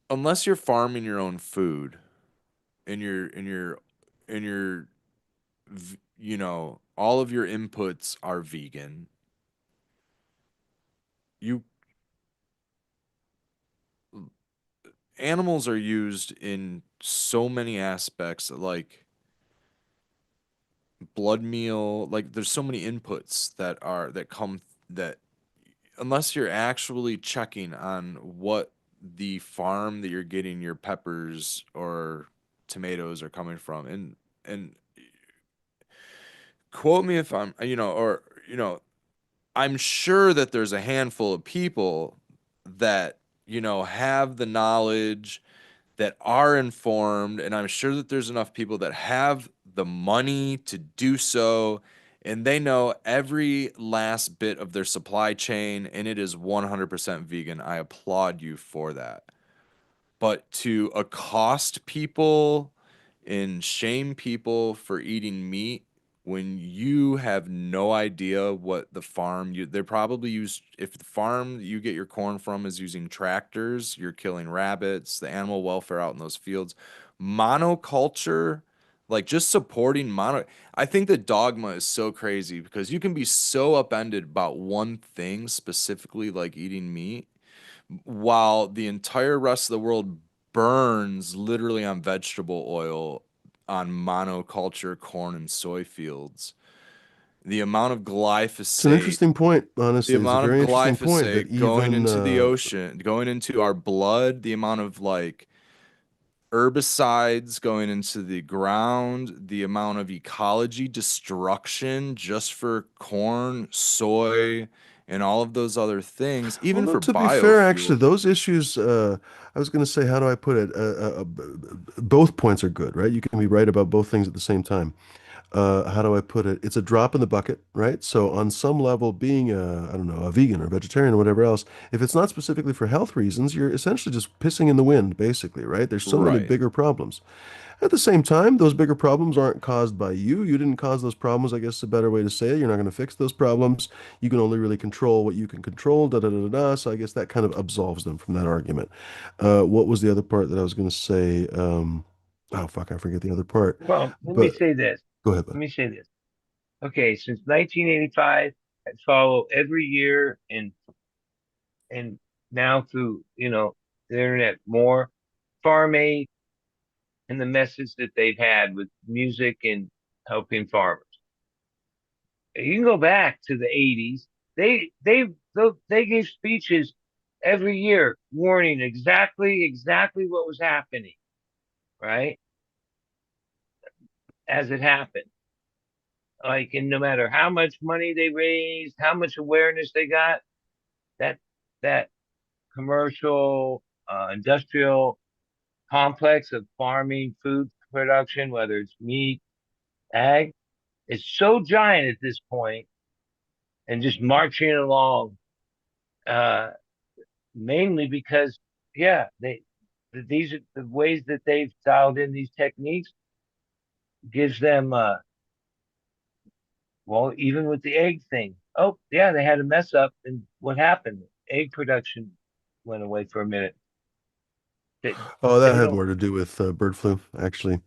unless you're farming your own food and you're all of your inputs are vegan, you animals are used in so many aspects, like blood meal, like there's so many inputs that come that unless you're actually checking on what the farm that you're getting your peppers or tomatoes are coming from, and quote me if I'm, I'm sure that there's a handful of people that, have the knowledge, that are informed, and I'm sure that there's enough people that have the money to do so, and they know every last bit of their supply chain, and it is 100% vegan. I applaud you for that. But to accost people and shame people for eating meat when you have no idea what the farm they're probably use if the farm you get your corn from is using tractors, you're killing rabbits, the animal welfare out in those fields. Monoculture, like just supporting mono, I think the dogma is so crazy because you can be so upended about one thing, specifically like eating meat, while the entire rest of the world burns literally on vegetable oil on monoculture corn and soy fields. The amount of It's an glyphosate, interesting point, the honestly. It's a amount of very interesting point that glyphosate going even into the ocean, going into our blood, the amount of like herbicides going into the ground, the amount of ecology destruction just for corn, soy, and all of those other things, even although for to be fair, actually, biofuels. those issues, I was going to say, how do I put it? Both points are good, right? You can be right about both things at the same time. How do I put it? It's a drop in the bucket, right? So on some level, being I don't know, a vegan or vegetarian or whatever else, if it's not specifically for health reasons, you're essentially just pissing in the wind, basically, right? There's so many Right. bigger problems. At the same time, those bigger problems aren't caused by you. You didn't cause those problems, I guess is a better way to say it. You're not going to fix those problems. You can only really control what you can control, da da da da. Da. So I guess that kind of absolves them from that argument. What was the other part that I was going to say? Oh, fuck, I forget the other part. Well, let me But say this. go ahead, Let bud. me say this. Okay, since 1985, I follow every year and now through, the internet more Farm Aid and the message that they've had with music and helping farmers. You can go back to the 80s. They gave speeches every year warning exactly what was happening, right? As it happened. Like, and no matter how much money they raised, how much awareness they got, that that commercial, industrial complex of farming, food production, whether it's meat, ag, is so giant at this point and just marching along, uh, mainly because, yeah, these are the ways that they've dialed in these techniques gives them, well, even with the egg thing. Oh, yeah, they had a mess up, and what happened? Egg production went away for a minute. They Oh, that they had don't. more to do with bird flu, actually.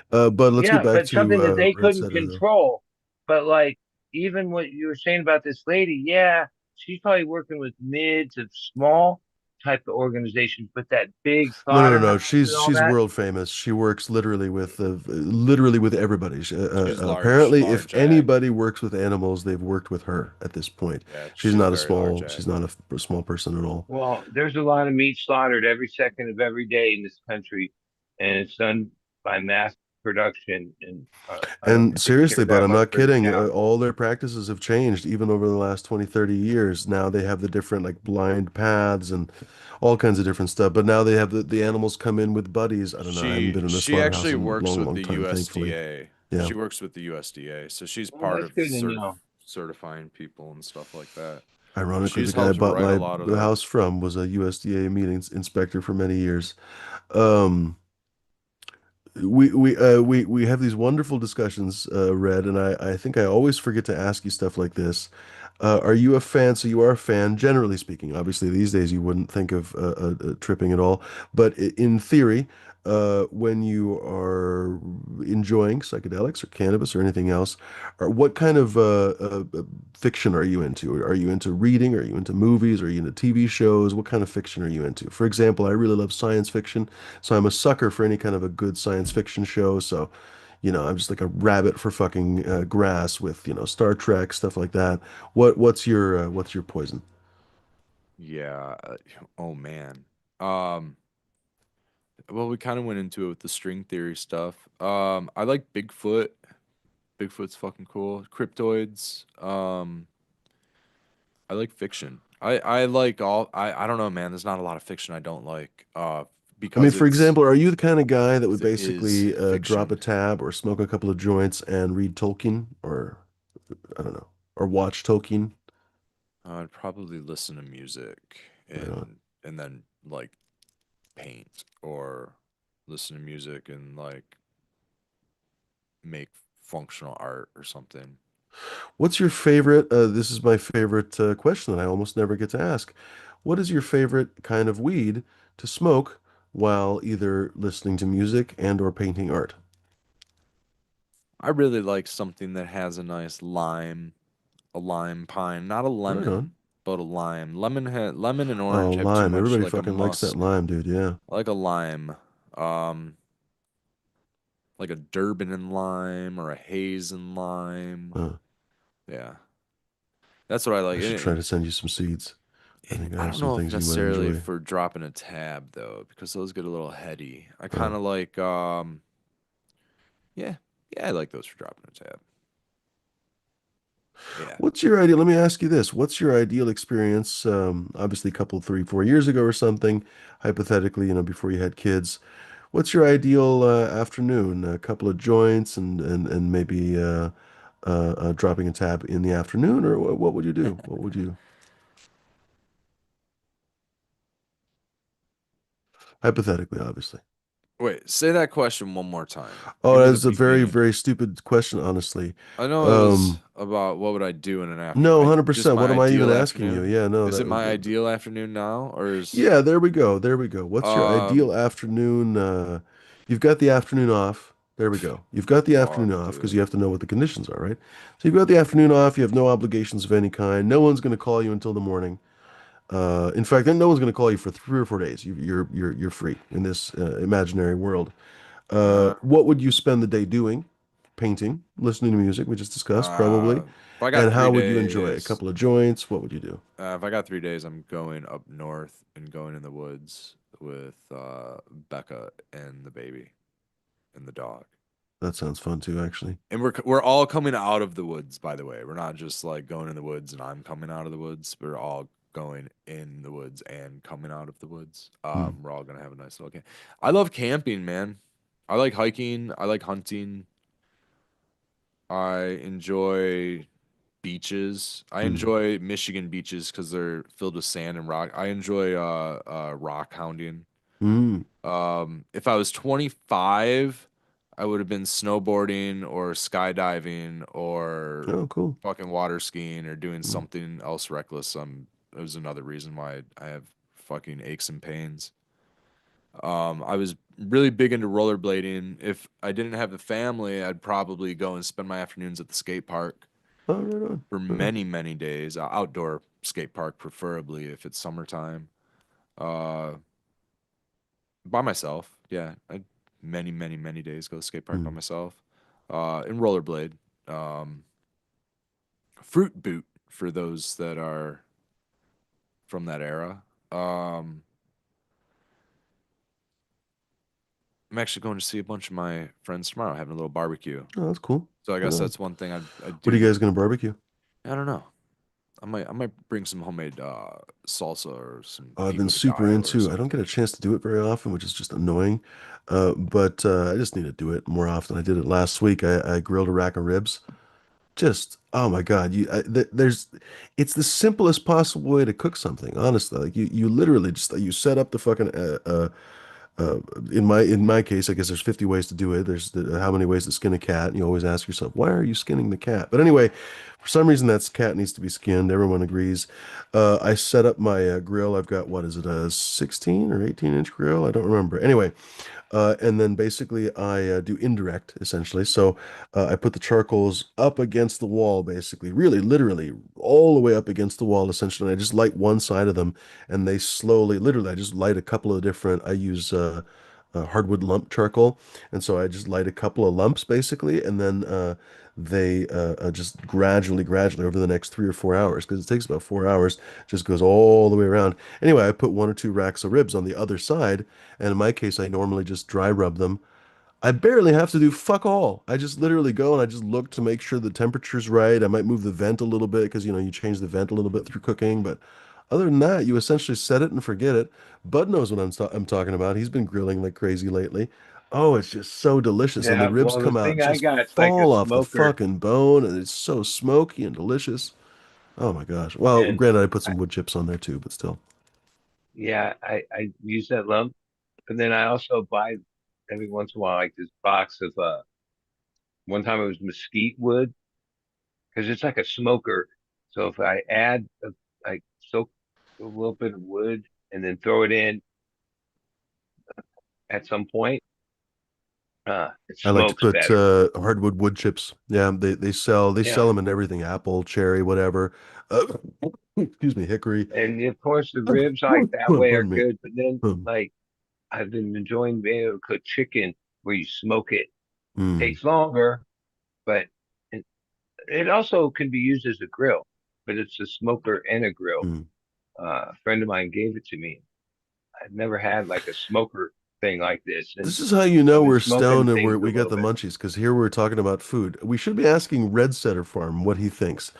But let's get Yeah, back but to something that they Red couldn't Setter, though. control. But like even what you were saying about this lady, yeah, she's probably working with mid to small type of organizations, but that big No, no, no, no. slaughterhouse and all She's that, world famous. She works literally with everybody. She's large, Apparently, if large ag. anybody works with animals, they've worked with her at this point. Yeah, she's very large She's ag. not a small person at all. well, there's a lot of meat slaughtered every second of every day in this country, and it's done by mass production. And I don't And think they seriously, care but that I'm much not for the kidding. cows. All their practices have changed even over the last 20, 30 years. Now they have the different like blind paths and all kinds of different stuff. But now they have the animals come in with buddies. I don't know. I haven't been in a She slaughterhouse actually in a works long, with long the time, thankfully. USDA. Yeah. She works with the USDA, so she's Well, part that's of good to know. certifying people and stuff like that. Ironically, She the just guy I helps bought write a my lot of the. house from was a USDA meetings inspector for many years. Um, we have these wonderful discussions, Red, and I think I always forget to ask you stuff like this. Are you a fan? So you are a fan, generally speaking. Obviously, these days you wouldn't think of tripping at all. But in theory, when you are enjoying psychedelics or cannabis or anything else, what kind of fiction are you into? Are you into reading? Are you into movies? Are you into TV shows? What kind of fiction are you into? For example, I really love science fiction, so I'm a sucker for any kind of a good science fiction show. So, I'm just like a rabbit for fucking grass with, Star Trek, stuff like that. What's your poison? Yeah. Oh man. Um. Well, we kind of went into it with the string theory stuff. I like Bigfoot. Bigfoot's fucking cool. Cryptoids. I like fiction. I like all. I don't know, man. There's not a lot of fiction I don't like. I mean, Because for example, are you the kind of guy that would it is basically drop a fiction. tab or smoke a couple of joints and read Tolkien, or I don't know, or watch Tolkien? I'd probably listen to music Right on. and then like paint or listen to music and like make functional art or something. What's your favorite? This is my favorite question that I almost never get to ask. What is your favorite kind of weed to smoke while either listening to music and or painting art? I really like something that has a lime pine, not a Right on. lemon, but a lime. Lemon and Oh, orange have too lime. much Everybody like a fucking likes that musk. lime, dude. Yeah. I like a lime. Um, like a Durban and lime or a haze and lime. Uh, Yeah. That's what I I like. should try to send you some seeds. I think I I have don't some know if things you might necessarily enjoy. for dropping a tab though, because those get a little heady. I Uh, kind of like yeah, yeah, I like those for dropping a tab. Yeah. what's your ideal? Let me ask you this. What's your ideal experience? Obviously, a couple, 3, 4 years ago or something, hypothetically, before you had kids. What's your ideal afternoon? A couple of joints and maybe dropping a tab in the afternoon, or what would you do? What would you, hypothetically, obviously? Wait, say that question one more time. Give Oh, me the that's a very, beginning. very stupid question, honestly. I know it was Um, about what would I do in an after no, I just 100%. my What am I even ideal asking you? afternoon. Yeah, no, Is it my that, ideal afternoon now or is yeah, there we go. There we go. What's your um ideal afternoon? You've got the afternoon off. There we go. You've got the fuck, afternoon off because you dude. have to know what the conditions are, right? So you've got the afternoon off. You have no obligations of any kind. No one's going to call you until the morning. In fact, then no one's going to call you for 3 or 4 days. You're free in this imaginary world. Uh What would you spend the day doing? Painting, listening to music, we just discussed, probably. if I got And how three would you enjoy it? A days couple of joints? What would you do? if I got 3 days, I'm going up north and going in the woods with Becca and the baby and the dog. That sounds fun too, actually. And we're all coming out of the woods, by the way. We're not just like going in the woods and I'm coming out of the woods. We're all going in the woods and coming out of the woods. Hmm. We're all gonna have a nice little camp. I love camping, man. I like hiking. I like hunting. I enjoy beaches. I Hmm. enjoy Michigan beaches because they're filled with sand and rock. I enjoy rock hounding. Hmm. If I was 25, I would have been snowboarding or skydiving or Oh, cool. fucking water skiing or doing Hmm. something else reckless. It was another reason why I have fucking aches and pains. I was really big into rollerblading. If I didn't have a family, I'd probably go and spend my afternoons at the skate park Oh, right on. for Right on. many, many days. Outdoor skate park, preferably if it's summertime. Uh, by myself. Yeah, I many, many, many days go to skate park by Hmm. myself. And rollerblade. Um, fruit boot for those that are from that era. Um, I'm actually going to see a bunch of my friends tomorrow, having a little barbecue. Oh, that's cool. So I Right guess on. that's one thing I'd What are you do. guys gonna barbecue? I don't know. I might bring some homemade salsa or some I've been pico de super gallo or into. I don't get something. a chance to do it very often, which is just annoying. But I just need to do it more often. I did it last week. I grilled a rack of ribs. just oh my God, there's it's the simplest possible way to cook something, honestly. Like you literally just you set up the fucking uh, in my case, I guess there's 50 ways to do it. There's how many ways to skin a cat. And you always ask yourself, why are you skinning the cat? But anyway, for some reason, that cat needs to be skinned. Everyone agrees. I set up my grill. I've got, what is it, a 16 or 18-inch grill? I don't remember. Anyway, and then basically I do indirect essentially. So I put the charcoals up against the wall, basically, really, literally, all the way up against the wall, essentially. And I just light one side of them, and they slowly, literally, I just light a couple of different. I use hardwood lump charcoal, and so I just light a couple of lumps, basically, and then they just gradually over the next 3 or 4 hours, because it takes about 4 hours, just goes all the way around. Anyway, I put 1 or 2 racks of ribs on the other side, and in my case, I normally just dry rub them. I barely have to do fuck all. I just literally go and I just look to make sure the temperature's right. I might move the vent a little bit because, you change the vent a little bit through cooking. But other than that, you essentially set it and forget it. Bud knows what I'm talking about. He's been grilling like crazy lately. Oh, it's just so delicious. And the Yeah, ribs well, the come out, thing I just got is like a fall off the smoker, fucking bone. And it's so smoky and delicious. Oh my gosh. Well, and granted, I put I, some wood chips on there too, but still. yeah, I use that lump, but then I also buy every once in a while like this box of one time it was mesquite wood because it's like a smoker. So if I add like soak a little bit of wood and then throw it in at some point, it I like to smokes put better. hardwood wood chips. Yeah, they sell Yeah, them in everything, apple, cherry, whatever. Uh, excuse me, hickory. and of course the ribs like that way are Pardon me. good, but then Um, like I've been enjoying being able to cook chicken where you smoke it. mm, Takes longer, but it, it also can be used as a grill, but it's a smoker and a grill. mm. A friend of mine gave it to me. I've never had like a smoker thing like this, and This is how you know I've been we're smoking stoned and things a we got little the bit. munchies because here we're talking about food. We should be asking Red Setter Farm what he thinks.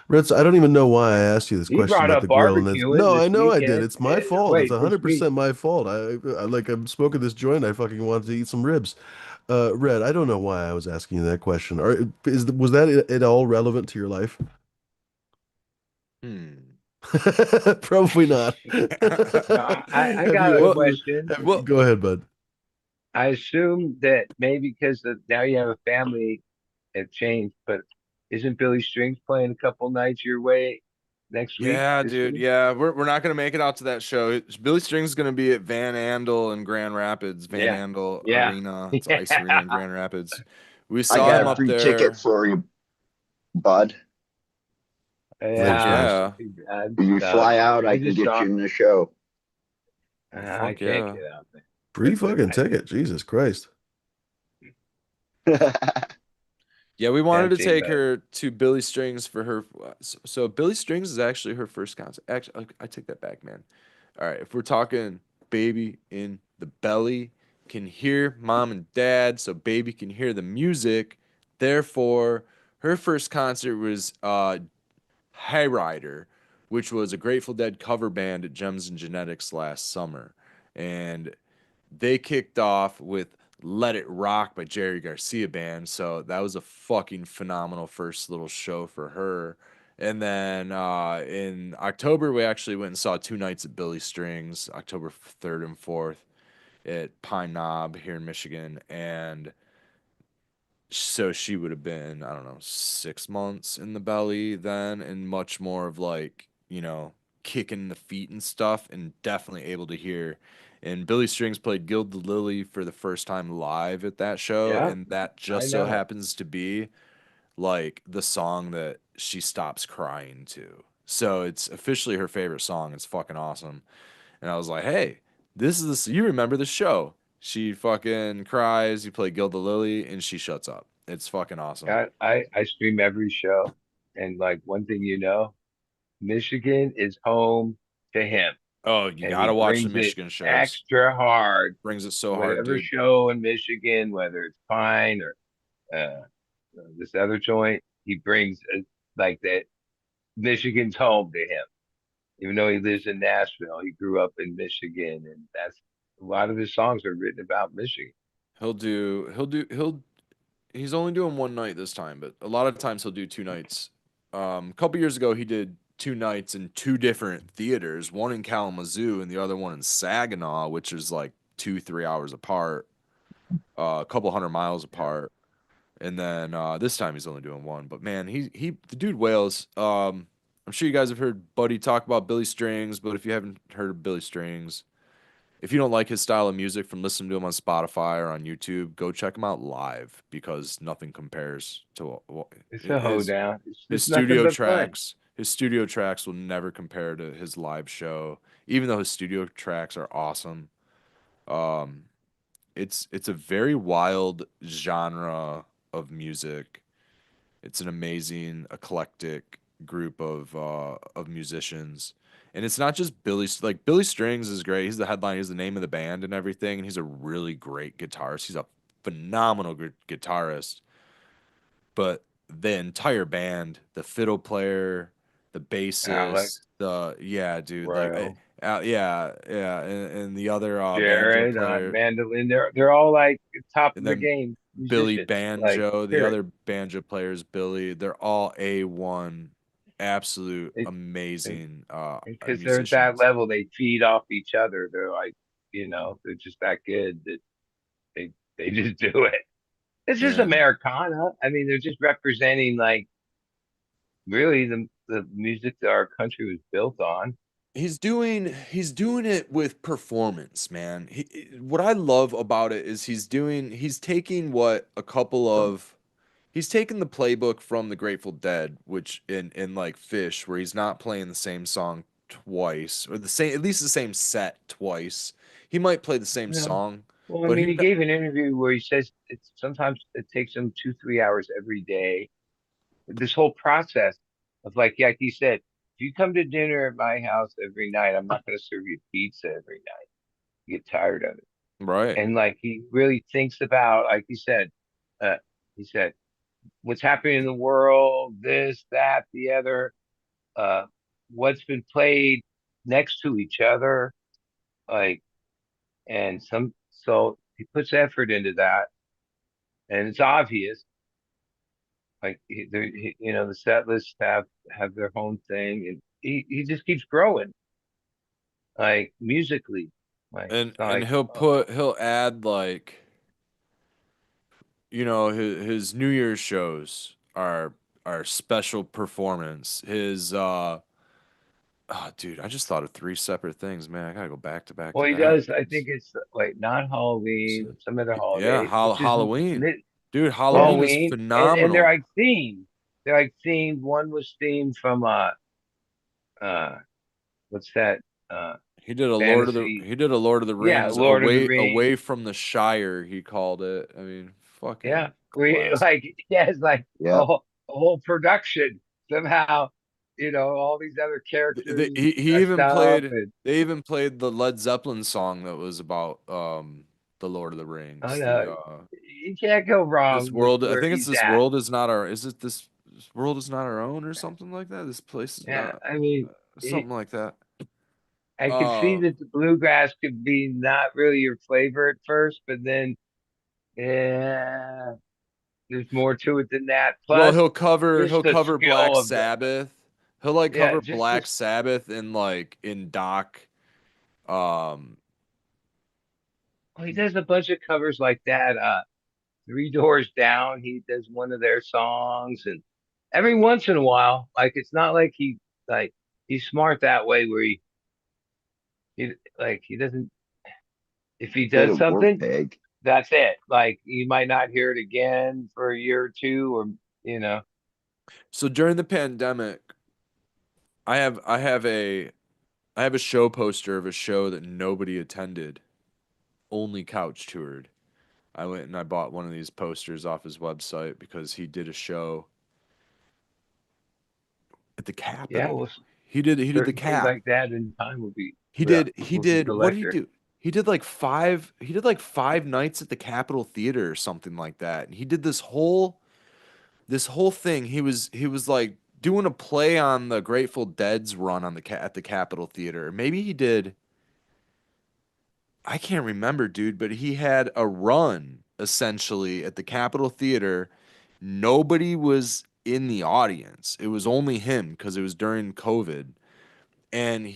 Red, I don't even know why I asked you this He question brought about the up grill, and then barbecuing no, I this know I did. weekend. It's my fault. It's Wait, this week. 100% my fault. I'm smoking this joint. I fucking wanted to eat some ribs. Red, I don't know why I was asking you that question. Was that at all relevant to your life? Hmm. Probably not. No, I Have you got a Well, question. well, go ahead, bud. I assume that maybe because now you have a family, it changed, but isn't Billy Strings playing a couple nights your way next week, yeah, this dude. week? Yeah, we're not gonna make it out to that show. Billy String's gonna be at Van Andel in Grand Rapids, Van Yeah. Andel Yeah. Arena. It's an ice arena in Grand Rapids. We I saw got him a Yeah. up free ticket there. for you, bud. Thanks, Fuck Yeah. man. yeah. If you fly out, I I can just get saw, you in the show. I Fuck can't yeah. get out there. Free fucking I ticket. Jesus Christ. Yeah, we wanted to tempting, take but her to Billy Strings for her. So Billy Strings is actually her first concert. Actually, I take that back, man. All right, if we're talking baby in the belly can hear mom and dad, so baby can hear the music. Therefore, her first concert was Hayrider, which was a Grateful Dead cover band at Gems and Genetics last summer. And they kicked off with Let It Rock by Jerry Garcia Band. So that was a fucking phenomenal first little show for her. And then in October, we actually went and saw 2 nights at Billy Strings, October 3rd and 4th at Pine Knob here in Michigan. And so she would have been, I don't know, 6 months in the belly then, and much more of like, kicking the feet and stuff, and definitely able to hear. And Billy Strings played Gild the Lily for the first time live at that show, yeah, and that I just so know. happens to be like the song that she stops crying to. So it's officially her favorite song. It's fucking awesome. And I was like, hey, you remember the show. She fucking cries, you play Gilda Lily, and she shuts up. It's fucking awesome. I stream every show, and like one thing Michigan is home to him, Oh, you and he gotta watch the brings it Michigan shows. extra hard. Brings it so hard, Whatever dude. show in Michigan, whether it's Pine or uh, this other joint, he brings like that. Michigan's home to him, even though he lives in Nashville. He grew up in Michigan, and that's a lot of his songs are written about Michigan. He'll do he'll do he'll he's only doing one night this time, but a lot of times he'll do two nights. A couple years ago, he did two nights in two different theaters, one in Kalamazoo and the other one in Saginaw, which is like 2, 3 hours apart, a couple hundred miles apart. And then this time he's only doing one. But man, he the dude wails. I'm sure you guys have heard Buddy talk about Billy Strings, but if you haven't heard of Billy Strings, if you don't like his style of music from listening to him on Spotify or on YouTube, go check him out live because nothing compares to It's a his hoedown. It's his just nothing studio but fun. tracks. His studio tracks will never compare to his live show, even though his studio tracks are awesome. Um, it's a very wild genre of music. It's an amazing, eclectic group of musicians. And it's not just like Billy Strings is great. He's the headline, he's the name of the band and everything, and he's a really great guitarist. He's a phenomenal guitarist. But the entire band, the fiddle player, the Alex, bassist, the yeah, dude, like Royal, yeah, and the other banjo Jared on player, mandolin. They're all like top and of the then game Billy musicians. Like Banjo, the period. other banjo players, Billy, they're all A1, absolute It, amazing because they're at that musicians. level, they feed off each other. They're like, they're just that good that they just do it. It's just And Americana. I mean, they're just representing like really the music that our country was built on. he's doing it with performance, man. What I love about it is he's taking what a couple of he's taken the playbook from the Grateful Dead, which in like Fish, where he's not playing the same song twice, or the same at least the same set twice. He might play the same You know. song, Well, I but mean, he gave an interview where he says it's sometimes it takes him 2, 3 hours every day. This whole process of like he said, if you come to dinner at my house every night, I'm not going to serve you pizza every night. You get tired of it. right. And like he really thinks about, like uh, he said, what's happening in the world, this, that, the other, uh, what's been played next to each other, like, and so he puts effort into that, and it's obvious. Like, the set lists have their own thing, and he just keeps growing, like musically, like And it's not and like, he'll add like his New Year's shows are special performance. His oh dude, I just thought of three separate things, man. I gotta go back to back well, to he back. does. I think it's like not Halloween, So, some other yeah, holiday, which is Halloween. mid Dude, Yeah. Halloween is Halloween, and they're phenomenal. like themed. They're like themed. One was themed from uh what's that fantasy? He did a Lord of the Yeah, Rings Lord of the away Rings. from the Shire, he called it. I mean, Yeah, fucking we classic. like he has like Yep. a whole production somehow. All these other characters He dressed even up, played and they even played the Led Zeppelin song that was about the Lord of the I Rings. know you can't go This wrong with world, I where think it's he's this at. world is not our is it this world is not our own or something like that. This place is Yeah, not I mean, something like that. I could see Uh that the bluegrass could be not really your flavor at first, but then yeah, there's more to it than that. well, Plus, he'll just the cover skill Black of the Sabbath. He'll like yeah, cover just Black this. Sabbath in like in Doc. Um Well, he does a bunch of covers like that. Three Doors Down, he does one of their songs, and every once in a while, like it's not like like he's smart that way where he like he doesn't if he Did does a work something, bag. that's it. Like you might not hear it again for a year or two, or you know. so during the pandemic, I have a show poster of a show that nobody attended, only couch toured. I went and I bought one of these posters off his website because he did a show at the Yeah, Capitol. well, He did the certain things Cap. like that in time He will be did what did he electric. do? He did like 5 nights at the Capitol Theater or something like that. And he did this whole thing. He was like doing a play on the Grateful Dead's run on at the Capitol Theater. Maybe he did I can't remember, dude, but he had a run essentially at the Capitol Theater. Nobody was in the audience. It was only him because it was during COVID. And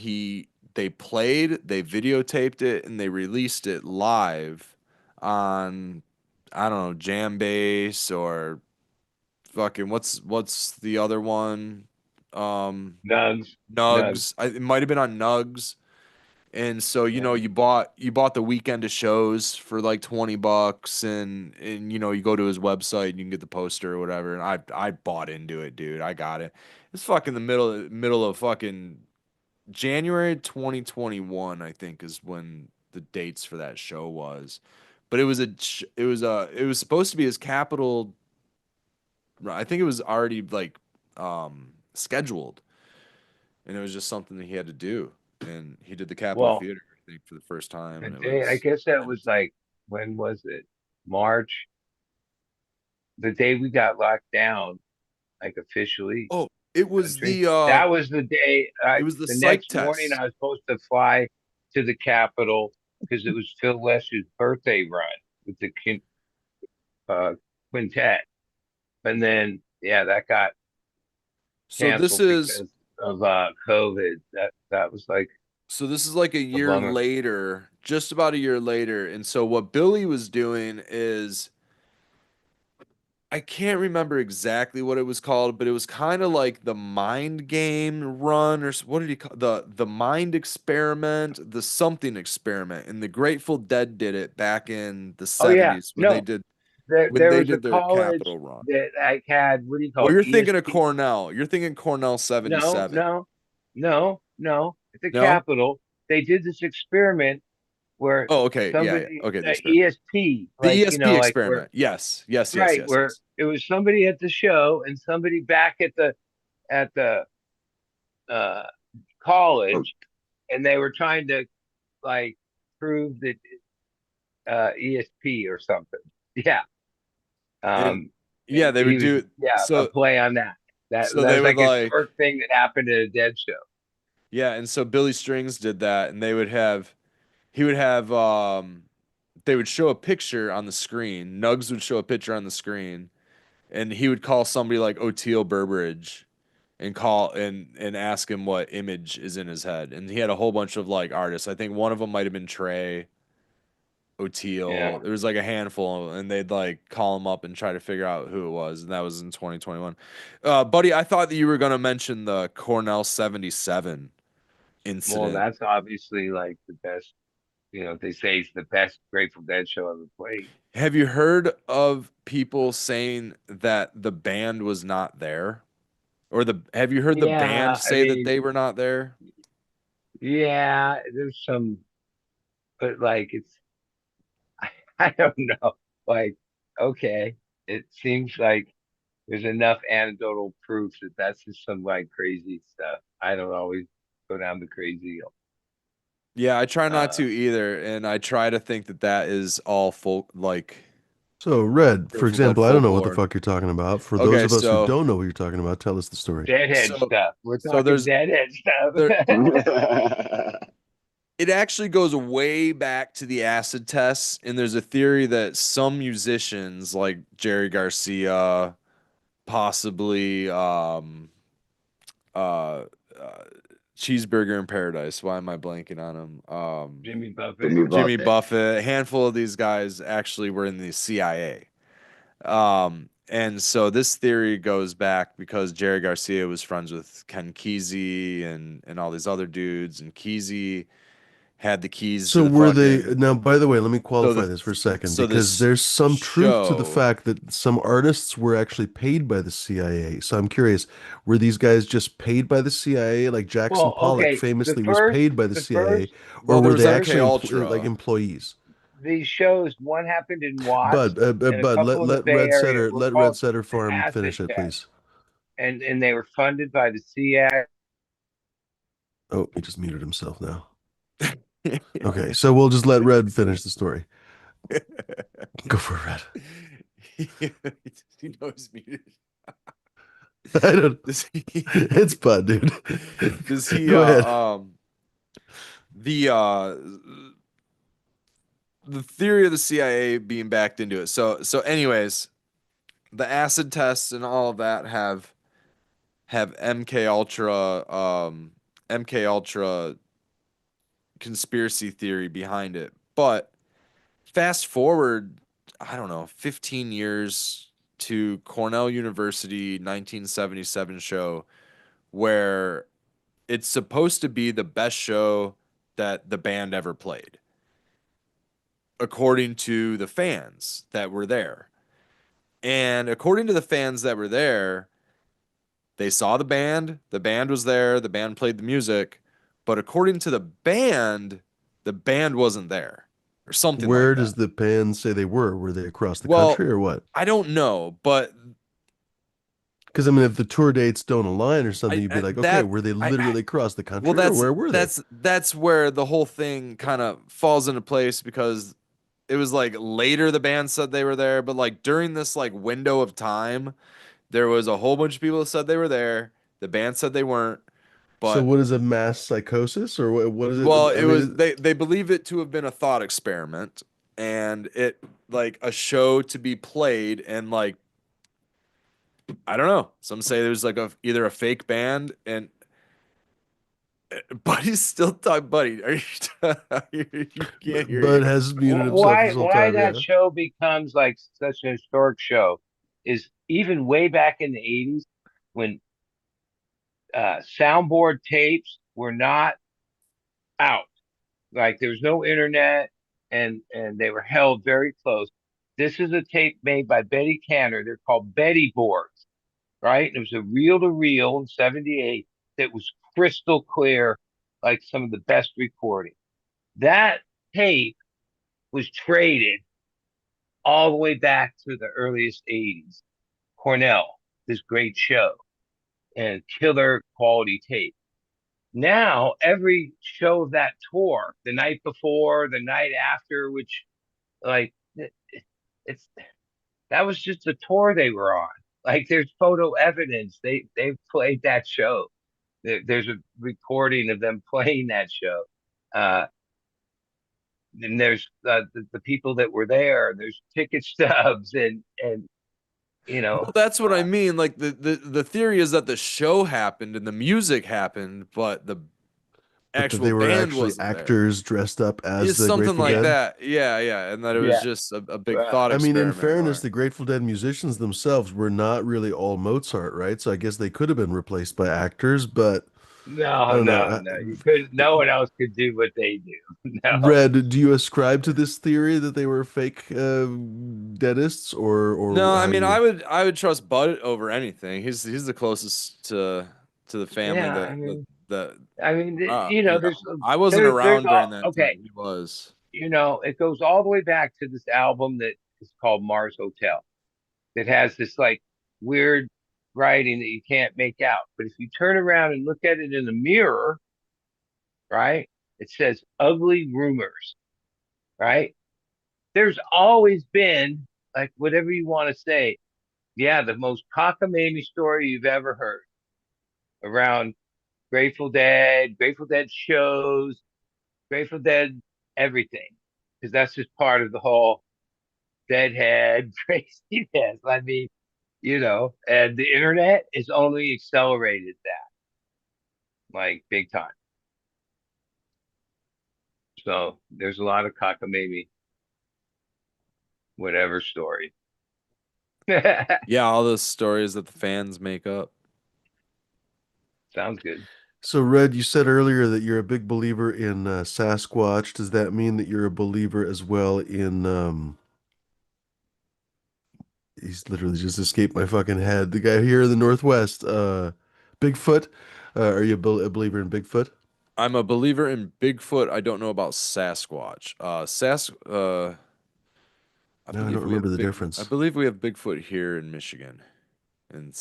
they played, they videotaped it, and they released it live on, I don't know, Jambase or fucking what's the other one? Um Nugs, nugs. Nugs. It might have been on Nugs. And so, Yeah. you bought the weekend of shows for like $20 and you go to his website and you can get the poster or whatever. And I bought into it, dude. I got it. It's fucking the middle of fucking January 2021, I think, is when the dates for that show was. But it was supposed to be his Capitol. I think it was already like scheduled, and it was just something that he had to do. And he did the Capitol Well, Theater, I think, for the first time, the and it day, I was guess that was amazing. like, when was it? March, the day we got locked down, like officially, Oh, it was country. the That was the day. the The psych next morning, test. I was supposed to fly to the Capitol because it was Phil Lester's birthday run with the uh, quintet, and then yeah, that got So this canceled is because of COVID. That was like so this is like a a year bummer. later, just about a year later. And so what Billy was doing is I can't remember exactly what it was called, but it was kind of like the mind game run what did he call the mind experiment, the something experiment. And the Grateful Dead did it back in the Oh yeah, 70s when they no, did there was a their college Capitol run. that I had. What do you call Well, it? you're thinking of ESP. Cornell. You're thinking Cornell No, 77. no, no, no. At the No? Capitol, they did this experiment where Oh, okay. Yeah, yeah. somebody, Okay, the experiment. ESP, The like ESP like where, experiment. Yes. Yes, yes, right, yes, where yes. it was somebody at the show and somebody back at the uh Oh, college, and they were trying to like prove that ESP or something. Yeah. And And yeah, they he would was, do yeah, a so play on that. so That they was would like a like short thing that happened at a Dead show. yeah, and so Billy Strings did that and he would have they would show a picture on the screen. Nugs would show a picture on the screen and he would call somebody like Oteil Burbridge and call and ask him what image is in his head. And he had a whole bunch of like artists. I think one of them might have been Trey Yeah. Oteil. There was like a handful, and they'd like call him up and try to figure out who it was, and that was in 2021. Buddy, I thought that you were gonna mention the Cornell 77 Well, incident. that's obviously like the best. They say it's the best Grateful Dead show ever played. Have you heard of people saying that the band was not there? Or have you heard the band Yeah, I say that mean, they were not there? yeah, there's some, but like I don't know. Like, okay, it seems like there's enough anecdotal proof that that's just some like crazy stuff. I don't always go down the crazy. Yeah, I try not Uh, to either, and I try to think that that is all folk like So, Red, for Grateful Dead example, I don't know what the folklore. fuck you're talking about. For those Okay, of us who don't know what you're talking about, tell us the story. deadhead so stuff. We're so talking there's deadhead there stuff. it actually goes way back to the acid tests, and there's a theory that some musicians like Jerry Garcia, possibly uh, uh Cheeseburger in Paradise. Why am I blanking on him? Jimmy Buffett. Jimmy Jimmy Buffett. Buffett. A handful of these guys actually were in the CIA. And so this theory goes back because Jerry Garcia was friends with Ken Kesey and all these other dudes, and Kesey had the keys to So the were they fucking now, by the way, let me so qualify the this for a second so because this there's some truth to the show. fact that some artists were actually paid by the CIA. So I'm curious, were these guys just paid by the CIA? Like Jackson Well, Pollock okay. The famously was first, paid by the the CIA, first, or Well, there were was they MK actually like Ultra. employees? these shows, one happened in Watts, and a Bud, couple in the Bay Area were Let Red called Setter Farm acid finish it, please. tests, and they were funded by the CIA. Oh, he just muted himself now. Okay, so we'll just let Red finish the story. Go for it, Red. He knows muted. I don't. Does he? It's Bud, dude. Does he? Go ahead. The the theory of the CIA being backed into it. So anyways, the acid tests and all of that have MK Ultra conspiracy theory behind it. But fast forward, I don't know, 15 years to Cornell University 1977 show where it's supposed to be the best show that the band ever played, according to the fans that were there. And according to the fans that were there, they saw the band was there, the band played the music, but according to the band wasn't there or something like Where that. does the band say they were? Were they across the country Well, or what? I don't know, but Because I mean, if the tour dates don't align or something, you'd be I like, okay, that were they I literally across the well country or where were they? that's where the whole thing kind of falls into place because it was like later the band said they were there, but like during this like window of time, there was a whole bunch of people that said they were there. The band said they weren't, So but what is a mass psychosis or what is it? well, I it mean, was they believe it to have been a thought experiment and it like a show to be played and like I don't know. Some say there's like a either a fake band and Buddy's still talking. Buddy, are you you can't hear Bud you. has muted himself Why this whole why time. that Yeah. show becomes like such a historic show is even way back in the 80s when soundboard tapes were not out. Like there was no internet and they were held very close. This is a tape made by Betty Cantor. They're called Betty boards, right? And it was a reel to reel in 78 that was crystal clear, like some of the best recording. That tape was traded all the way back to the earliest 80s. Cornell, this great show and killer quality tape. Now, every show of that tour, the night before, the night after, which like it's that was just the tour they were on. Like there's photo evidence. They played that show. There's a recording of them playing that show. Uh, and there's the people that were there. There's ticket stubs and you know Well, that's what I mean. Like the theory is that the show happened and the music happened, but the But that actual they were band actually wasn't there. actors dressed up as Is the something Grateful like yeah Dead. that. Yeah, yeah. And that it was yeah. just a big Uh, thought I mean, in experiment fairness, or the Grateful Dead musicians themselves were not really all Mozart, right? So I guess they could have been replaced by actors, but I no, don't know. no, no. You could. No one else could do what they do. No. Red, do you ascribe to this theory that they were fake deadists, no, or I how do mean you? I would trust Bud over anything. He's the closest to the family Yeah. that that You know, you know, I wasn't there's around all during that okay. time. He was. You know, it goes all the way back to this album that is called Mars Hotel. That has this like weird writing that you can't make out. But if you turn around and look at it in the mirror, right, it says ugly rumors, right? There's always been like whatever you want to say. Yeah, the most cockamamie story you've ever heard around Grateful Dead shows, Grateful Dead everything, because that's just part of the whole deadhead craziness. I mean, you know, and the internet has only accelerated that like big time. So there's a lot of cockamamie, whatever story. Yeah, all those stories that the fans make up. Sounds good. So, Red, you said earlier that you're a big believer in Sasquatch. Does that mean that you're a believer as well in he's literally just escaped my fucking head. The guy here in the Northwest, Bigfoot. Are you a believer in Bigfoot? I'm a believer in Bigfoot. I don't know about Sasquatch. I No, I don't believe we remember have the big. I difference. believe we have Bigfoot here in Michigan, and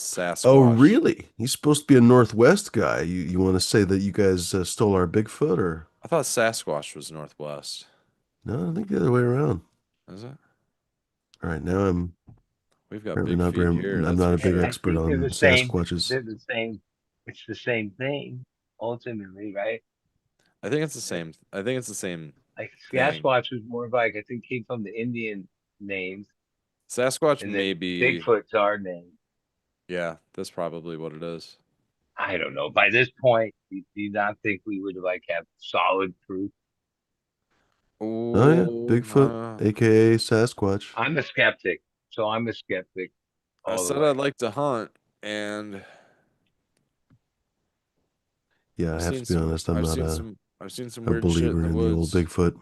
Oh, Sasquatch. really? He's supposed to be a Northwest guy. You want to say that you guys stole our Bigfoot, or I thought Sasquatch was Northwest. no? I think the other way around. Is it? All right, now I'm We've got apparently big not feet very. here, I'm that's not for a big I sure. expert think they're on the same. Sasquatches. They're the same. It's the same thing ultimately, right? I think it's the same. I think it's the same Like thing. Sasquatch was more of like I think came from the Indian names, Sasquatch and then may be, Bigfoot's our name. yeah, that's probably what it is. I don't know. By this point, do you not think we would like have solid proof? Oh yeah, Oh, Bigfoot, aka Sasquatch. I'm a skeptic, so I'm a skeptic I all the said I'd way. like to hunt, and Yeah, I have to be honest. I'm not I've seen some a weird shit in believer the in the old woods. Bigfoot.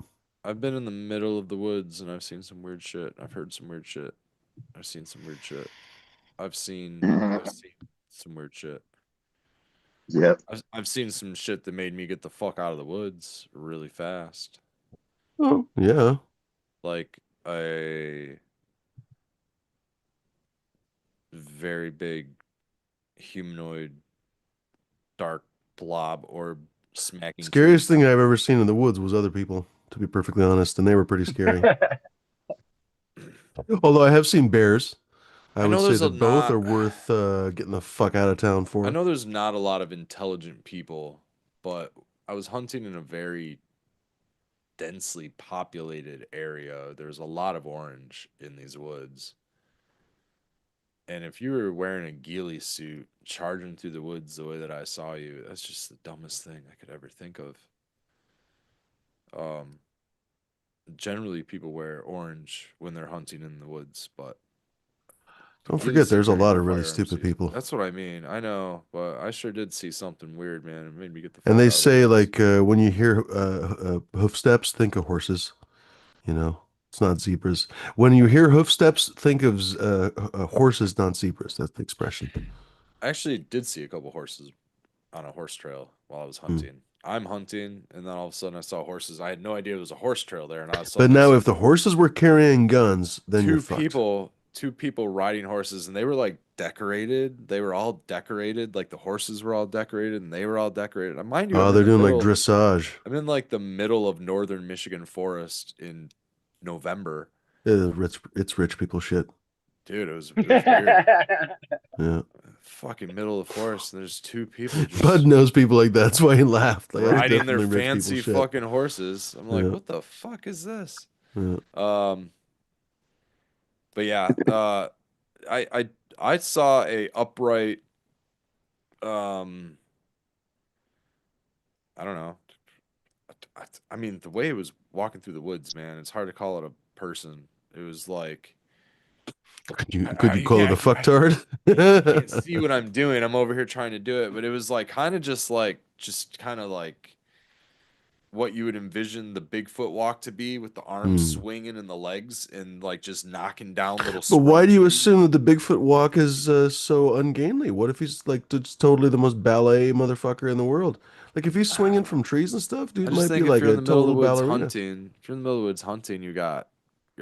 I've been in the middle of the woods and I've seen some weird shit. I've heard some weird shit. I've seen some weird shit. I've seen some weird shit. Yep. I've seen some shit that made me get the fuck out of the woods really fast. Oh yeah, Like a very big humanoid dark blob orb smacking trees scariest thing down. I've ever seen in the woods was other people, to be perfectly honest, and they were pretty scary. Although I have seen bears. I I would know say there's a that both are not worth getting the fuck out of town I for. know there's not a lot of intelligent people, but I was hunting in a very densely populated area. There's a lot of orange in these woods. And if you were wearing a ghillie suit charging through the woods the way that I saw you, that's just the dumbest thing I could ever think of. Um, Generally people wear orange when they're hunting in the woods, but a Don't ghillie forget, suit there's a during lot a of really firearm stupid season. people. That's what I mean. I know, but I sure did see something weird, man. It made me get the And fuck they out of the say woods. like when you hear hoof steps, think of horses. You know, it's not zebras. When you hear hoof steps, think of horses, not zebras. That's the expression. I actually did see a couple horses on a horse trail while I was Hmm. hunting. I'm hunting, and then all of a sudden I saw horses. I had no idea there was a horse trail there, and all of a But sudden I now, see if the horses were carrying guns, then you're fucked. two people riding horses, and they were like decorated. They were all decorated, like the horses were all decorated, and they were all decorated. And mind you, Oh, they're doing like dressage. I'm in like the middle of northern Michigan forest in November. It's rich people shit. Dude, it was weird. Yeah. Fucking middle of the forest, and there's two people Bud just knows people like that. That's why he laughed. Like that's riding their definitely rich people fancy shit. fucking horses. I'm like, Yeah. what the fuck is this? Yeah. Um, but yeah, I I I saw a upright, um, I don't know. I mean, the way it was walking through the woods, man, it's hard to call it a person. It was like, Could you call it a fucktard? you can't see what I'm doing. I'm over here trying to do it, but it was like kind of just kind of like what you would envision the Bigfoot walk to be, with the arms Hmm. swinging and the legs and like just knocking down little But why scrubby do you trees. assume that the Bigfoot walk is so ungainly? What if he's like just totally the most ballet motherfucker in the world? Like if he's swinging from trees and stuff, I dude just might be think if like you're in a the middle of the total woods ballerina. hunting, if you're in the middle of the woods hunting, you got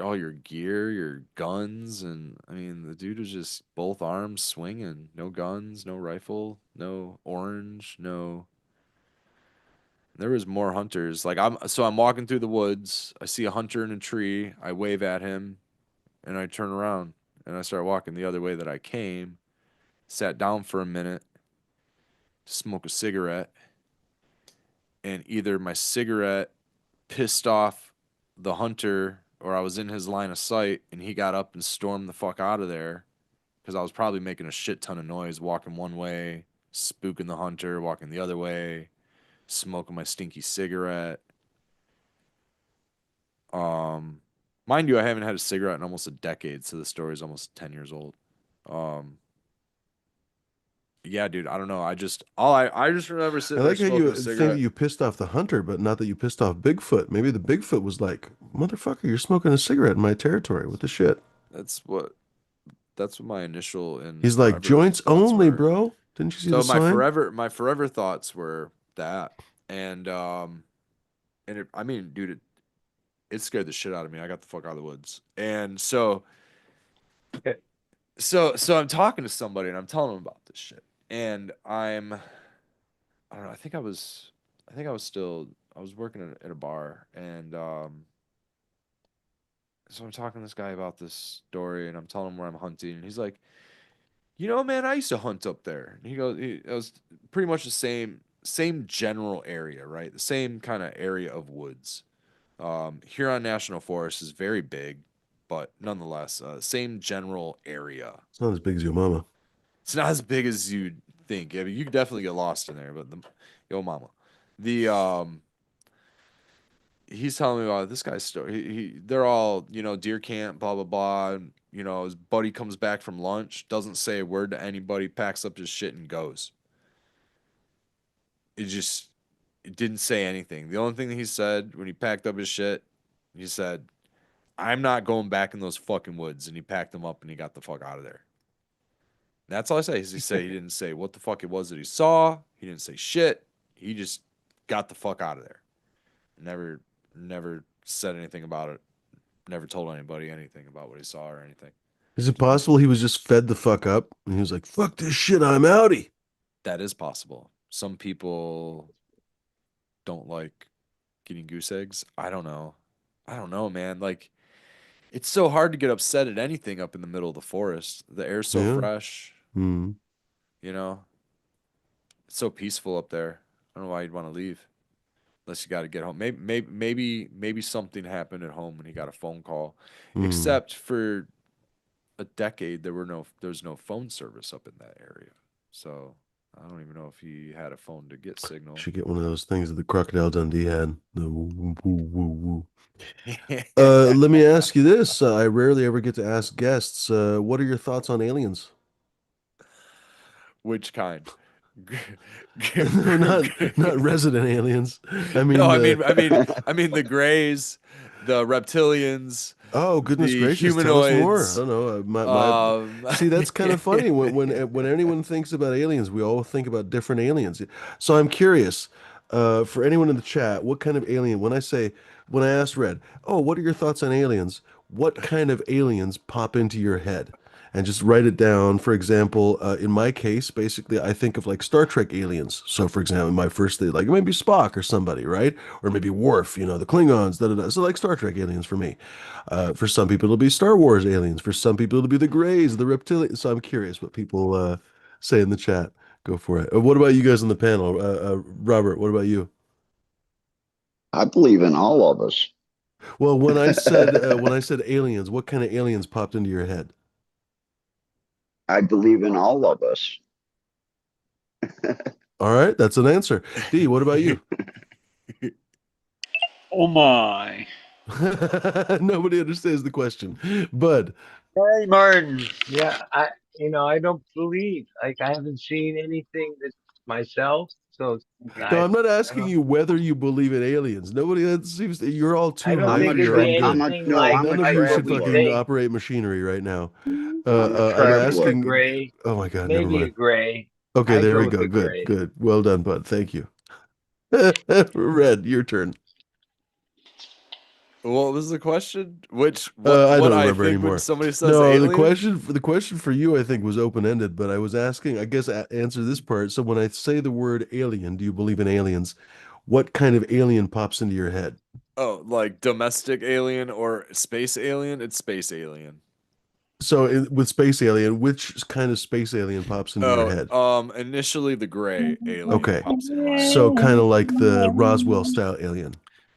all your gear, your guns, and I mean, the dude was just both arms swinging. No guns, no rifle, no orange, no. There was more hunters. I'm walking through the woods. I see a hunter in a tree. I wave at him, and I turn around and I start walking the other way that I came. Sat down for a minute to smoke a cigarette, and either my cigarette pissed off the hunter or I was in his line of sight and he got up and stormed the fuck out of there because I was probably making a shit ton of noise walking one way, spooking the hunter, walking the other way, smoking my stinky cigarette. Um, Mind you, I haven't had a cigarette in almost a decade, so the story is almost 10 years old. Um, yeah, dude, I don't know. I just remember I sitting there like how smoking you a think that cigarette. you pissed off the hunter, but not that you pissed off Bigfoot. Maybe the Bigfoot was like, motherfucker, you're smoking a cigarette in my territory. What the shit? That's what that's what my initial and He's like, forever joints thoughts only, were. bro. Didn't you see the So sign? my forever thoughts were that, and I mean, dude, it scared the shit out of me. I got the fuck out of the woods, and so I'm talking to somebody and I'm telling them about this shit, and I don't know. I think I was still I was working in a bar, and so I'm talking to this guy about this story, and I'm telling him where I'm hunting, and he's like, you know, man, I used to hunt up there. And it was pretty much the same general area, right? The same kind of area of woods. Huron National Forest is very big, but nonetheless, same general area. It's not as big as your mama. It's not as big as you'd think. I mean, you could definitely get lost in there, but yo mama, the he's telling me about this guy's story. They're all, deer camp, blah blah blah. And, his buddy comes back from lunch, doesn't say a word to anybody, packs up his shit and goes. It just it didn't say anything. The only thing that he said when he packed up his shit, he said, "I'm not going back in those fucking woods," and he packed them up and he got the fuck out of there. And that's all I say. Is he said he didn't say what the fuck it was that he saw. He didn't say shit. He just got the fuck out of there. Never said anything about it. Never told anybody anything about what he saw or anything. Is it possible he was just fed the fuck up and he was like, fuck this shit, I'm outie? That is possible. Some people don't like getting goose eggs. I don't know. I don't know, man. Like, it's so hard to get upset at anything up in the middle of the forest. The air's so Yeah. fresh, Hmm. you know? It's so peaceful up there. I don't know why you'd want to leave unless you got to get home. Maybe something happened at home when he got a phone call. Hmm. Except for a decade, there's no phone service up in that area. So I don't even know if he had a phone to get signal. Should get one of those things that the Crocodile Dundee had. The woo, woo, woo, woo, woo. Let me ask you this. I rarely ever get to ask guests, what are your thoughts on aliens? Which kind? No, not resident aliens. I No, mean I the mean, I mean, I mean the Greys, the reptilians, Oh, goodness the gracious, tell us more. I humanoids. don't know. My Um, see, that's kind of funny when anyone thinks about aliens, we all think about different aliens. So I'm curious, for anyone in the chat, what kind of alien, when I asked Red, oh, what are your thoughts on aliens? What kind of aliens pop into your head? And just write it down. For example, in my case, basically, I think of like Star Trek aliens. So, for example, my first thing, like maybe Spock or somebody, right? Or maybe Worf, the Klingons, da da da. So, like Star Trek aliens for me. For some people, it'll be Star Wars aliens. For some people, it'll be the Greys, the reptilians. So I'm curious what people say in the chat. Go for it. What about you guys on the panel? Robert, what about you? I believe in all of us. Well, when I said aliens, what kind of aliens popped into your head? I believe in all of us. All right, that's an answer. D, what about you? Oh my. Nobody understands the question. Bud. Hey, Martin. Yeah, I don't believe. Like, I haven't seen anything that myself. So No, I, I'm not I asking don't. you whether you believe in aliens. Nobody that seems you're all I too don't high I'm for a think it'd your tra own be good. I'm a anything no, I'm a None of you like what should we traveler. fucking think. operate machinery right now. I'm a I'm Maybe a traveler. asking. gray. Oh my God, never Maybe a mind. gray. Okay, I there go we with go. the Good, gray. good. Well done, Bud. Thank you. Red, your turn. what was the question? What I don't I remember think when anymore. somebody says No, alien? the question for you, I think, was open ended. But I was asking. I guess answer this part. So when I say the word alien, do you believe in aliens? What kind of alien pops into your head? Oh, like domestic alien or space alien? It's space alien. So with space alien, which kind of space alien pops into your Oh, head? initially the gray alien Okay, pops in my head. so kind of like the Roswell style alien.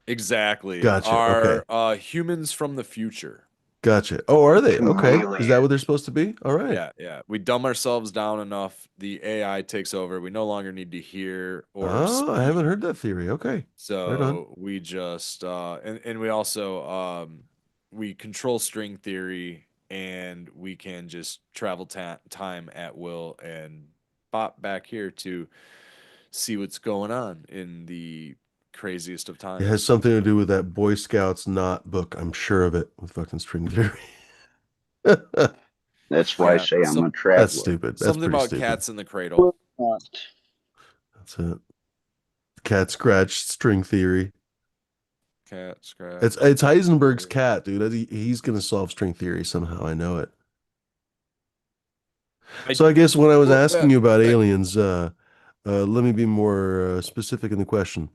Exactly. Gotcha. Okay. Are humans from the future. Gotcha. Oh, are they? Okay. Is that Chameleon. what they're supposed to be? All right. Yeah, yeah. We dumb ourselves down enough, the AI takes over. We no longer need to hear or Oh, I speak. haven't heard that theory. Okay. Right on. So we just and we also we control string theory and we can just travel time at will and pop back here to see what's going on in the craziest of It has times. something to do with that Boy Scouts not book. I'm sure of it with fucking string theory. That's why I Yeah, say I'm a That's traveler. stupid. That's something pretty about stupid. cats in the cradle. That's it. Cat scratch string theory. Cat scratch. It's Heisenberg's cat, dude. He's gonna solve string theory somehow. I know it. I So I guess when I was well, asking you about I- aliens, let me be more specific in the question.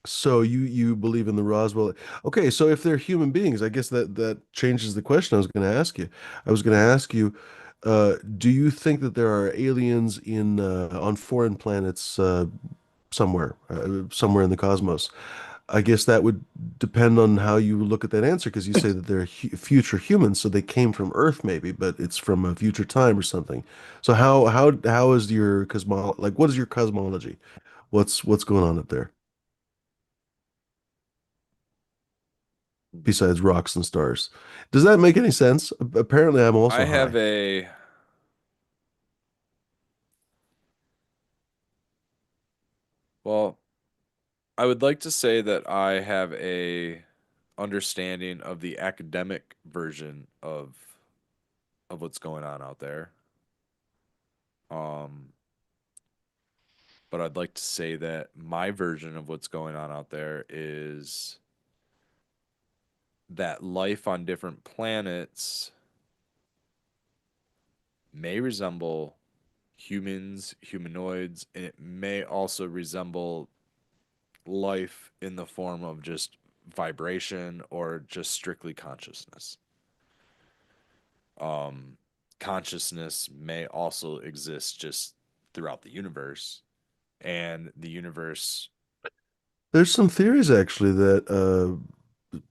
So you believe in the Roswell? Okay, so if they're human beings, I guess that changes the question I was going to ask you. I was going to ask you, do you think that there are aliens in on foreign planets somewhere in the cosmos? I guess that would depend on how you look at that answer, because you say that they're hu future humans, so they came from Earth maybe, but it's from a future time or something. So how is your like what is your cosmology? What's going on up there besides rocks and stars? Does that make any sense? Apparently, I'm also I have high. a well, I would like to say that I have a understanding of the academic version of what's going on out there. Um, but I'd like to say that my version of what's going on out there is that life on different planets may resemble humans, humanoids, and it may also resemble life in the form of just vibration or just strictly consciousness. Um, Consciousness may also exist just throughout the universe, and the universe, There's some theories actually that the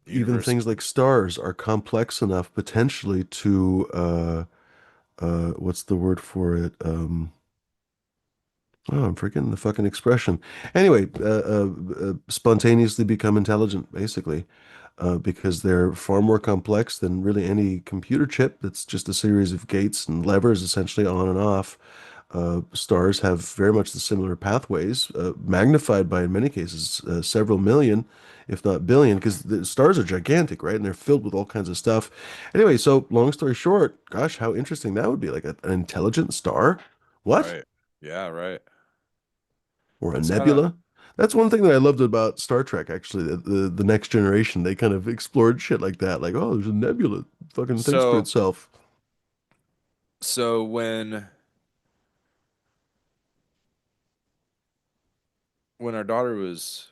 even universe, things like stars are complex enough potentially to what's the word for it? Oh, I'm forgetting the fucking expression. Anyway, spontaneously become intelligent, basically, because they're far more complex than really any computer chip. That's just a series of gates and levers, essentially on and off. Stars have very much the similar pathways, magnified by, in many cases, several million, if not billion, because the stars are gigantic, right? And they're filled with all kinds of stuff. Anyway, so long story short, gosh, how interesting that would be, like an intelligent star. What? right? Yeah, right. Or a That's kind of nebula. That's one thing that I loved about Star Trek, actually. The Next Generation, they kind of explored shit like that. Like, oh, there's a nebula, it fucking thinks for so. itself. So when our daughter was,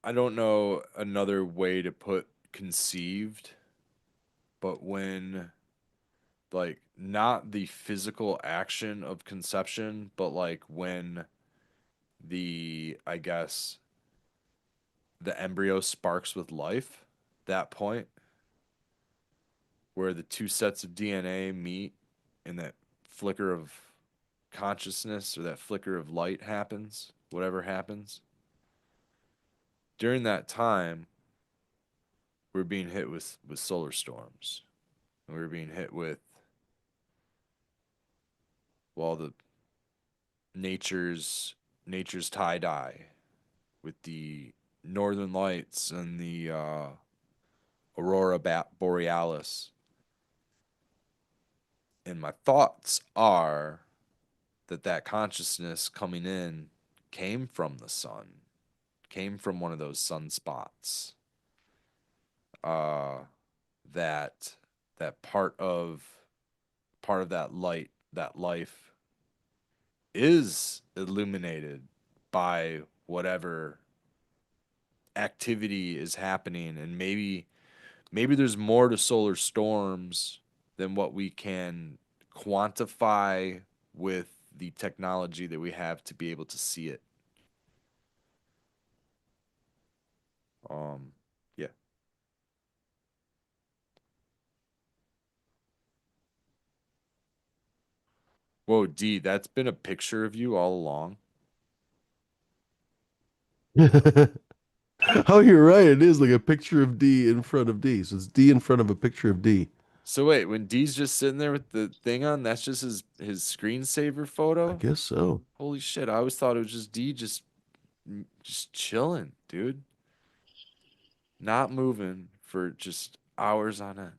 I don't know another way to put conceived, but when like not the physical action of conception, but like when I guess the embryo sparks with life, that point where the two sets of DNA meet and that flicker of consciousness or that flicker of light happens, whatever happens. During that time, we're being hit with solar storms. We're being hit with, well, the nature's tie dye with the northern lights and the aurora borealis. And my thoughts are that consciousness coming in came from the sun, came from one of those sunspots. Uh, that that part of that light, that life is illuminated by whatever activity is happening, and maybe there's more to solar storms than what we can quantify with the technology that we have to be able to see it. Um, yeah. Whoa, D, that's been a picture of you all along. Oh, you're right. It is like a picture of D in front of D. So it's D in front of a picture of D. So wait, when D's just sitting there with the thing on, that's just his screensaver I photo? guess so. Holy shit, I always thought it was just D just chilling, dude. Not moving for just hours on end.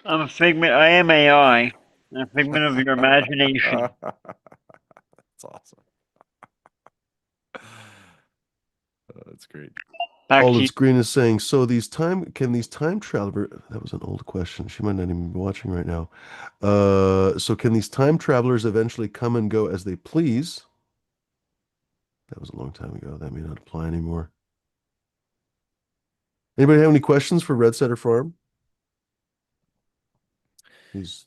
I'm a figment. I am AI. A figment of your imagination. That's awesome. That's great. Back All to you. its green is saying, so these time traveler, that was an old question. She might not even be watching right now. So can these time travelers eventually come and go as they please? That was a long time ago. That may not apply anymore. Anybody have any questions for Red Setter Farm? He's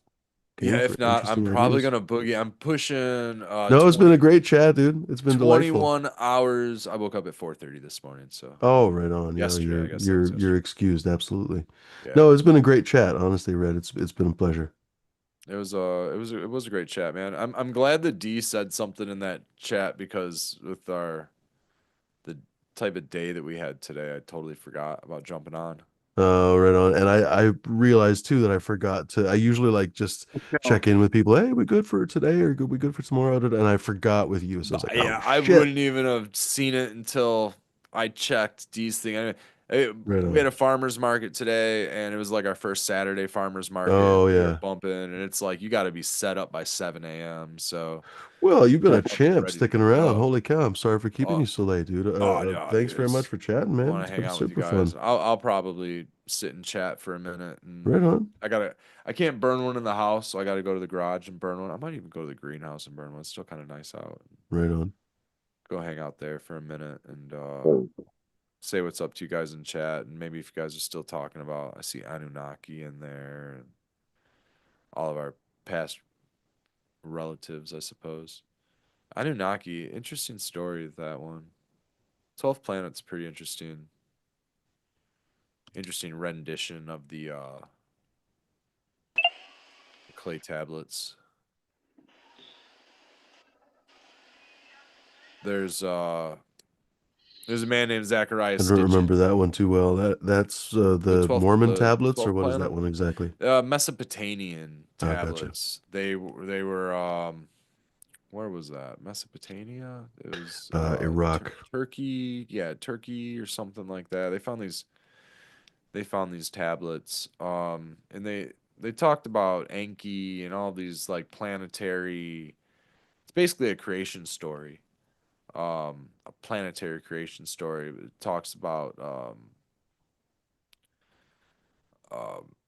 came Yeah, for if not, I'm interesting probably ideas. gonna boogie. I'm pushing No, it's been a great chat, dude. It's been delightful. 21 hours. I woke up at 4:30 this morning, so Oh, right on. Yeah, yesterday, I guess that was you're yesterday. excused. Absolutely. Yeah. No, it's been a great chat. Honestly, Red, it's been a pleasure. It was a great chat, man. I'm glad that D said something in that chat because with the type of day that we had today, I totally forgot about jumping on. Right on. And I realized too that I forgot to. I usually like just So, check in with people. Hey, we good for today or good we good for tomorrow? And I forgot with you, so I was But like, oh yeah, I shit. wouldn't even have seen it until I checked D's thing. Right We had on. a farmer's market today, and it was like our first Saturday farmer's market. Oh We were yeah. bumping, and it's like you got to be set up by 7 a.m. So Well, you've been a pull up and champ ready to sticking around. go. Holy cow! I'm sorry for keeping Oh, you so late, dude. oh no, Thanks dude, very much it's for chatting, man. want It's to hang been out with you super fun. guys. I'll probably sit and chat for a minute, and Right on. I can't burn one in the house, so I got to go to the garage and burn one. I might even go to the greenhouse and burn one. It's still kind of nice out. Right on. Go hang out there for a minute and Oh, say what's up to you guys in chat, and maybe if you guys are still talking about, I see Anunnaki in there and all of our past relatives, I suppose. Anunnaki, interesting story that one. 12th planet's pretty interesting. Interesting rendition of the clay tablets. There's uh there's a man named Zachariah I don't remember Stitchin. that one too well. That's The the 12th Mormon the tablets, or 12th what is that planet. one exactly? Mesopotamian Oh, gotcha. tablets. They were where was that? Mesopotamia? It was Iraq. Turkey, yeah, Turkey or something like that. They found these tablets, and they talked about Enki and all these like planetary. It's basically a creation story, a planetary creation story. It talks about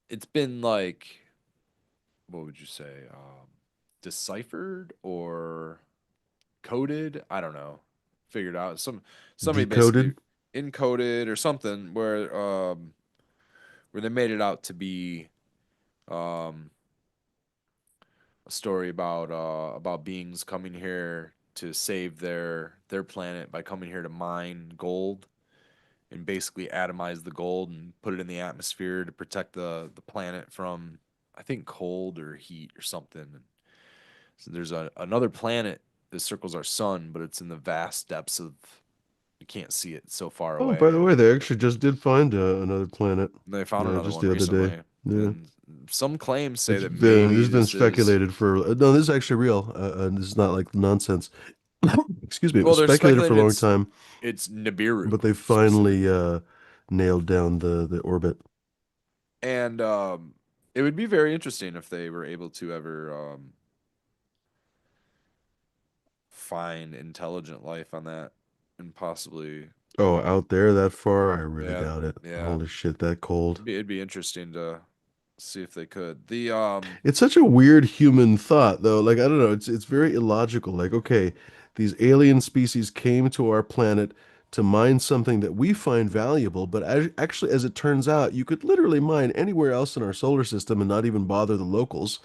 it's been like what would you say, deciphered or coded. I don't know. Figured out somebody basically Decoded. encoded or something where they made it out to be um, a story about beings coming here to save their planet by coming here to mine gold and basically atomize the gold and put it in the atmosphere to protect the planet from I think cold or heat or something. So there's another planet that circles our sun, but it's in the vast depths of you can't see it so far Oh, by away. the way, they actually just did find another planet And they found another just one the other day. recently, Yeah. and some claims say It's that been this maybe has been this is speculated for no, this is actually real. This is not like nonsense. Excuse me. It well, was they're speculated for a speculating long time, it's but Nibiru they finally specifically, nailed down the orbit. and it would be very interesting if they were able to ever find intelligent life on that, and possibly, Oh, out there that far? I really yeah, doubt it. yeah, Holy shit, that cold. it'd be interesting to see if they could. The It's such a weird human thought, though. Like, I don't know, it's very illogical. Like, okay, these alien species came to our planet to mine something that we find valuable, but actually, as it turns out, you could literally mine anywhere else in our solar system and not even bother the locals.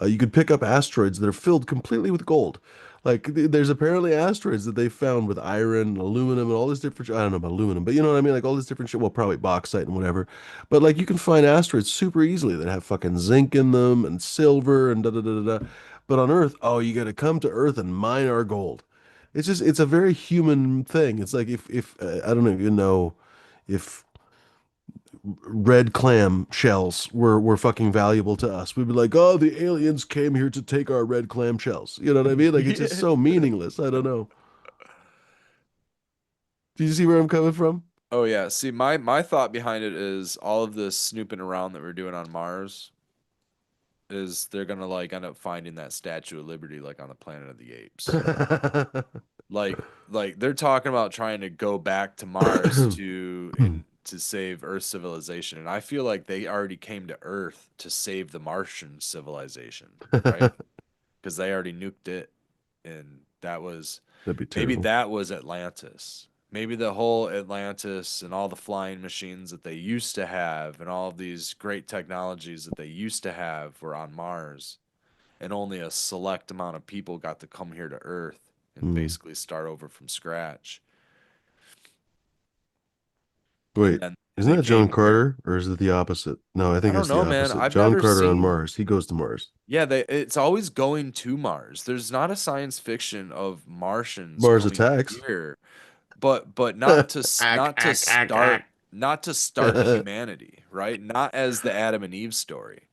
You could pick up asteroids that are filled completely with gold. Like there's apparently asteroids that they found with iron and aluminum and all this different. I don't know about aluminum, but you know what I mean. Like all this different shit. Well, probably bauxite and whatever. But like you can find asteroids super easily that have fucking zinc in them and silver and da da da da da. But on Earth, oh, you got to come to Earth and mine our gold. It's a very human thing. It's like if I don't even know if red clam shells were fucking valuable to us. We'd be like, oh, the aliens came here to take our red clam shells. You know what I mean? Like it's just yeah. so meaningless. I don't know. Do you see where I'm coming from? Oh yeah. See, my thought behind it is all of this snooping around that we're doing on Mars is they're gonna like end up finding that Statue of Liberty like on the Planet of the Apes. Like they're talking about trying to go back to Mars to save Earth civilization, and I feel like they already came to Earth to save the Martian civilization, right? Because they already nuked it, and That'd be maybe terrible. that was Atlantis. Maybe the whole Atlantis and all the flying machines that they used to have and all of these great technologies that they used to have were on Mars. and only a select amount of people got to come here to Earth and Hmm. basically start over from scratch. And Wait, then isn't they that John came here. Carter, or is it the opposite? No, I I think don't it's the know, man. opposite. I've John never Carter on seen. Mars. He goes to Mars. Yeah, it's always going to Mars. There's not a science fiction of Martians Mars coming attacks. here, but not to Ack, not to ack, ack, start ack. not to start humanity, right? Not as the Adam and Eve story.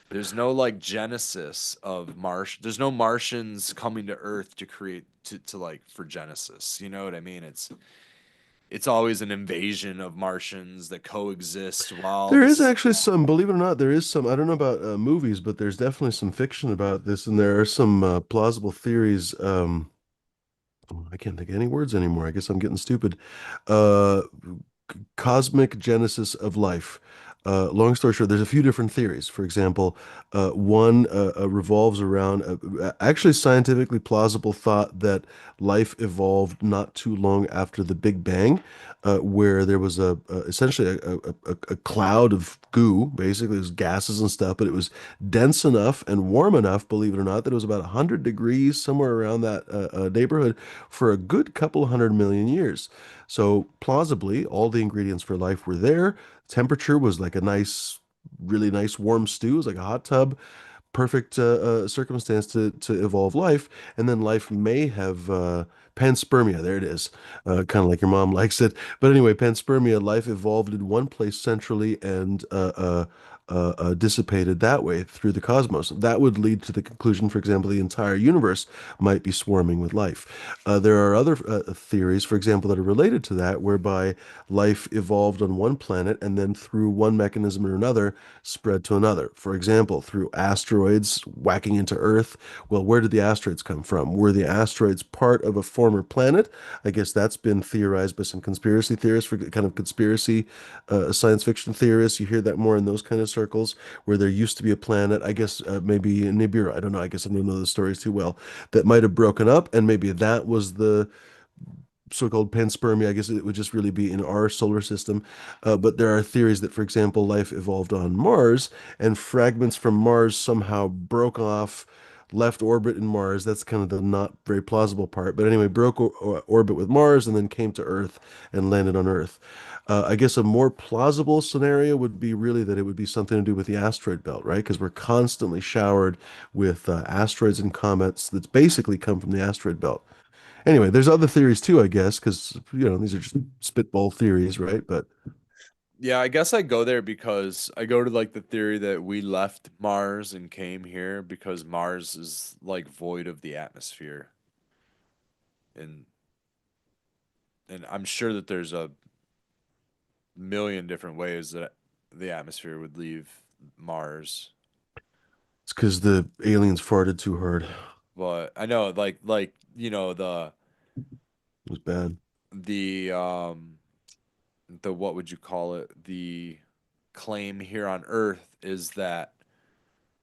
There's no like genesis of Marsh. There's no Martians coming to Earth to create to like for Genesis. You know what I mean? It's always an invasion of Martians that coexist while There is this. actually some, believe it or not, there is some, I don't know about movies, but there's definitely some fiction about this, and there are some plausible theories. I can't think of any words anymore. I guess I'm getting stupid. Uh, Cosmic genesis of life. Long story short, there's a few different theories. For example, one revolves around actually scientifically plausible thought that life evolved not too long after the Big Bang, where there was essentially a cloud of goo, basically it was gases and stuff, but it was dense enough and warm enough, believe it or not, that it was about 100 degrees somewhere around that neighborhood for a good couple 100 million years. So plausibly, all the ingredients for life were there. Temperature was like a nice, really nice warm stew. It was like a hot tub, perfect circumstance to evolve life, and then life may have panspermia. There it is, kind of like your mom likes it. But anyway, panspermia, life evolved in one place centrally and dissipated that way through the cosmos. That would lead to the conclusion, for example, the entire universe might be swarming with life. There are other theories, for example, that are related to that, whereby life evolved on one planet and then through one mechanism or another spread to another. For example, through asteroids whacking into Earth. Well, where did the asteroids come from? Were the asteroids part of a former planet? I guess that's been theorized by some conspiracy theorists, for kind of conspiracy science fiction theorists. You hear that more in those kind of circles where there used to be a planet, I guess maybe Nibiru, I don't know, I guess I don't know the stories too well, that might have broken up, and maybe that was the so-called panspermia. I guess it would just really be in our solar system. But there are theories that, for example, life evolved on Mars, and fragments from Mars somehow broke off, left orbit in Mars. That's kind of the not very plausible part. But anyway, broke orbit with Mars and then came to Earth and landed on Earth. I guess a more plausible scenario would be really that it would be something to do with the asteroid belt, right? Because we're constantly showered with asteroids and comets that's basically come from the asteroid belt. Anyway, there's other theories too, I guess, because these are just spitball theories, right? But Yeah, I guess I go there because I go to like the theory that we left Mars and came here because Mars is like void of the atmosphere. And I'm sure that there's a million different ways that the atmosphere would leave Mars. it's because the aliens farted too hard. It But I know like you know was bad. the the what would you call it? The claim here on Earth is that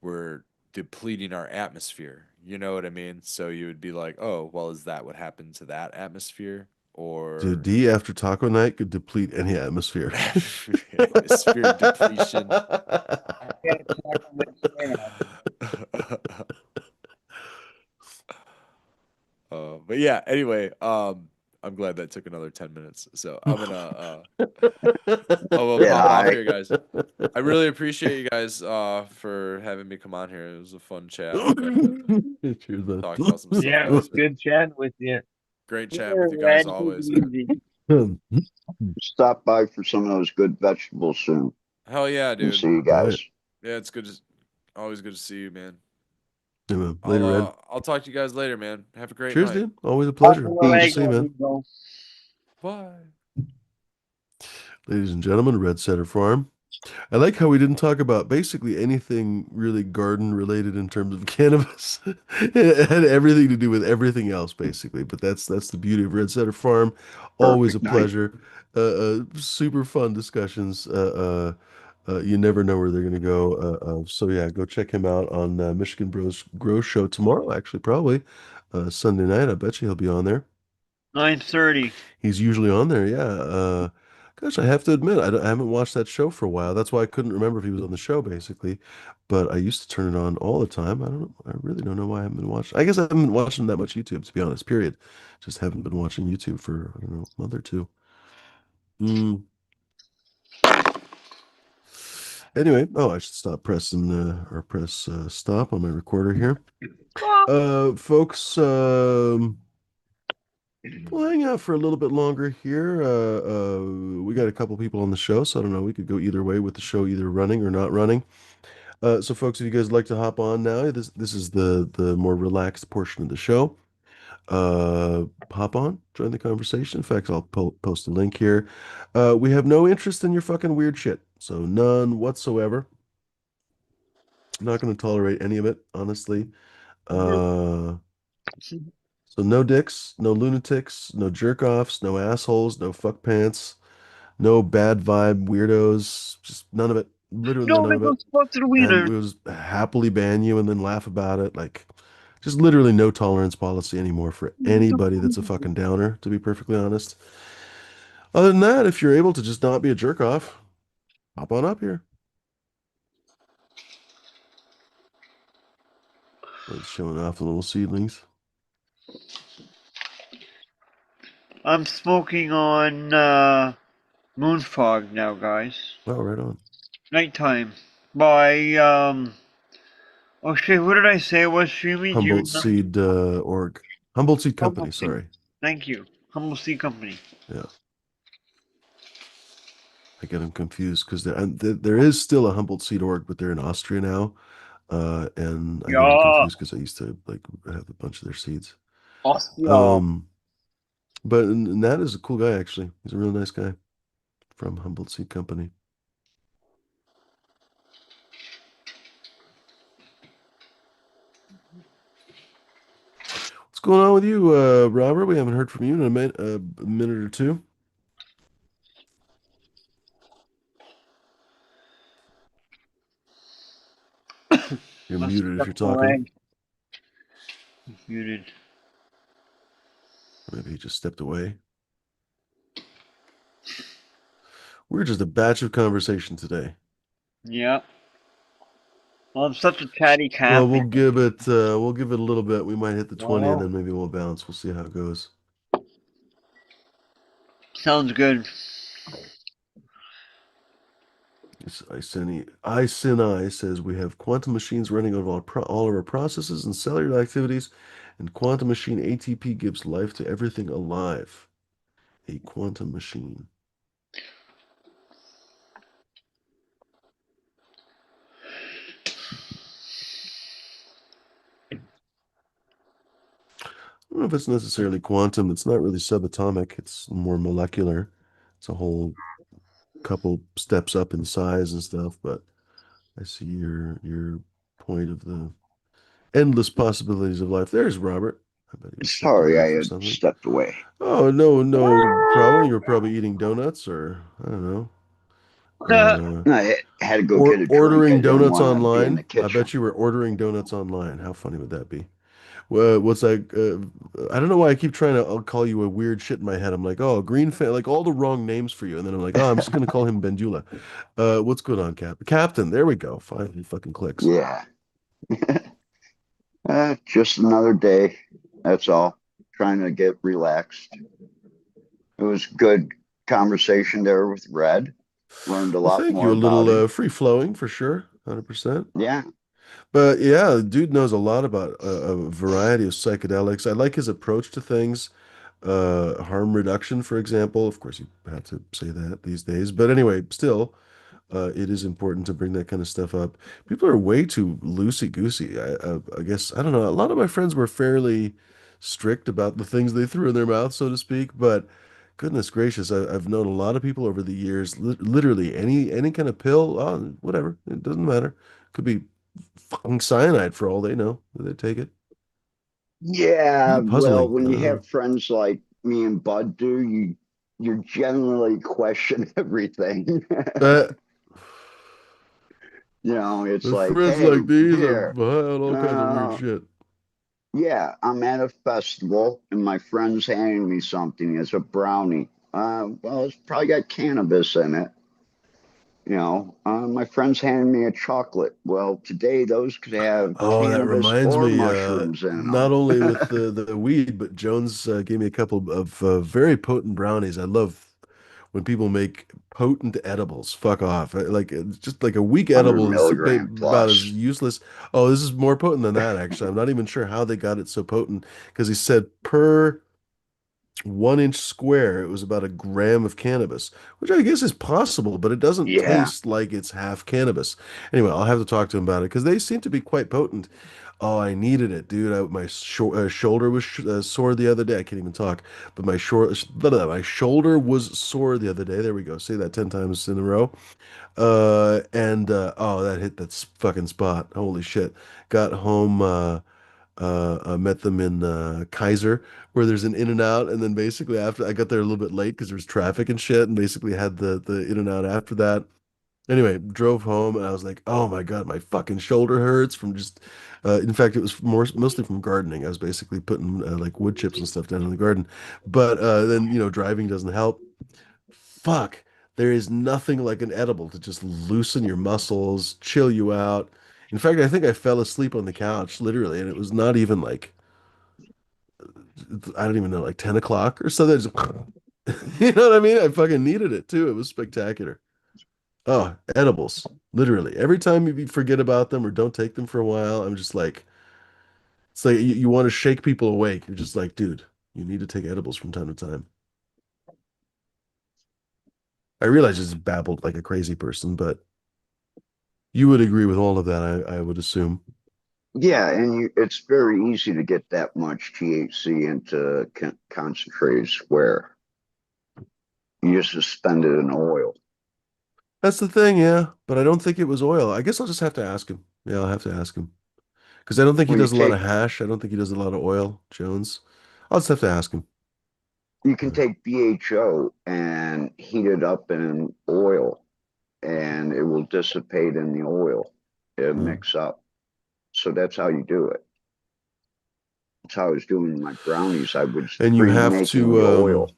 we're depleting our atmosphere. You know what I mean? So you would be like, "Oh, well, is that what happened to that atmosphere?" Dude, Or D after taco night could deplete any atmosphere. atmosphere depletion. I can't talk on my stand. But yeah, anyway, I'm glad that took another 10 minutes. So I'm gonna Yeah, pop off I here, guys. I really appreciate you guys for having me come on here. It was a fun chat. Cheers, man. Talk about some stuff, Yeah, it was guys. good chatting with you. Great chatting with Sure, you guys Red, take it always. easy. stop by for some of those good vegetables soon Hell yeah, and see dude. you All right. guys. Yeah, it's good. Always good to see you, man. Yeah, man. Later, Red. I'll talk to you guys later, man. Have a great Cheers, night. dude. Always a Hasta pleasure. Good to Peace. see you, luego, man. amigo. Bye. Ladies and gentlemen, Red Setter Farm. I like how we didn't talk about basically anything really garden related in terms of cannabis. It had everything to do with everything else, basically. But that's the beauty of Red Setter Farm. Always a Perfect night. pleasure. Super fun discussions. You never know where they're going to go. So yeah, go check him out on Michigan Bros Grow Show tomorrow. Actually, probably Sunday night. I bet you he'll be on there. 9:30. He's usually on there, yeah. Gosh, I have to admit, I haven't watched that show for a while. That's why I couldn't remember if he was on the show, basically. But I used to turn it on all the time. I don't know. I really don't know why I haven't been watching. I guess I haven't been watching that much YouTube, to be honest, period. Just haven't been watching YouTube for, I don't know, a month or two. Mm. Anyway, oh, I should stop pressing or press stop on my recorder here. Folks, we'll hang out for a little bit longer here. We got a couple people on the show, so I don't know. We could go either way with the show, either running or not running. So, folks, if you guys would like to hop on now, this is the more relaxed portion of the show. Hop on, join the conversation. In fact, I'll post a link here. We have no interest in your fucking weird shit, so none whatsoever. Not going to tolerate any of it, honestly. Uh, so no dicks, no lunatics, no jerk offs, no assholes, no fuck pants, no bad vibe weirdos, just none of it. Literally No, none they of go it. spot to the And wiener. we was happily ban you and then laugh about it. Like, just literally no tolerance policy anymore for anybody that's a fucking downer, to be perfectly honest. Other than that, if you're able to just not be a jerk off, hop on up here. It's showing off the little seedlings. I'm smoking on Moonfog now, guys. Oh, right on. Nighttime. By oh shit, what did I say it was, Streamy? Do you Humboldt remember? Seed org. Humboldt Seed Company, Humble Seed. sorry. Thank you. Humble Seed Company. Yeah. I get them confused because there is still a Humboldt Seed org, but they're in Austria now. And I get them Yeah. confused because I used to like have a bunch of their seeds. Austria. But Nat is a cool guy, actually. He's a real nice guy from Humboldt Seed Company. What's going on with you, Robert? We haven't heard from you in a minute or two. You're Must muted if step you're talking. away. Muted. Maybe he just stepped away. We're just a batch of conversation today. Yeah. Well, I'm such a chatty cat. Well, we'll give it a little bit. We might hit the 20 and Well, then maybe we'll bounce. We'll see how it goes. sounds good. I says we have quantum machines running on all of our processes and cellular activities, and quantum machine ATP gives life to everything alive. A quantum machine. I don't know if it's necessarily quantum. It's not really subatomic. It's more molecular. It's a whole couple steps up in size and stuff, but I see your point of the endless possibilities of life. There's Robert. I bet he stepped Sorry, away I for had something. stepped away. Oh, no problem. You were probably eating donuts or I don't know. I had to go Or get a drink. I ordering didn't donuts want to be in online. the I kitchen. bet you were ordering donuts online. How funny would that be? What's like? I don't know why I keep trying to. I'll call you a weird shit in my head. I'm like, oh, green fan, like all the wrong names for you, and then I'm like, oh, I'm just gonna call him Bendula. What's going on, Captain? There we go. Finally, fucking clicks. Yeah. Just another day. That's all. Trying to get relaxed. It was good conversation there with Red. Learned a Well, lot thank more you. A about little him. free flowing for sure, 100%. Yeah. But yeah, dude knows a lot about a variety of psychedelics. I like his approach to things. Harm reduction, for example. Of course, you have to say that these days. But anyway, still, it is important to bring that kind of stuff up. People are way too loosey-goosey. I guess, I don't know. A lot of my friends were fairly strict about the things they threw in their mouth, so to speak. But goodness gracious, I've known a lot of people over the years, literally any kind of pill, whatever, it doesn't matter. Could be fucking cyanide for all they know. They take it. Yeah. Really Well, puzzling. I when you don't know. have friends like me and Bud do, you generally question everything. Uh, It's with like, friends hey, like these, I've here. had all kinds of weird Uh, shit. yeah, I'm at a festival and my friend's handing me something. It's a brownie. Well, it's probably got cannabis in it. My friends handed me a chocolate. Well, today those could have Oh, that cannabis reminds or me, mushrooms in not them. only with the weed, but Jones gave me a couple of very potent brownies. I love when people make potent edibles. Fuck off. Like it's just like a weak 100 edible is milligram about plus. as useless. Oh, this is more potent than that, actually. I'm not even sure how they got it so potent because he said per 1 inch square, it was about a gram of cannabis, which I guess is possible, but it doesn't Yeah, taste like it's half cannabis. Anyway, I'll have to talk to him about it because they seem to be quite potent. Oh, I needed it, dude. My shoulder was sore the other day. I can't even talk, but my shoulder was sore the other day. There we go. Say that 10 times in a row. And oh, that hit that fucking spot. Holy shit. Got home. Met them in Kaiser, where there's an In and Out, and then basically after I got there a little bit late because there was traffic and shit, and basically had the In and Out after that. Anyway, drove home and I was like, oh my God, my fucking shoulder hurts from just. In fact, it was mostly from gardening. I was basically putting like wood chips and stuff down in the garden, but then driving doesn't help. Fuck, there is nothing like an edible to just loosen your muscles, chill you out. In fact, I think I fell asleep on the couch, literally, and it was not even like, I don't even know, like 10 o'clock or so. There's, you know what I mean? I fucking needed it too. It was spectacular. Oh, edibles. Literally. Every time you forget about them or don't take them for a while, I'm just like, it's like you want to shake people awake. You're just like, dude, you need to take edibles from time to time. I realize I just babbled like a crazy person, but you would agree with all of that, I would assume. yeah, and it's very easy to get that much THC into concentrated square. You just suspend it in oil. That's the thing, yeah. But I don't think it was oil. I guess I'll just have to ask him. Yeah, I'll have to ask him. Because I don't think he Well, you does a lot of take hash. I don't think he does a lot of oil, Jones. I'll just have to ask him. you can take BHO and heat it up in oil, and it will dissipate in the oil. It'll Uh, mix up. So that's how you do it. That's how I was doing my brownies. I was and you have pre-making the oil.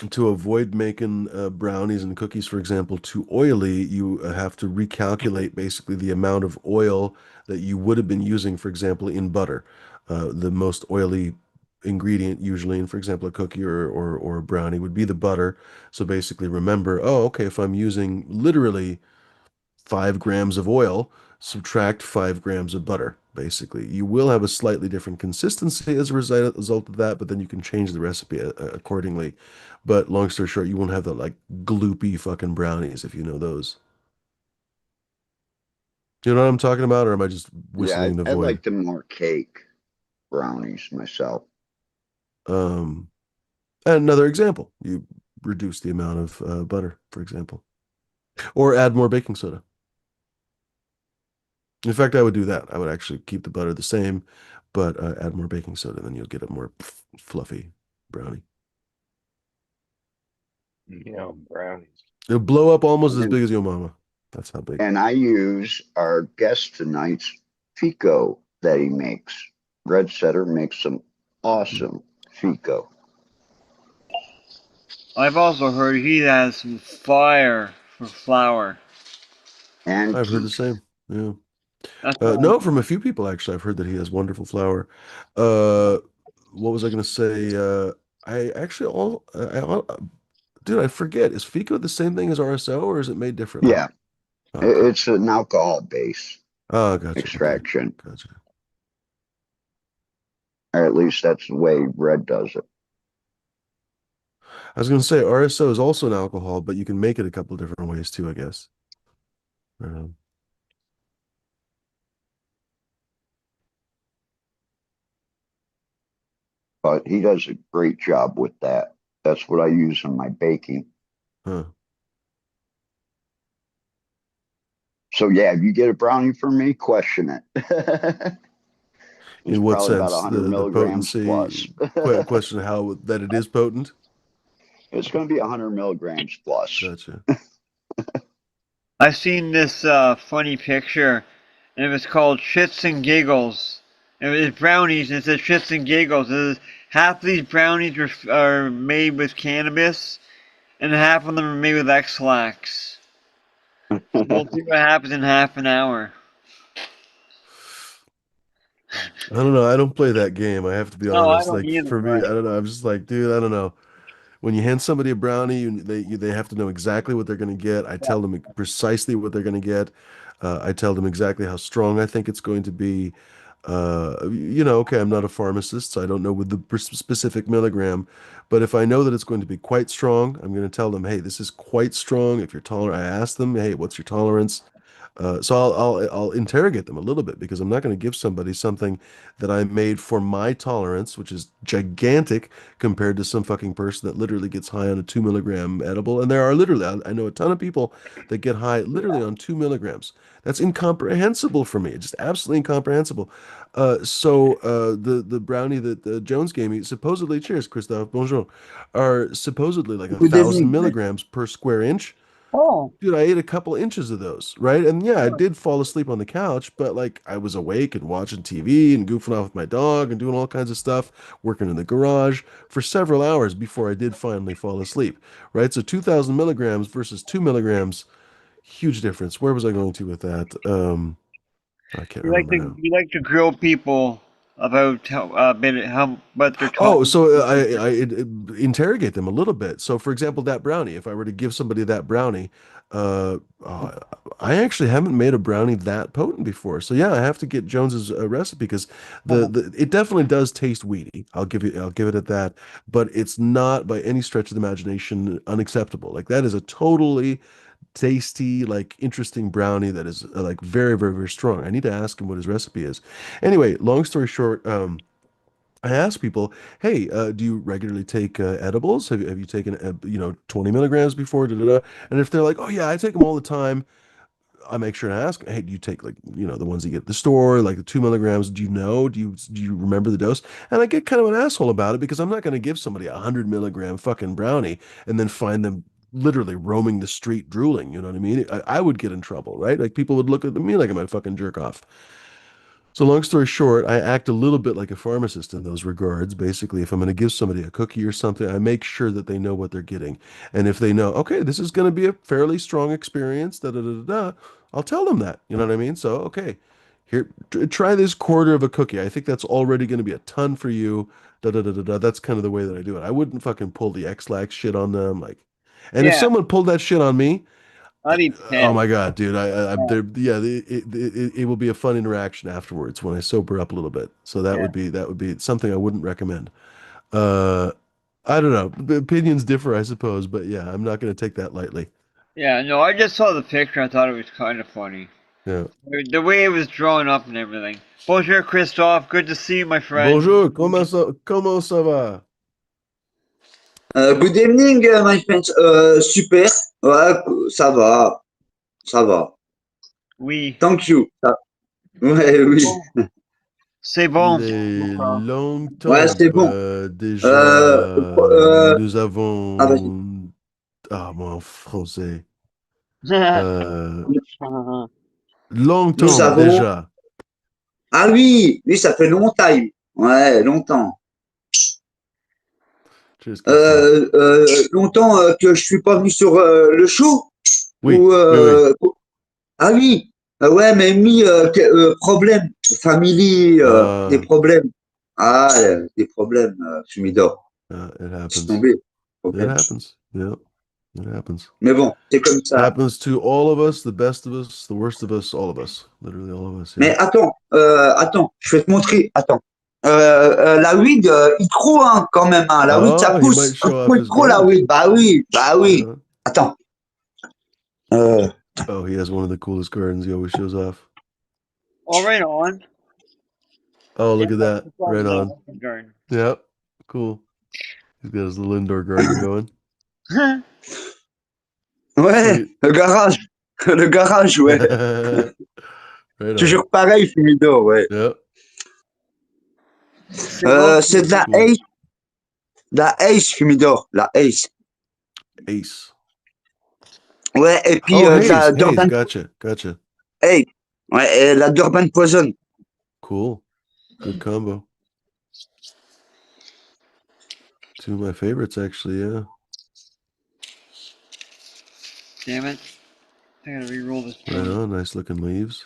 to avoid making brownies and cookies, for example, too oily, you have to recalculate basically the amount of oil that you would have been using, for example, in butter. The most oily ingredient usually in, for example, a cookie or a brownie would be the butter. So basically remember, oh, okay, if I'm using literally 5 grams of oil, subtract 5 grams of butter, basically. You will have a slightly different consistency as a result of that, but then you can change the recipe accordingly. But long story short, you won't have the like gloopy fucking brownies if you know those. You know what I'm talking about, or am I just Yeah, whistling the I void? like them more cake brownies myself. Um, and another example, you reduce the amount of butter, for example, or add more baking soda. In fact, I would do that. I would actually keep the butter the same, but add more baking soda, then you'll get a more fluffy brownie. Brownies. It'll blow up almost as And big as your mama. That's how big. and I use our guest tonight's Fico that he makes. Red Setter makes some awesome Fico. I've also heard he has some fire for flour. And I've heard the keef. same. Yeah. That's what No, from a few people actually. I've heard that he has wonderful flour. Uh, what was I going to say? I actually dude, I forget. Is Fico the same thing as RSO or is it made differently? Yeah, Okay. it's an alcohol base Oh, gotcha. Okay. extraction, Gotcha. or at least that's the way Red does it. I was going to say RSO is also an alcohol, but you can make it a couple different ways too, I guess. Um, But he does a great job with that. That's what I use in my baking. huh. So yeah, if you get a brownie from me, question it. It's In what probably about sense? 100 The milligrams plus. potency question how that it is potent? It's going to be 100 milligrams plus. Gotcha. I've seen this funny picture, and it was called Shits and Giggles. It was brownies, and it said Shits and Giggles. half of these brownies are made with cannabis, and half of them are made with X-Lax. We'll see what happens in half an hour. I don't know. I don't play that game. I have to be No, I honest. don't Like either, for me, I but don't know. I'm just like, dude, I don't know. When you hand somebody a brownie, they have to know exactly what they're going to get. I tell them precisely what they're going to get. I tell them exactly how strong I think it's going to be. Okay, I'm not a pharmacist, so I don't know with the specific milligram, but if I know that it's going to be quite strong, I'm going to tell them, hey, this is quite strong. If you're tolerant, I ask them, hey, what's your tolerance? So I'll interrogate them a little bit because I'm not going to give somebody something that I made for my tolerance, which is gigantic compared to some fucking person that literally gets high on a 2 milligram edible. And there are literally, I know a ton of people that get high literally on 2 milligrams. That's incomprehensible for me. It's just absolutely incomprehensible. The brownie that Jones gave me, supposedly, cheers, Christophe, bonjour, are supposedly like a Good thousand evening. milligrams per square inch. oh, Dude, I ate a couple inches of those, right? And yeah, I did fall asleep on the couch, but like I was awake and watching TV and goofing off with my dog and doing all kinds of stuff, working in the garage for several hours before I did finally fall asleep, right? So 2,000 milligrams versus 2 milligrams, huge difference. Where was I going to with that? I can't remember now. we like to grill people about how what they're Oh, talking. so interrogate them a little bit. So, for example, that brownie, if I were to give somebody that brownie, uh, uh, I actually haven't made a brownie that potent before. So, yeah, I have to get Jones's recipe because the it definitely does taste weedy. I'll give it at that, but it's not by any stretch of the imagination unacceptable. Like that is a totally tasty, like interesting brownie that is like very, very, very strong. I need to ask him what his recipe is. Anyway, long story short, I ask people, hey, do you regularly take edibles? Have you taken 20 milligrams before? Da, da, da. And if they're like, oh yeah, I take them all the time, I make sure to ask, hey, do you take like the ones you get at the store, like the 2 milligrams? Do you know? Do you remember the dose? And I get kind of an asshole about it because I'm not going to give somebody 100 milligram fucking brownie and then find them literally roaming the street drooling. You know what I mean? I would get in trouble, right? Like people would look at me like I'm a fucking jerk off. So long story short, I act a little bit like a pharmacist in those regards. Basically, if I'm going to give somebody a cookie or something, I make sure that they know what they're getting. And if they know, okay, this is going to be a fairly strong experience, da da da da, I'll tell them that. You know what I mean? So, okay, here, try this quarter of a cookie. I think that's already going to be a ton for you. Da da da da da. That's kind of the way that I do it. I wouldn't fucking pull the X-Lax shit on them, like. And if Yeah, someone pulled that shit on me, I'd be oh pissed. my God, dude! I'm there. Yeah, it will be a fun interaction afterwards when I sober up a little bit. So Yeah, that would be something I wouldn't recommend. Uh, I don't know. The opinions differ, I suppose, but yeah, I'm not going to take that lightly. yeah. No, I just saw the picture. I thought it was kind of funny. Yeah. The way it was drawn up and everything. Bonjour, Christophe. Good to see you, my friend. Bonjour, comment ça va? Good evening, my friends. Super. Ouais, ça va. Ça va. Oui. Thank you. Ouais, oui. C'est bon. Il est Ouais, longtemps c'est bon. Euh, déjà. euh, Nous ah, vas-y. avons. Ah, moi en français. Euh, Nous longtemps avons. déjà. Ah oui, oui, ça fait longtemps. Ouais, longtemps. Cheers, Christophe. Longtemps que je suis pas venu sur le show. Oui, Ou, oui, oui. ah oui. Ouais, mais mis problème. Family, des Uh, problèmes. Ah, des problèmes, Fumidor. it C'est happens. tombé. It Problème. happens. Yeah, it happens. Mais bon, c'est comme ça. Happens to all of us, the best of us, the worst of us, all of us. Literally all of us, yeah. Mais attends, je vais te montrer. Attends. La weed, il croit hein, quand même. Hein. La weed, ça Oh, he might pousse. Un show off peu his trop la garden. weed. Bah oui. Yeah. Attends. Euh, Oh, he has one of the coolest gardens he always shows off. Oh, right on. Oh, Yeah, look at that's that. the Right problem. on. No, garden. Yep. Cool. He's got his little indoor garden going. ouais, Sweet. le garage. Le garage, ouais. Right on. Toujours pareil, Fumido, ouais. Yep. C'est bon. C'est de la Cool. Ace. De la Ace, Fumidor. La Ace. Ace. Ouais, et puis Oh, de la Hayes. Durban. Gotcha. Gotcha. Hey. Ouais, et la Durban Poison. Cool. Good combo. Two of my favorites, actually. Yeah. Damn it. I gotta re-roll this Right one. on. Nice looking leaves.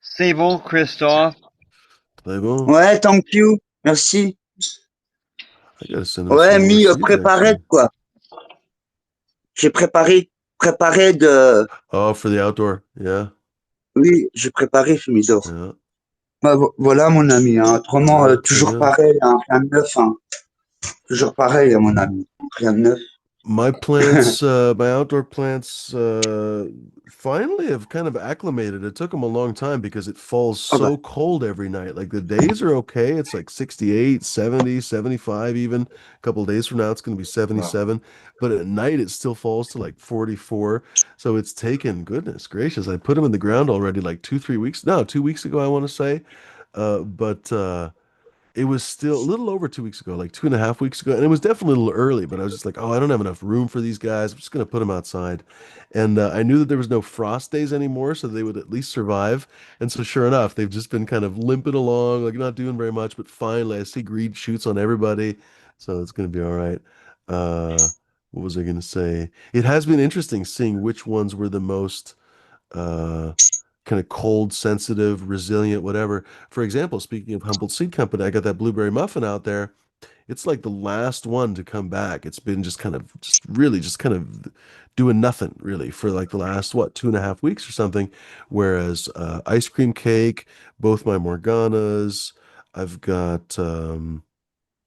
C'est bon, Christophe. Très bon. Ouais, thank you. Merci. I gotta send him Ouais, some more mis seeds, préparé, actually. quoi. J'ai préparé de... Oh, for the outdoor. Yeah. Oui, j'ai préparé, Fumidor. Yeah. Bah, voilà, mon ami. Hein. Autrement, All right. Très toujours bien. pareil, hein, rien de neuf. Hein. Toujours pareil, hein, mon ami. Rien de neuf. My plants, my outdoor plants, finally have kind of acclimated. It took them a long time because it falls Ah bah, so cold every night. Like the days are okay. It's like 68, 70, 75 even. A couple of days from now, it's going to be 77. But at night, it still falls to like 44. So it's taken, goodness gracious, I put them in the ground already like 2 weeks. No, 2 weeks ago, I want to say. But it was still a little over 2 weeks ago, like 2.5 weeks ago, and it was definitely a little early. But I was just like, oh, I don't have enough room for these guys. I'm just gonna put them outside, and I knew that there was no frost days anymore, so they would at least survive. And so, sure enough, they've just been kind of limping along, like not doing very much. But finally, I see green shoots on everybody, so it's gonna be all right. What was I gonna say? It has been interesting seeing which ones were the most uh, kind of cold, sensitive, resilient, whatever. For example, speaking of Humboldt Seed Company, I got that blueberry muffin out there. It's like the last one to come back. It's been just kind of, just really, just kind of doing nothing really for like the last, what, 2.5 weeks or something. Whereas ice cream cake, both my Morganas, I've got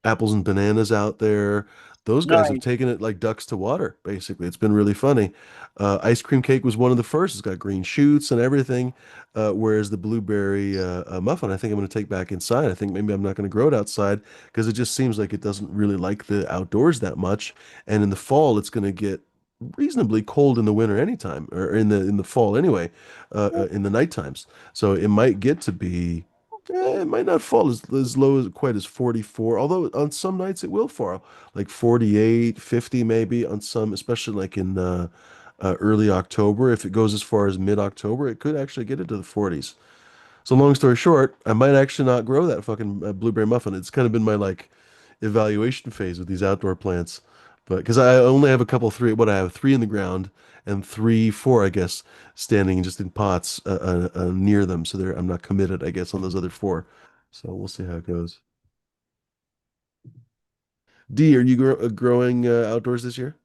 apples and bananas out there. Those guys have Nice. taken it like ducks to water, basically. It's been really funny. Ice cream cake was one of the first. It's got green shoots and everything. Whereas the blueberry muffin, I think I'm going to take back inside. I think maybe I'm not going to grow it outside because it just seems like it doesn't really like the outdoors that much. And in the fall, it's going to get reasonably cold in the winter anytime, or in the fall anyway, in the night times. So it might get to be it might not fall as low as quite as 44, although on some nights it will fall like 48, 50 maybe on some, especially like in early October. If it goes as far as mid-October, it could actually get into the 40s. So long story short, I might actually not grow that fucking blueberry muffin. It's kind of been my like evaluation phase with these outdoor plants. But because I only have a couple, three, what I have, three in the ground and three, four, I guess, standing just in pots near them. So I'm not committed, I guess, on those other four. So we'll see how it goes. D, are you growing outdoors this year?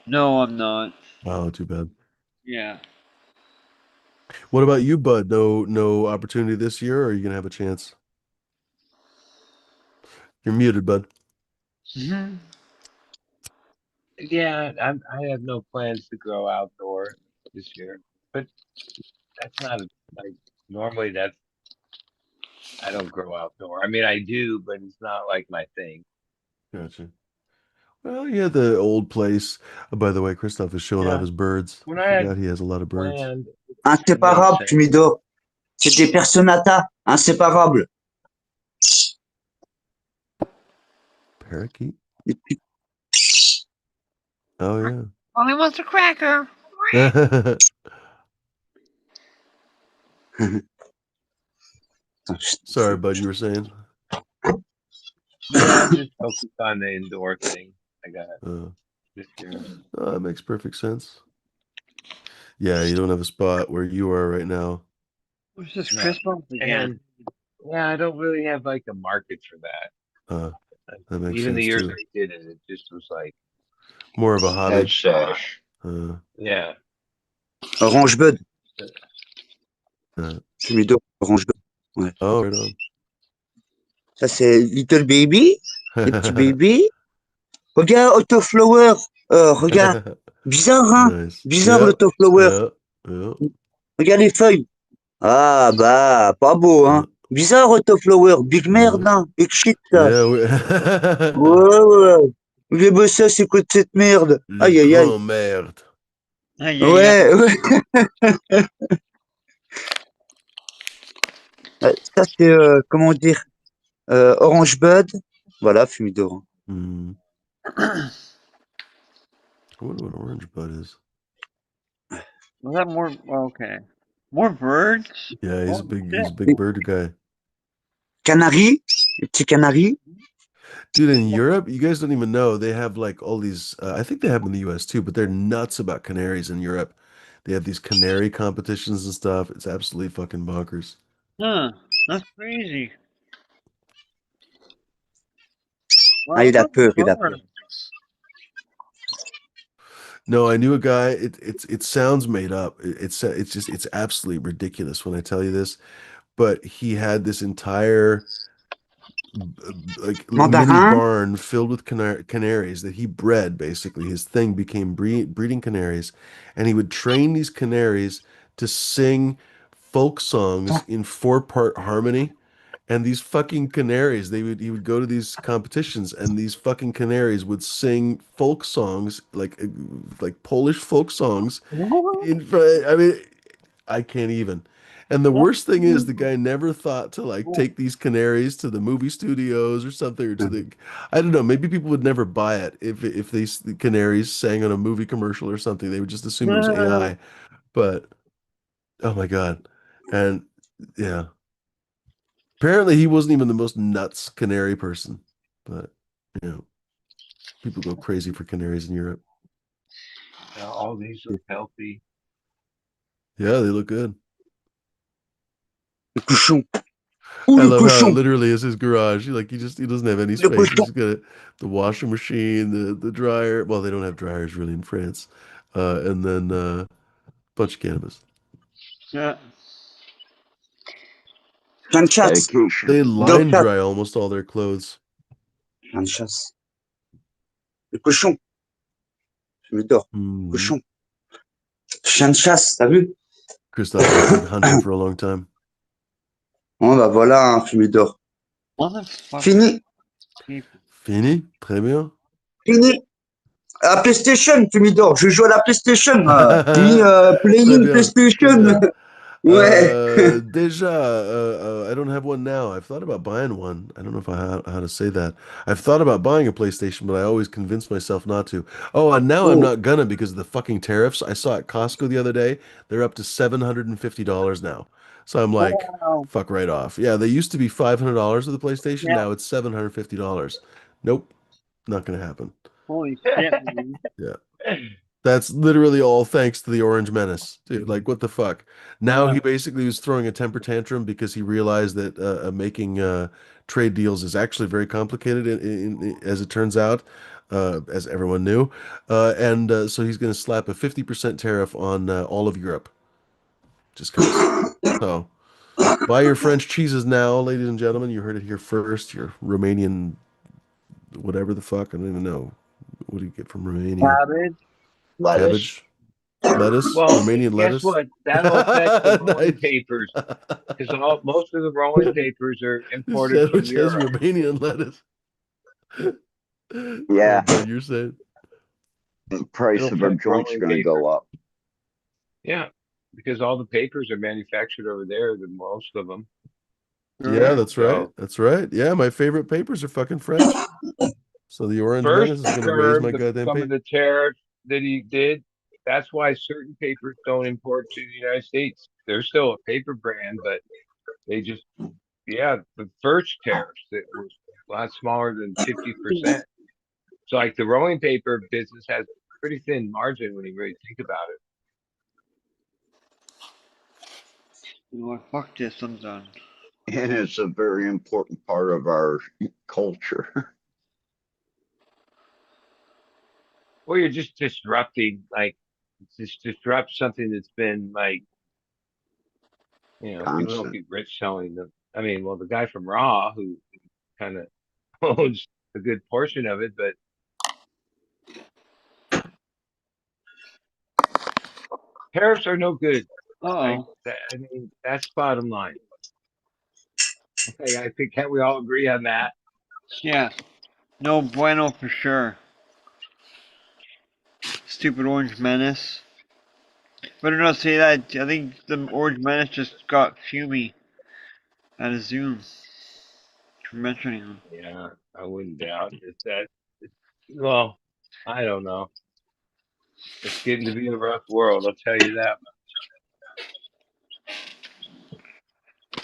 No, I'm not. Oh, too bad. Yeah. What about you, bud? No opportunity this year, or are you gonna have a chance? You're muted, bud. Mhm. Yeah, I have no plans to grow outdoor this year, but that's not like normally that's I don't grow outdoor. I mean, I do, but it's not like my thing. Gotcha. Well, yeah, the old place. By the way, Christoph is showing off Yeah, his birds. when I I had forgot he has a lot of birds. planned, it made inséparable, sense. Fumidor. C'est des personnatas, inséparables. Parakeet? Et puis, Oh Only wants a cracker. yeah. Sorry, bud, you were saying? Yeah, just focus on the indoor thing I got Uh, this year. that makes perfect sense. Yeah, you don't have a spot where you are right now. What's this, No, Christophe again? and yeah, I don't really have like a market for that. Uh, Like, that makes even the sense years too. I did it, it just was like, More of a hobby. Head sash. Uh, yeah. Orange Bud. uh, Fumidor, Orange Bud. Ouais. oh, right on. Ça, c'est Little Baby. Les petits bébés. Regarde, Autoflower. Regarde. Bizarre, hein? Nice. Bizarre, Yeah, l'autoflower. yeah, yeah. Regarde les feuilles. Ah, bah, pas beau, hein? Uh, Bizarre, Autoflower. Big yeah. merde, hein? Big shit, ça. Yeah, Ouais, ouais. J'ai bossé à c'est quoi de cette merde? les Aïe, aïe, aïe. grands merdes. Aïe, aïe, aïe. Ouais, ouais. Ça, c'est, comment dire, Orange Bud. Voilà, Fumidor. Hmm. I wonder what orange bud is. Was that more? Okay. More birds? Yeah, Oh, he's a big bird guy. Canari, les petits canaris. Dude, in Europe, you guys don't even know they have like all these. I think they have them in the U.S. too, but they're nuts about canaries in Europe. They have these canary competitions and stuff. It's absolutely fucking bonkers. Huh. That's crazy. Ah, Well, il a peur, il a peur. No, I knew a guy. It sounds made up. It's just it's absolutely ridiculous when I tell you this. But he had this entire like mini Mandarin? barn filled with canaries that he bred. Basically, his thing became breeding canaries, and he would train these canaries to sing folk songs in four-part harmony. And these fucking canaries, he would go to these competitions, and these fucking canaries would sing folk songs like Polish folk songs in front. I mean, I can't even. And the worst thing is, the guy never thought to like take these canaries to the movie studios or something, or to the, I don't know, maybe people would never buy it if these canaries sang on a movie commercial or something. They would just assume it was AI. But oh my God. And yeah, apparently he wasn't even the most nuts canary person. But you know, people go crazy for canaries in Europe. All these look healthy. Yeah, they look good. Le cochon. Ouh, I le love how it cochon. literally is his garage. He doesn't have any Le space. He's cochon. just got the washing machine, the dryer. Well, they don't have dryers really in France. And then a bunch of cannabis. Yeah. J'ai une chasse. Dedication. They Dog line chat. dry almost all their clothes. J'ai une chasse. Le cochon. Je me dors. Hmm. Cochon. Chien de chasse, t'as vu? Christoph was a big hunter for a long time. Bon, bah voilà, un fumé d'or. Motherfucker. Fini. People. Fini? Très bien. Fini. À PlayStation, fumé d'or. Je joue à la PlayStation. Fini, Très playing bien. Très PlayStation. bien. Ouais. Deja, I don't have one now. I've thought about buying one. I don't know if how to say that. I've thought about buying a PlayStation, but I always convince myself not to. Oh, and now I'm Oh, not gonna because of the fucking tariffs. I saw at Costco the other day, they're up to $750 now. So I'm like, Wow. fuck right off. Yeah, they used to be $500 with the PlayStation. Yeah. Now it's $750. Nope, not gonna happen. Holy shit, man. Yeah. That's literally all thanks to the Orange Menace, dude. Like, what the fuck? Now Yeah. he basically was throwing a temper tantrum because he realized that making trade deals is actually very complicated, as it turns out, as everyone knew. And so he's going to slap a 50% tariff on all of Europe, just because. So buy your French cheeses now, ladies and gentlemen. You heard it here first. Your Romanian, whatever the fuck. I don't even know. What do you get from Romania? Cabbage. Lettuce. Cabbage? Lettuce, Well, Romanian guess lettuce. what? That'll affect the rolling Nice. papers because most of the rolling papers are This imported from sandwich has Europe. Romanian lettuce. Oh Yeah. boy, you're saying. The price It'll of our affect joints rolling going to papers. go up. Yeah, because all the papers are manufactured over there, the most of them. Yeah, Sure. that's right. So That's right. Yeah, my favorite papers are fucking French. So the Orange first Menace is gonna raise term, my goddamn some of pay. the tariffs that he did, that's why certain papers don't import to the United States. They're still a paper brand, but they just, yeah, the first tariffs that was a lot smaller than 50%. So like the rolling paper business has pretty thin margin when you really think about it. You know what? Fuck this. I'm done. And it's a very important part of our culture. Or you're just disrupting, like, just disrupt something that's been like, people don't Constant. get rich selling them. I mean, well, the guy from Raw who kind of owns a good portion of it, but tariffs are no good. Like Uh-oh. that, I mean, that's bottom line. Okay, I think can't we all agree on that? Yeah. No bueno for sure. Stupid Orange Menace. But I don't say that. I think the Orange Menace just got fumey at a Zoom for mentioning him. Yeah, I wouldn't doubt it. That well, I don't know. It's getting to be a rough world. I'll tell you that.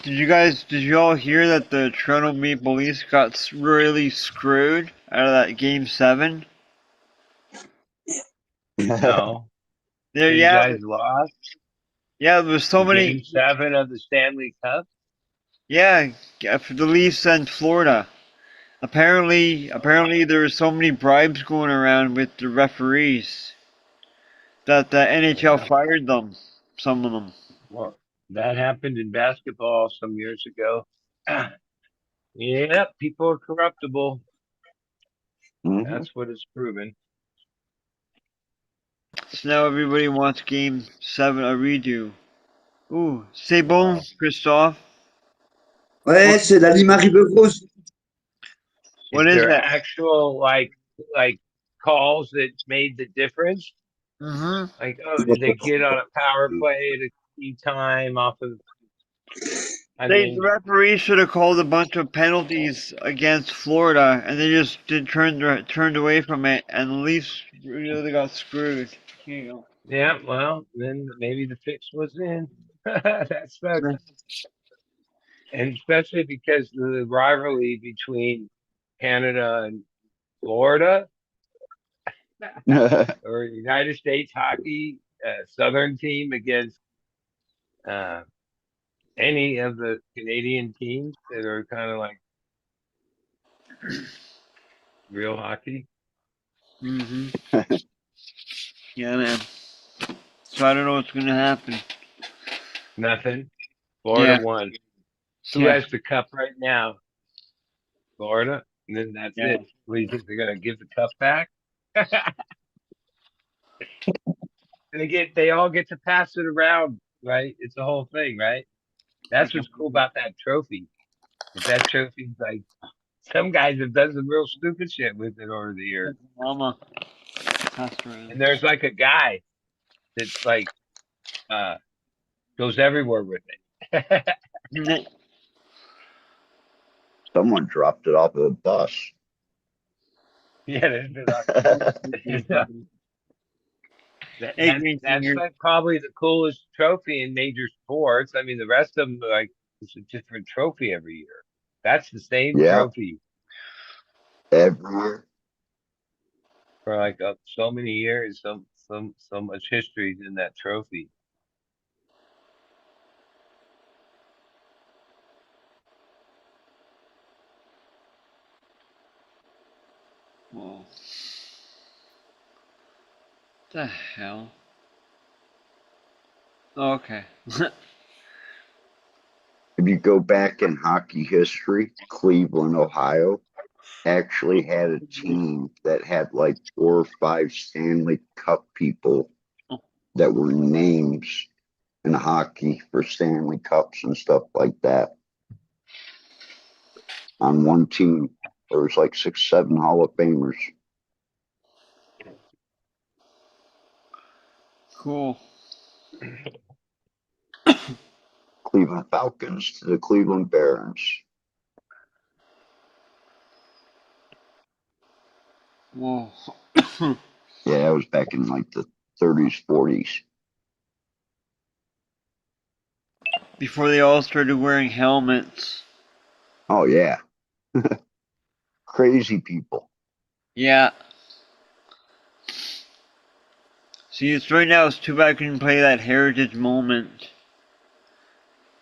Did you all hear that the Toronto Maple Leafs got really screwed out of that Game 7? No, There, you yeah, guys lost yeah. There was so in many. Game 7 of the Stanley Cup. Yeah, for the Leafs and Florida. Apparently, there were so many bribes going around with the referees that the NHL Yeah. fired them. Some of them. Well, that happened in basketball some years ago. Yeah, people are corruptible. Mhm. That's what it's proven. So now everybody wants Game 7 a redo. Ooh, c'est bon, Well, Christophe. Ouais, What c'est la Lima River Rose. is what is there that? actual like calls that made the difference? Mm-hmm. Like, oh, did they get on a power play at a key time off of? I The mean, referee should have called a bunch of penalties against Florida, and they just turned away from it, and the Leafs really got screwed. Here you yeah. Well, then maybe the fix was in. That sucks, go. and especially because the rivalry between Canada and Florida or United States hockey Southern team against uh, any of the Canadian teams that are kind of like real hockey. Mm-hmm. Yeah, man. So I don't know what's gonna happen. Nothing. Florida Yeah, won. Who yeah, has the cup right now? Florida. And then that's yeah. it. What do you think they're gonna give the cup back? They all get to pass it around, right? It's the whole thing, right? That's what's cool about that trophy. That trophy's like some guys have done some real stupid shit with it over the years. Mama, pass around. And there's like a guy that like uh goes everywhere with it. Someone dropped it off of the bus. Yeah, there's a, that, Hey, that Green that's Finger. like probably the coolest trophy in major sports. I mean, the rest of them like it's a different trophy every year. That's the same Yeah, trophy every year. for like so many years. So much history in that trophy. Whoa. The hell? Oh, okay. If you go back in hockey history, Cleveland, Ohio actually had a team that had like 4 or 5 Stanley Cup people that were names in hockey for Stanley Cups and stuff like that. On one team, there was like 6, 7 Hall of Famers. Cool. Cleveland Falcons to the Cleveland Barons. Whoa. Yeah, that was back in like the 30s, 40s. Before they all started wearing helmets. Oh, yeah. Crazy people. Yeah. See, it's right now. It's too bad I couldn't play that Heritage Moment,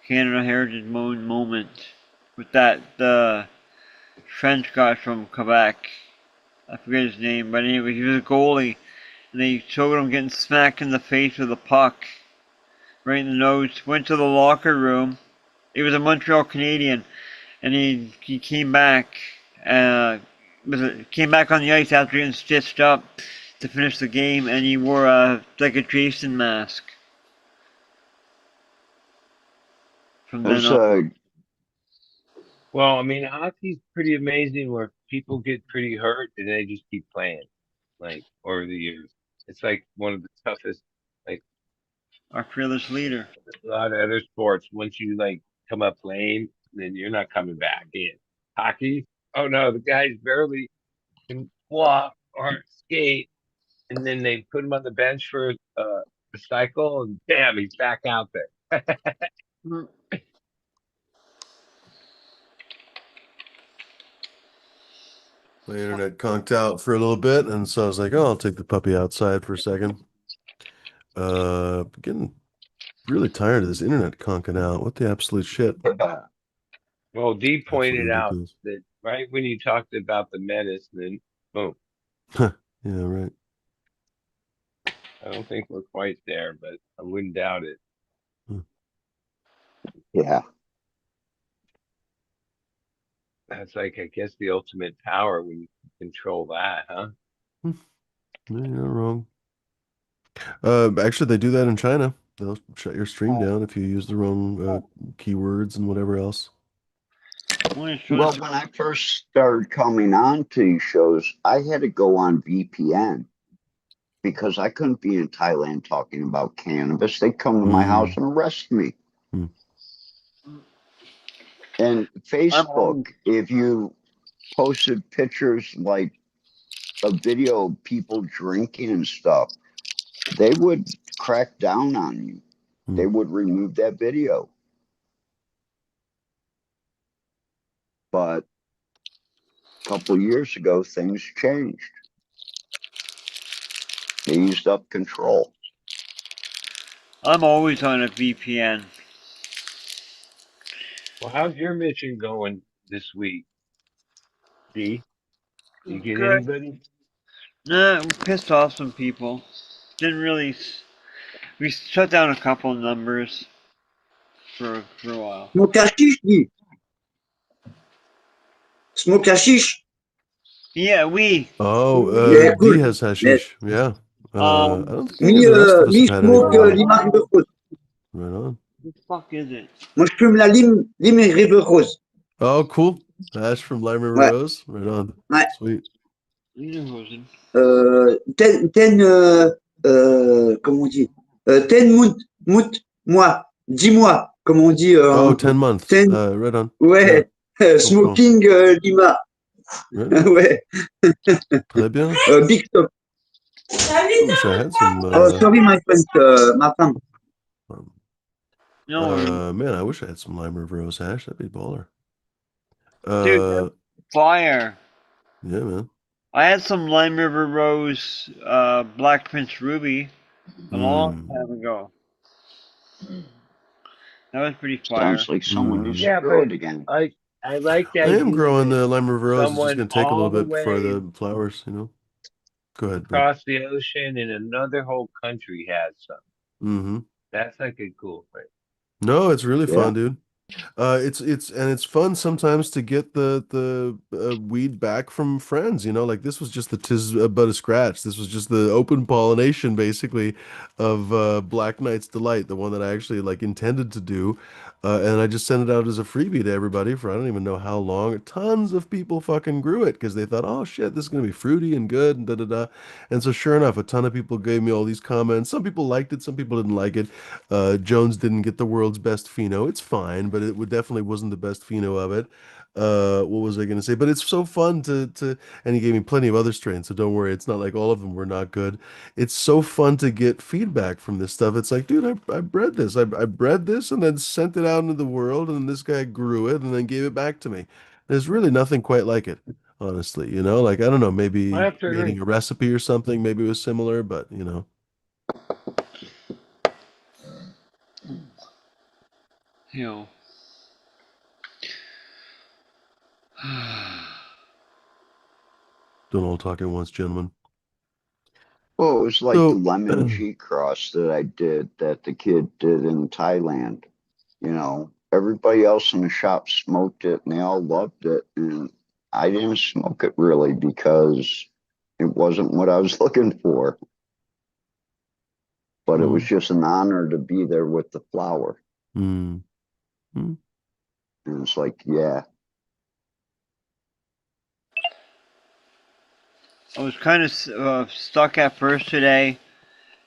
Canada Heritage Moment, with that the French guy from Quebec. I forget his name, but anyway, he was a goalie, and they showed him getting smacked in the face with a puck, right in the nose. Went to the locker room. He was a Montreal Canadian, and he came back. Came back on the ice after getting stitched up to finish the game, and he wore like a Jason mask from then There's on. Well, I mean, hockey's pretty amazing where people get pretty hurt and they just keep playing, like over the years. It's like one of the toughest, like Our fearless leader. a lot of other sports. Once you like come up lame, then you're not coming back in. Hockey, oh no, the guy's barely can walk or skate, and then they put him on the bench for the cycle, and bam, he's back out there. My internet conked out for a little bit, and so I was like, "Oh, I'll take the puppy outside for a second." Getting really tired of this internet conking out. What the absolute shit? Well, Dee Absolutely pointed out ridiculous. that right when you talked about the medicine, boom. Yeah, right. I don't think we're quite there, but I wouldn't doubt it. Hmm. Yeah. That's like, I guess, the ultimate power when you can control that, huh? Yeah, you're not wrong. Actually, they do that in China. They'll shut your stream down if you use the wrong keywords and whatever else. Well, when I first started coming on to these shows, I had to go on VPN because I couldn't be in Thailand talking about cannabis. They'd come to my house Mm, and arrest me. mm, And I'm Facebook, always, if you posted pictures like a video of people drinking and stuff, they would crack down on you. They mm. would remove that video. But a couple of years ago, things changed. They eased up control. I'm always on a VPN. Well, how's your mission going this week, D? You get Good. anybody? Nah, we pissed off some people. Didn't really. We shut down a couple numbers for a while. Smoke hashish, Guy. Smoke hashish. Yeah, we. Oh, Yeah, D good. has Mais hashish. Yeah. I Um, don't think any of the rest of us me have had smoke anything yet. lime à rive rose. Right on. what the fuck is it? Moi, je fume la lime et rive rose. Oh, cool. Hash from Lime River Ouais, Rose. Right on. ouais. Sweet. Lederhosen. Comment on dit? Ten mout, moi. 10 mois, comme on dit Oh, en 10 months. 10. Right on. Yeah. Ouais. Cool, cool. Smoking lima. Right on. Ouais. Très bien. Big stop. I wish I had some. Oh, sorry, my friend, ma femme. Um, No worries. man, I wish I had some Lime River Rose hash. That'd be baller. Dude, that's fire. Yeah, man. I had some Lime River Rose Black Prince Ruby a long Mm, time ago. That was pretty fire. Sounds like someone needs mm. to Yeah, grow but it again. I like the I am idea growing that the Lime River Rose. It's just someone gonna take a little all the bit before way the flowers, you know. Go ahead, bud. across the ocean in another whole country has some. Mm-hmm. That's like a cool thing. No, it's really Yeah. fun, dude. It's fun sometimes to get the weed back from friends, you know, like this was just the tis but a scratch. This was just the open pollination basically of Black Knight's Delight, the one that I actually like intended to do. And I just sent it out as a freebie to everybody for I don't even know how long. Tons of people fucking grew it because they thought, oh shit, this is gonna be fruity and good and da da da. And so sure enough, a ton of people gave me all these comments. Some people liked it, some people didn't like it. Jones didn't get the world's best pheno. It's fine, but it would definitely wasn't the best pheno of it. What was I going to say? But it's so fun to, and he gave me plenty of other strains, so don't worry. It's not like all of them were not good. It's so fun to get feedback from this stuff. It's like, dude, I bred this. I bred this and then sent it out into the world, and this guy grew it and then gave it back to me. There's really nothing quite like it, honestly. You know, like I don't know, I maybe have to creating agree. a recipe or something, maybe it was similar, but you know. Ew. Don't all talk at once, gentlemen. Well, it was like the So, lemon G cross that I did that the kid did in Thailand. You know, everybody else in the shop smoked it and they all loved it. And I didn't smoke it really because it wasn't what I was looking for. But it was mm, just an honor to be there with the flower. mm, mm. And it's like, yeah, I was kind of stuck at first today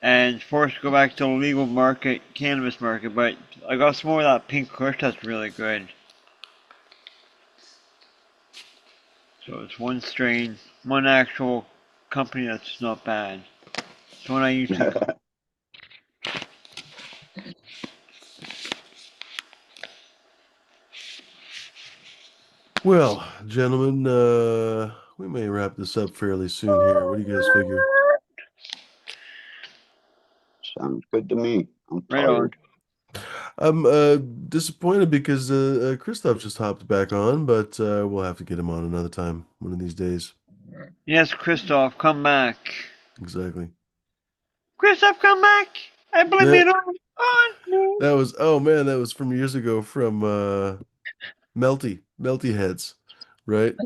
and forced to go back to the legal market, cannabis market, but I got some more of that pink kush that's really good. So it's one strain, one actual company that's not bad. It's one I usually buy. Well, gentlemen, we may wrap this up fairly soon here. What do you guys figure? Sounds good to me. I'm Right on. tired. I'm disappointed because Christoph just hopped back on, but we'll have to get him on another time, one of these days. Yes, Christoph, come back. Exactly. Christoph, come back. I blame Yeah. it on you. That was, oh man, that was from years ago from Melty Heads, right?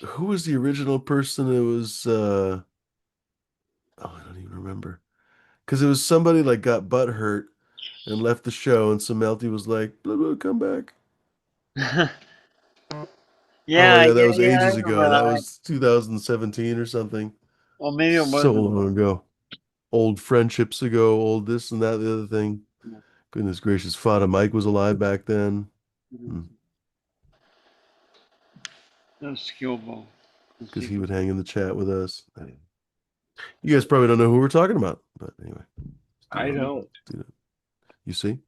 Who was the original person? It was oh, I don't even remember. Because it was somebody like got butt hurt and left the show, and so Melty was like, blah, blah, come back. Oh Yeah, yeah, that was yeah, I ages remember ago. That that. was 2017 or something. Well, maybe it So wasn't. long ago. Old friendships ago, old this and that, the other thing. Goodness gracious, Fada Mike was alive back then. That was skillful. Because he would hang in the chat with us. You guys probably don't know who we're talking about, but anyway. I don't. You see?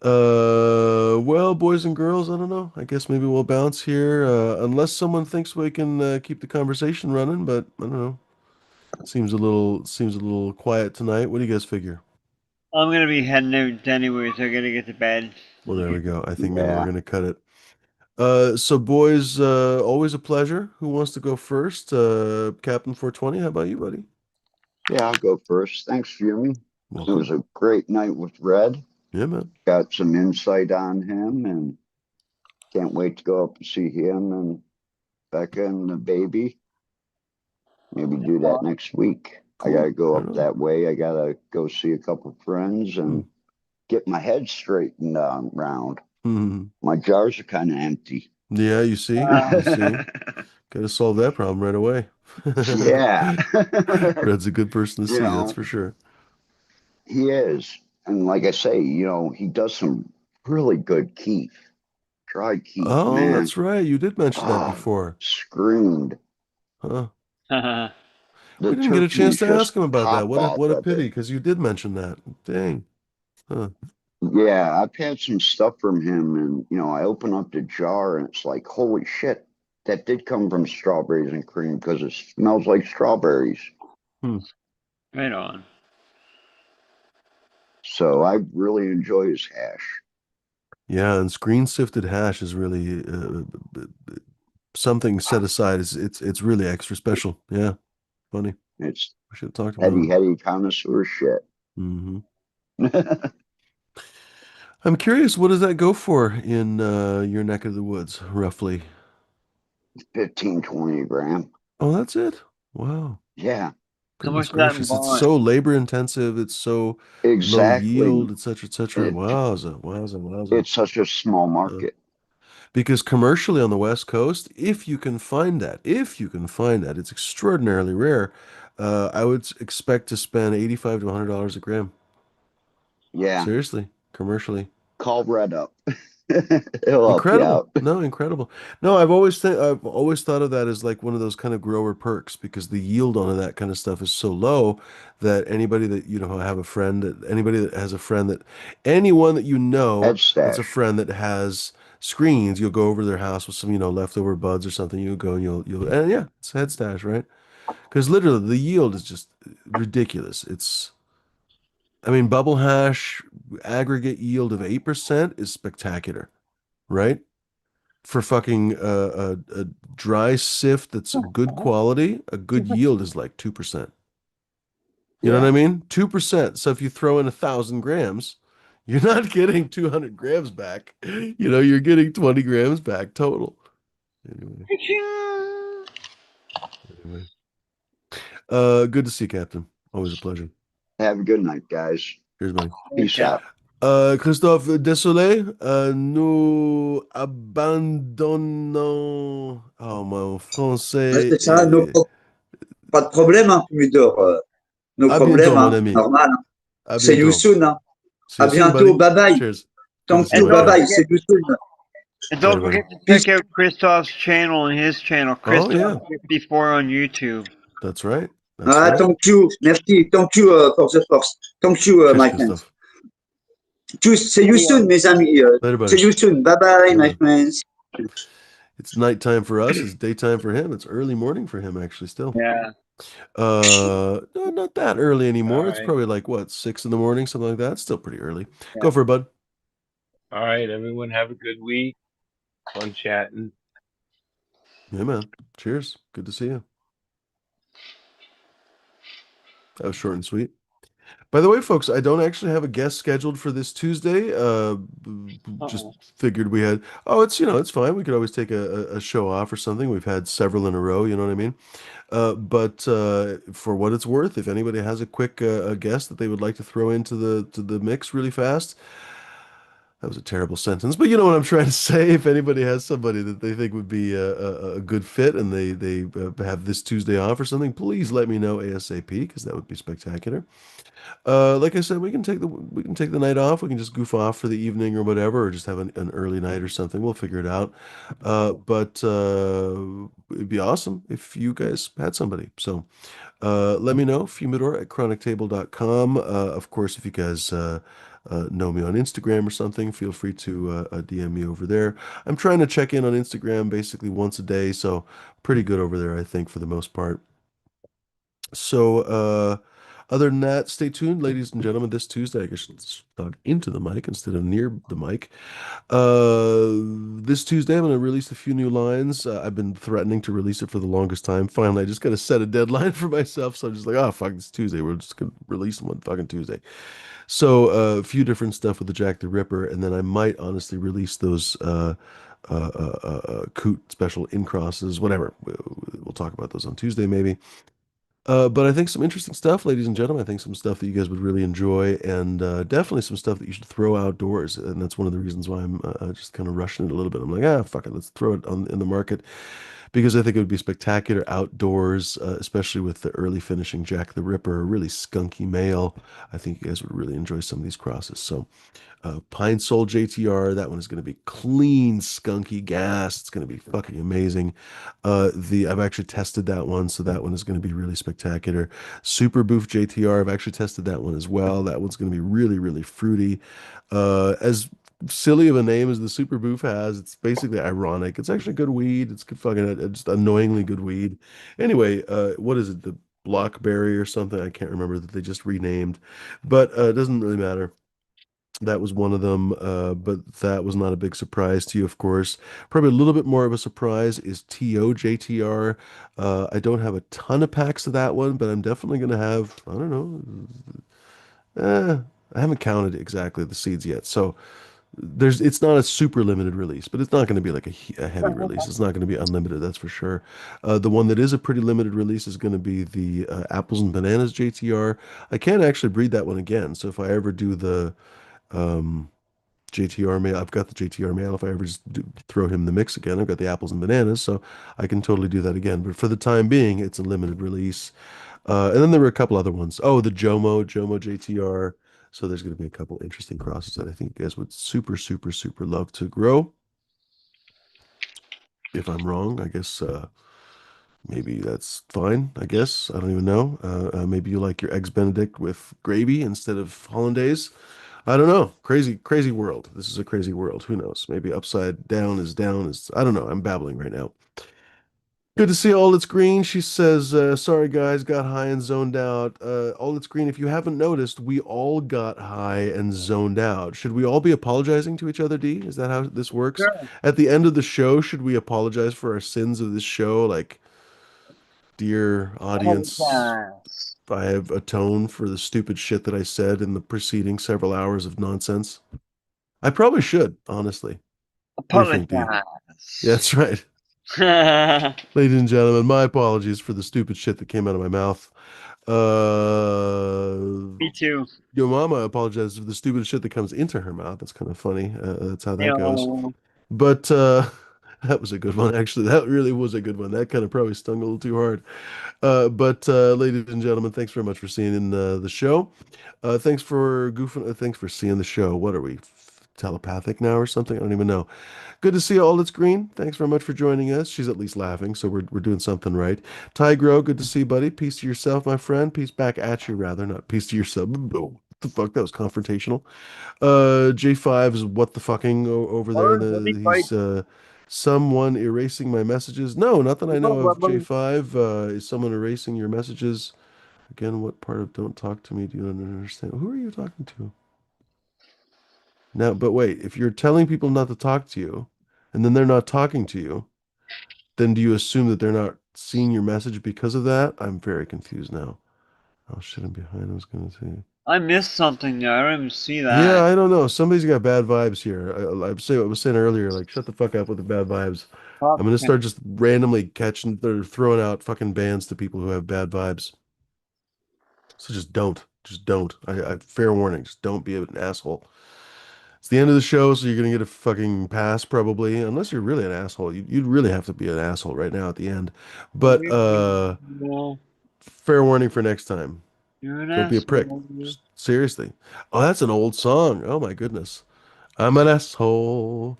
Well, boys and girls, I don't know. I guess maybe we'll bounce here, unless someone thinks we can keep the conversation running, but I don't know. Seems a little quiet tonight. What do you guys figure? I'm gonna be heading out anyway, so I gotta get to bed. Well, there we go. I think maybe Yeah. we're gonna cut it. So boys, always a pleasure. Who wants to go first? Captain 420, how about you, buddy? Yeah, I'll go first. Thanks, Jimmy. It Welcome. was a great night with Red. Yeah, man. Got some insight on him and can't wait to go up and see him and Becca and the baby. Maybe do that next week. Cool. I gotta go Right up on. that way. I gotta go see a couple friends and get my head straightened round. Mhm. My jars are kind of empty. Yeah, you see? You see? Got to solve that problem right away. Yeah. Red's a good person to You see, that's know, for sure. he is. And like I say, he does some really good Keith. Try Keith, Oh, man. that's right. You did mention that Oh, before. screamed. Huh. Haha. The We didn't get a chance terpenes to just ask him about that. pop off What a of it. pity, because you did mention that. Dang. Huh. Yeah, I've had some stuff from him, and I open up the jar, and it's like, holy shit, that did come from strawberries and cream because it smells like strawberries. Right on. So I really enjoy his hash. Yeah, and screen sifted hash is really something set aside. It's really extra special. Yeah, funny. It's We should have talked about heady it. connoisseur shit. Hmm. I'm curious, what does that go for in your neck of the woods, roughly? 15, 20 a gram. Oh, that's it? Wow. Yeah, How Goodness much is that in gracious. It's bond? so labor intensive. It's so low yield, exactly. et cetera, et cetera. It, Wowza, wowza, wowza. it's such a small market. Because commercially on the West Coast, if you can find that, it's extraordinarily rare. I would expect to spend $85 to $100 a gram. Yeah, Seriously, commercially. call Red up. He'll help you Incredible. out. No, incredible. No, I've always thought of that as like one of those kind of grower perks because the yield on that kind of stuff is so low that anybody that have a friend anybody that has a friend that anyone that Head that's a stash. friend that has screens, you'll go over to their house with some leftover buds or something. You go and you'll and yeah, it's head stash, right? Because literally the yield is just ridiculous. I mean, bubble hash aggregate yield of 8% is spectacular, right? For fucking a dry sift that's a good quality, a good yield is like 2%. You know what I mean? 2%. So if you throw in 1,000 grams, you're not getting 200 grams back. You're getting 20 grams back total. Anyway. Good to see you, Captain. Always a pleasure. Have a good night, guys. Cheers, buddy. Peace out. Christophe, désolé, nous abandonnons. Oh, mon français C'est ça, est. pas de problème, hein, Pumudor. No À problème, bientôt, mon hein, ami. normal. Hein. À See you bientôt. soon. Hein. See you À soon, bientôt, buddy. bye bye. Cheers. Good to Thank see you, you, my bye friend. bye. See you soon. And don't Later, forget buddy. to check out Christoph's channel and his channel, Oh, yeah. Christoph54 on YouTube. That's right. That's Ah, right. thank you. Merci. Thank you for the force. Thank you, Cheers, my friends. Christophe. See you soon, mes amis. Later, buddy. See you soon. Bye bye, my Bye-bye. friends. It's nighttime for us. It's daytime for him. It's early morning for him, actually, still. Yeah. No, not that early All anymore. It's right. probably like what, 6 in the morning, something like that. It's still pretty early. Yeah. Go for it, bud. All right, everyone have a good week. Fun chatting. Yeah, man. Cheers. Good to see you. That was short and sweet. By the way, folks, I don't actually have a guest scheduled for this Tuesday. Just Uh-oh. figured we had. Oh, it's fine. We could always take a show off or something. We've had several in a row. You know what I mean? But for what it's worth, if anybody has a quick a guest that they would like to throw into the mix really fast, that was a terrible sentence, but you know what I'm trying to say. If anybody has somebody that they think would be a good fit and they have this Tuesday off or something, please let me know ASAP because that would be spectacular. Like I said, we can take the night off. We can just goof off for the evening or whatever, or just have an early night or something. We'll figure it out. But it'd be awesome if you guys had somebody. So let me know, Fumador at chronictable.com. Of course, if you guys know me on Instagram or something, feel free to DM me over there. I'm trying to check in on Instagram basically once a day, so pretty good over there, I think, for the most part. So, other than that, stay tuned, ladies and gentlemen. This Tuesday, I guess let's talk into the mic instead of near the mic. This Tuesday, I'm going to release a few new lines. I've been threatening to release it for the longest time. Finally, I just got to set a deadline for myself. So I'm just like, oh, fuck, it's Tuesday. We're just going to release them on fucking Tuesday. So, a few different stuff with the Jack the Ripper, and then I might honestly release those Coot special in crosses, whatever. We'll talk about those on Tuesday, maybe. But I think some interesting stuff, ladies and gentlemen. I think some stuff that you guys would really enjoy, and definitely some stuff that you should throw outdoors. And that's one of the reasons why I'm just kind of rushing it a little bit. I'm like, fuck it, let's throw it on in the market because I think it would be spectacular outdoors, especially with the early finishing Jack the Ripper, a really skunky male. I think you guys would really enjoy some of these crosses. So Pine Sol JTR. That one is going to be clean, skunky gas. It's going to be fucking amazing. The I've actually tested that one, so that one is going to be really spectacular. Super Boof JTR. I've actually tested that one as well. That one's going to be really, really fruity. As silly of a name as the Super Boof has, it's basically ironic. It's actually good weed. It's good fucking just annoyingly good weed. Anyway, what is it? The Blockberry or something? I can't remember that they just renamed, but it doesn't really matter. That was one of them, but that was not a big surprise to you, of course. Probably a little bit more of a surprise is TOJTR. I don't have a ton of packs of that one, but I'm definitely going to have, I don't know, I haven't counted exactly the seeds yet. So it's not a super limited release, but it's not going to be like a heavy release. It's not going to be unlimited, that's for sure. The one that is a pretty limited release is going to be the Apples and Bananas JTR. I can't actually breed that one again. So if I ever do the um, JTR mail. I've got the JTR mail. If I ever just throw him in the mix again, I've got the apples and bananas, so I can totally do that again. But for the time being, it's a limited release. And then there were a couple other ones. Oh, the Jomo JTR. So there's going to be a couple interesting crosses that I think you guys would super, super, super love to grow. If I'm wrong, I guess maybe that's fine. I guess I don't even know. Maybe you like your eggs Benedict with gravy instead of hollandaise. I don't know. Crazy, crazy world. This is a crazy world. Who knows? Maybe upside down is down is. I don't know. I'm babbling right now. Good to see All It's Green. She says, sorry guys, got high and zoned out. All It's Green, if you haven't noticed, we all got high and zoned out. Should we all be apologizing to each other, D? Is that how this works? Sure. At the end of the show, should we apologize for our sins of this show? Like, dear audience, Apologize. I have atoned for the stupid shit that I said in the preceding several hours of nonsense. I probably should, honestly. What do you think, D? Yeah, Apologize. that's right. Ladies and gentlemen, my apologies for the stupid shit that came out of my mouth. Me too. Your mama apologizes for the stupid shit that comes into her mouth. That's kind of funny. That's how that goes. Yo. But that was a good one, actually. That really was a good one. That kind of probably stung a little too hard. But ladies and gentlemen, thanks very much for seeing in the show. Thanks for goofing. Thanks for seeing the show. What are we, telepathic now or something? I don't even know. Good to see you all. It's Green. Thanks very much for joining us. She's at least laughing, so we're doing something right. Tigro, good to see you, buddy. Peace to yourself, my friend. Peace back at you, rather, not peace to yourself. Oh, what the fuck? That was confrontational. J5 is what the fucking over there. Word, let me fight. He's Someone erasing my messages? No, not that I know of, J5. Is someone erasing your messages? Again, what part of don't talk to me do you not understand? Who are you talking to? Now, but wait, if you're telling people not to talk to you, and then they're not talking to you, then do you assume that they're not seeing your message because of that? I'm very confused now. Oh shit, I'm behind. I was gonna say. I missed something there. I don't even see Yeah, that. I don't know. Somebody's got bad vibes here. I was saying earlier, like, shut the fuck up with the bad vibes. I'm gonna start just randomly catching, or throwing out fucking bans to people who have bad vibes. So just don't. Just don't. Fair warning. Just don't be an asshole. It's the end of the show, so you're gonna get a fucking pass probably, unless you're really an asshole. You'd really have to be an asshole right now at the end. But Well, fair warning for next time. you're an Don't be a prick. asshole. Just seriously. Oh, that's an old song. Oh my goodness. I'm an asshole.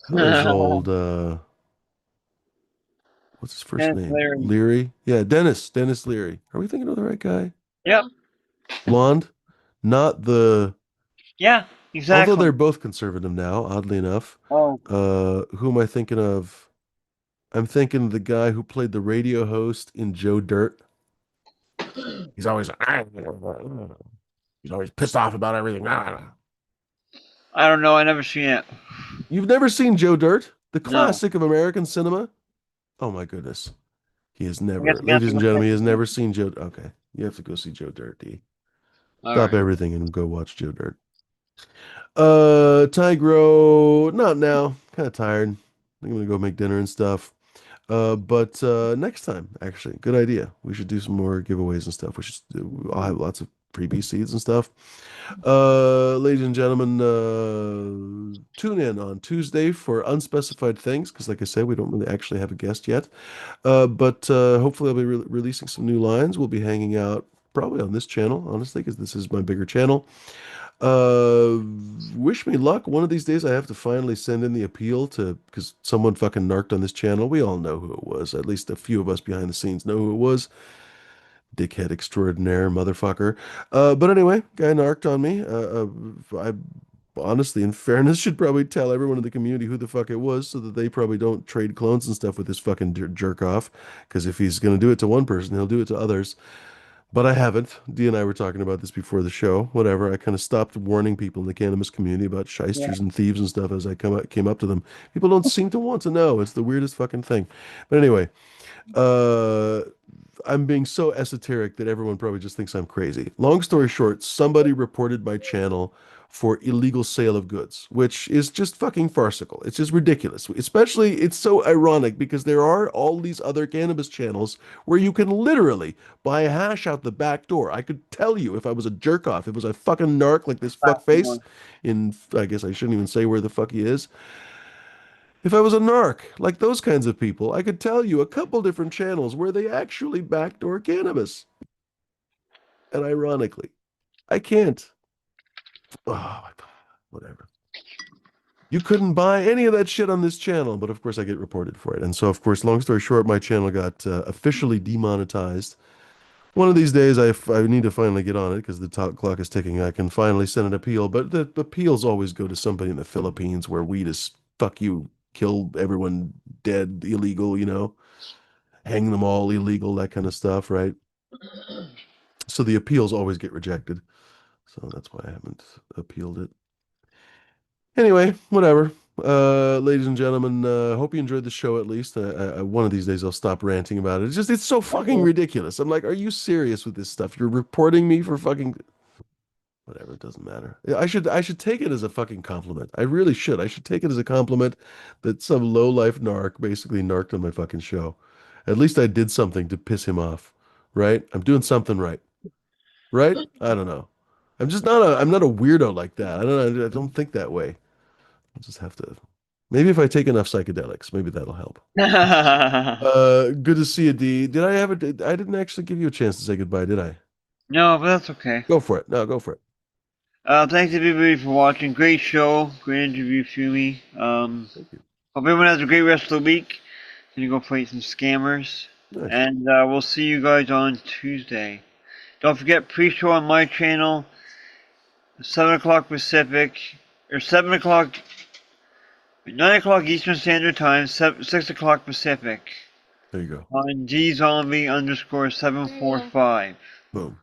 That was old. What's his first Dennis name? Leary. Leary. Yeah, Dennis Leary. Are we thinking of the right guy? Yep. Blonde. Not the. Yeah, Although exactly. they're both conservative now, oddly enough. Oh, Who am I thinking of? I'm thinking of the guy who played the radio host in Joe Dirt. He's always he's always pissed off about everything. I don't know. I never seen it. You've never seen Joe Dirt, the No. classic of American cinema? Oh my goodness. He has I guess never, we have ladies to and go gentlemen, he has check it never seen Joe. Okay, you have to go see Joe Dirt, D. out. All Stop right. everything and go watch Joe Dirt. Tigro, not now. Kind of tired. I'm gonna go make dinner and stuff. But next time, actually, good idea. We should do some more giveaways and stuff. I'll have lots of freebie seeds and stuff. Ladies and gentlemen, tune in on Tuesday for unspecified things, because like I said, we don't really actually have a guest yet. But hopefully I'll be releasing some new lines. We'll be hanging out probably on this channel, honestly, because this is my bigger channel. Uh, Wish me luck. One of these days I have to finally send in the appeal to, because someone fucking narked on this channel. We all know who it was. At least a few of us behind the scenes know who it was. Dickhead extraordinaire, motherfucker. But anyway, guy narked on me. I honestly, in fairness, should probably tell everyone in the community who the fuck it was, so that they probably don't trade clones and stuff with this fucking jerk off. Because if he's gonna do it to one person, he'll do it to others. But I haven't. Dee and I were talking about this before the show. Whatever. I kind of stopped warning people in the cannabis community about Yeah. shysters and thieves and stuff as I came up to them. People don't seem to want to know. It's the weirdest fucking thing. But anyway, uh, I'm being so esoteric that everyone probably just thinks I'm crazy. Long story short, somebody reported my channel for illegal sale of goods, which is just fucking farcical. It's just ridiculous. Especially, it's so ironic because there are all these other cannabis channels where you can literally buy hash out the back door. I could tell you if I was a jerk off, if it was a fucking narc like this fuck face in, I guess I shouldn't even say where the fuck he is. If I was a narc, like those kinds of people, I could tell you a couple different channels where they actually backdoor cannabis. And ironically, I can't. Oh, whatever. You couldn't buy any of that shit on this channel, but of course I get reported for it. And so, of course, long story short, my channel got officially demonetized. One of these days, I need to finally get on it because the clock is ticking. I can finally send an appeal, but the appeals always go to somebody in the Philippines where weed is fuck you, kill everyone dead, illegal, hang them all illegal, that kind of stuff, right? So the appeals always get rejected. So that's why I haven't appealed it. Anyway, whatever. Ladies and gentlemen, hope you enjoyed the show at least. One of these days I'll stop ranting about it. It's so fucking ridiculous. I'm like, are you serious with this stuff? You're reporting me for fucking whatever, it doesn't matter. I should take it as a fucking compliment. I really should. I should take it as a compliment that some low life narc basically narked on my fucking show. At least I did something to piss him off, right? I'm doing something right. Right? I don't know. I'm not a weirdo like that. I don't know. I don't think that way. I'll just have to. Maybe if I take enough psychedelics, maybe that'll help. Good to see you, D. Did I have it? I didn't actually give you a chance to say goodbye, did I? No, but that's okay. Go for it. No, go for it. Thanks everybody for watching. Great show. Great interview, Fumi. Thank you. Hope everyone has a great rest of the week. Gonna go play some scammers. Nice. And we'll see you guys on Tuesday. Don't forget pre-show on my channel, 7 o'clock Pacific, or 7 o'clock 9 o'clock Eastern Standard Time, 6 o'clock Pacific. There you go. On gzombie_745. Boom.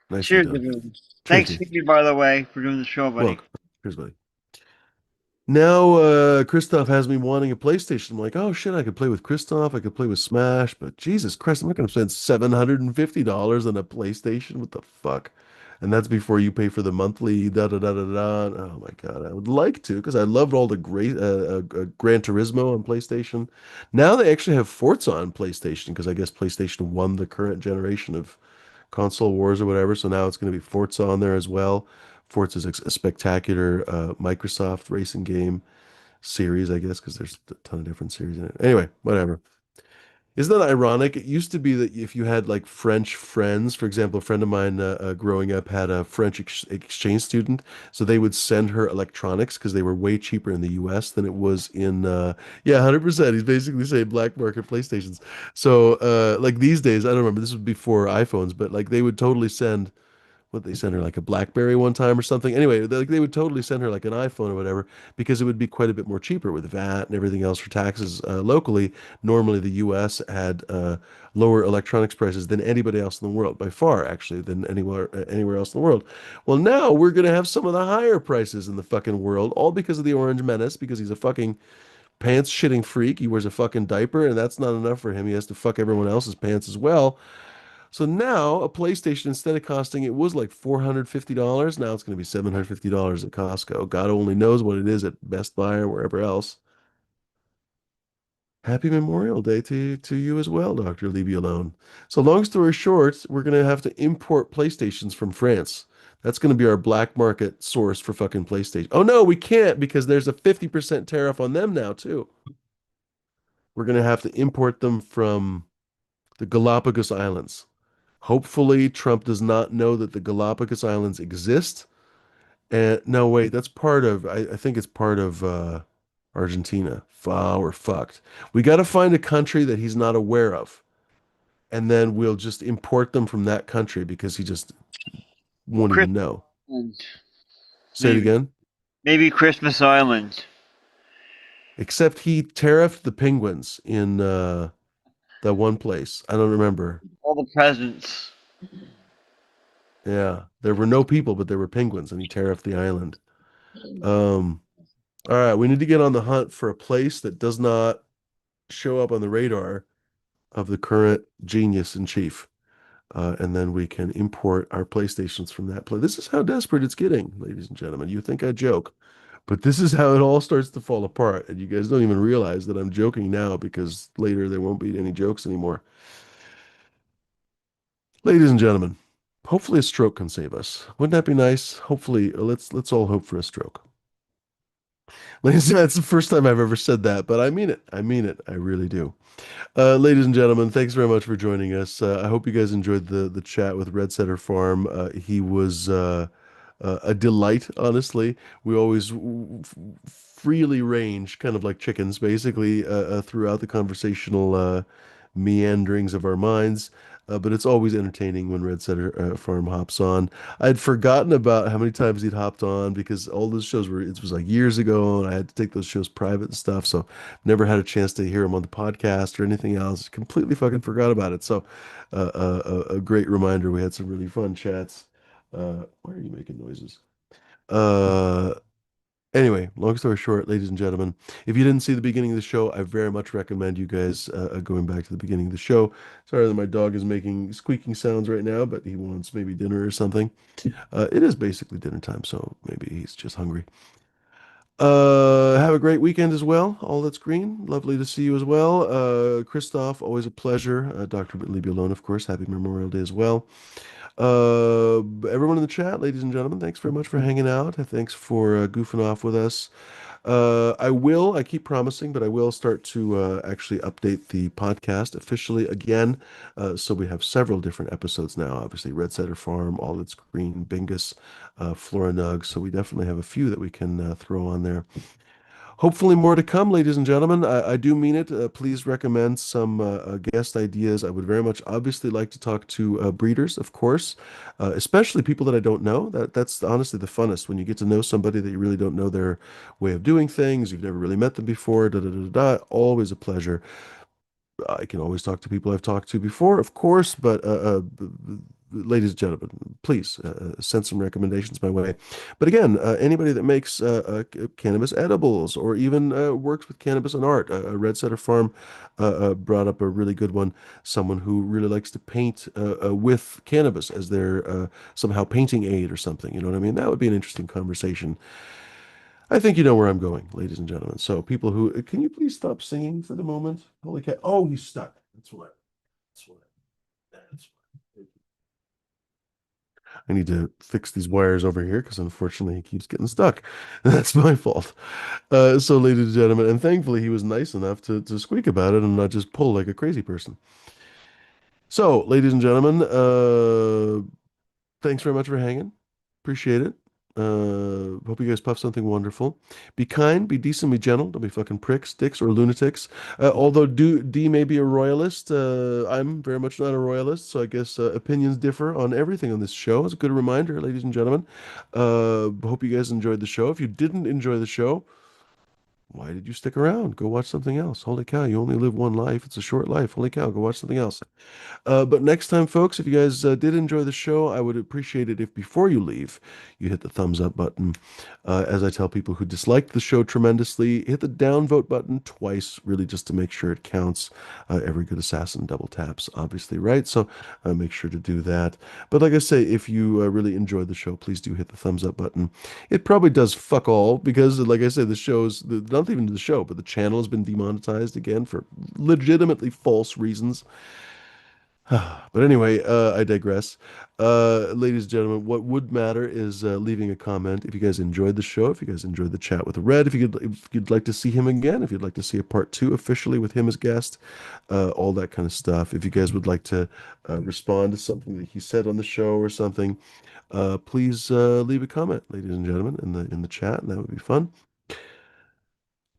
Nicely Cheers, done. everyone. Cheers, Thanks, Steve. Stevie, by the way, for doing the show, buddy. Welcome. Cheers, buddy. Now, Christoph has me wanting a PlayStation. I'm like, oh shit, I could play with Christoph. I could play with Smash, but Jesus Christ, I'm not going to spend $750 on a PlayStation. What the fuck? And that's before you pay for the monthly da da da da da. Oh my God, I would like to because I loved all the great Gran Turismo on PlayStation. Now they actually have Forza on PlayStation because I guess PlayStation won the current generation of console wars or whatever. So now it's going to be Forza on there as well. Forza is a spectacular Microsoft racing game series, I guess, because there's a ton of different series in it. Anyway, whatever. Isn't that ironic? It used to be that if you had like French friends, for example, a friend of mine growing up had a French exchange student, so they would send her electronics because they were way cheaper in the US than it was in, yeah, 100%. He's basically saying black market PlayStations. So, like these days, I don't remember, this was before iPhones, but like they would totally send what they sent her like a BlackBerry one time or something. Anyway, they would totally send her like an iPhone or whatever because it would be quite a bit more cheaper with VAT and everything else for taxes locally. Normally, the U.S. had lower electronics prices than anybody else in the world, by far, actually, than anywhere else in the world. Well, now we're gonna have some of the higher prices in the fucking world, all because of the Orange Menace, because he's a fucking pants shitting freak. He wears a fucking diaper, and that's not enough for him. He has to fuck everyone else's pants as well. So now a PlayStation, instead of costing, it was like $450. Now it's going to be $750 at Costco. God only knows what it is at Best Buy or wherever else. Happy Memorial Day to you as well, Doctor. Leave you alone. So long story short, we're going to have to import PlayStations from France. That's going to be our black market source for fucking PlayStation. Oh no, we can't because there's a 50% tariff on them now too. We're going to have to import them from the Galapagos Islands. Hopefully, Trump does not know that the Galapagos Islands exist. And no, wait, that's part of, I think it's part of Argentina. We're fucked. We got to find a country that he's not aware of. And then we'll just import them from that country because he just won't Christmas even know. Island. Say it Maybe. again. Maybe Christmas Island. Except he tariffed the penguins in that one place. I don't remember. All the presents. Yeah, there were no people, but there were penguins, and he tariffed the island. Um, All right, we need to get on the hunt for a place that does not show up on the radar of the current genius in chief. And then we can import our PlayStations from that place. This is how desperate it's getting, ladies and gentlemen. You think I joke, but this is how it all starts to fall apart. And you guys don't even realize that I'm joking now because later there won't be any jokes anymore. Ladies and gentlemen, hopefully a stroke can save us. Wouldn't that be nice? Hopefully, let's all hope for a stroke. Ladies and gentlemen, that's the first time I've ever said that, but I mean it. I mean it. I really do. Ladies and gentlemen, thanks very much for joining us. I hope you guys enjoyed the chat with Red Setter Farm. He was a delight, honestly. We always freely range, kind of like chickens, basically, throughout the conversational meanderings of our minds. But it's always entertaining when Red Setter Farm hops on. I'd forgotten about how many times he'd hopped on because all those shows were, it was like years ago, and I had to take those shows private and stuff. So never had a chance to hear him on the podcast or anything else. Completely fucking forgot about it. So a great reminder. We had some really fun chats. Why are you making noises? Uh, Anyway, long story short, ladies and gentlemen, if you didn't see the beginning of the show, I very much recommend you guys going back to the beginning of the show. Sorry that my dog is making squeaking sounds right now, but he wants maybe dinner or something. It is basically dinner time, so maybe he's just hungry. Have a great weekend as well. All that's green. Lovely to see you as well. Christoph, always a pleasure. Dr. Leave You Alone, of course. Happy Memorial Day as well. Everyone in the chat, ladies and gentlemen, thanks very much for hanging out. Thanks for goofing off with us. I keep promising, but I will start to actually update the podcast officially again. So we have several different episodes now. Obviously, Red Setter Farm, All That's Green, Bingus, Flora Nug. So we definitely have a few that we can throw on there. Hopefully more to come, ladies and gentlemen. I do mean it. Please recommend some guest ideas. I would very much obviously like to talk to breeders, of course, especially people that I don't know. That's honestly the funnest when you get to know somebody that you really don't know their way of doing things. You've never really met them before. Da da da da. Da. Always a pleasure. I can always talk to people I've talked to before, of course, but ladies and gentlemen, please send some recommendations my way. But again, anybody that makes cannabis edibles or even works with cannabis and art, Red Setter Farm brought up a really good one. Someone who really likes to paint with cannabis as their somehow painting aid or something. You know what I mean? That would be an interesting conversation. I think you know where I'm going, ladies and gentlemen. So people who, can you please stop singing for the moment? Holy cow. Oh, he's stuck. That's what. That's what. That's what. I need to fix these wires over here because unfortunately he keeps getting stuck. That's my fault. So, ladies and gentlemen, and thankfully he was nice enough to squeak about it and not just pull like a crazy person. So, ladies and gentlemen, thanks very much for hanging. Appreciate it. Hope you guys puff something wonderful. Be kind, be decent, be gentle. Don't be fucking pricks, dicks, or lunatics. Although D may be a royalist, I'm very much not a royalist, so I guess opinions differ on everything on this show. It's a good reminder, ladies and gentlemen. Hope you guys enjoyed the show. If you didn't enjoy the show, why did you stick around? Go watch something else. Holy cow, you only live one life. It's a short life. Holy cow, go watch something else. But next time, folks, if you guys did enjoy the show, I would appreciate it if before you leave, you hit the thumbs up button. As I tell people who disliked the show tremendously, hit the downvote button twice, really just to make sure it counts. Every good assassin double taps, obviously, right? So make sure to do that. But like I say, if you really enjoyed the show, please do hit the thumbs up button. It probably does fuck all because, like I said, the show's not even the show, but the channel has been demonetized again for legitimately false reasons. But anyway, I digress. Ladies and gentlemen, what would matter is leaving a comment if you guys enjoyed the show, if you guys enjoyed the chat with Red, if you'd like to see him again, if you'd like to see a part two officially with him as guest, all that kind of stuff. If you guys would like to respond to something that he said on the show or something, please leave a comment, ladies and gentlemen, in the chat, and that would be fun.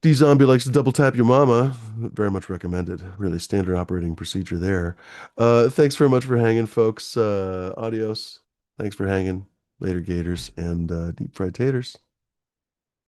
D Zombie likes to double tap your mama. Very much recommended. Really standard operating procedure there. Thanks very much for hanging, folks. Adios. Thanks for hanging. Later, Gators and deep fried taters.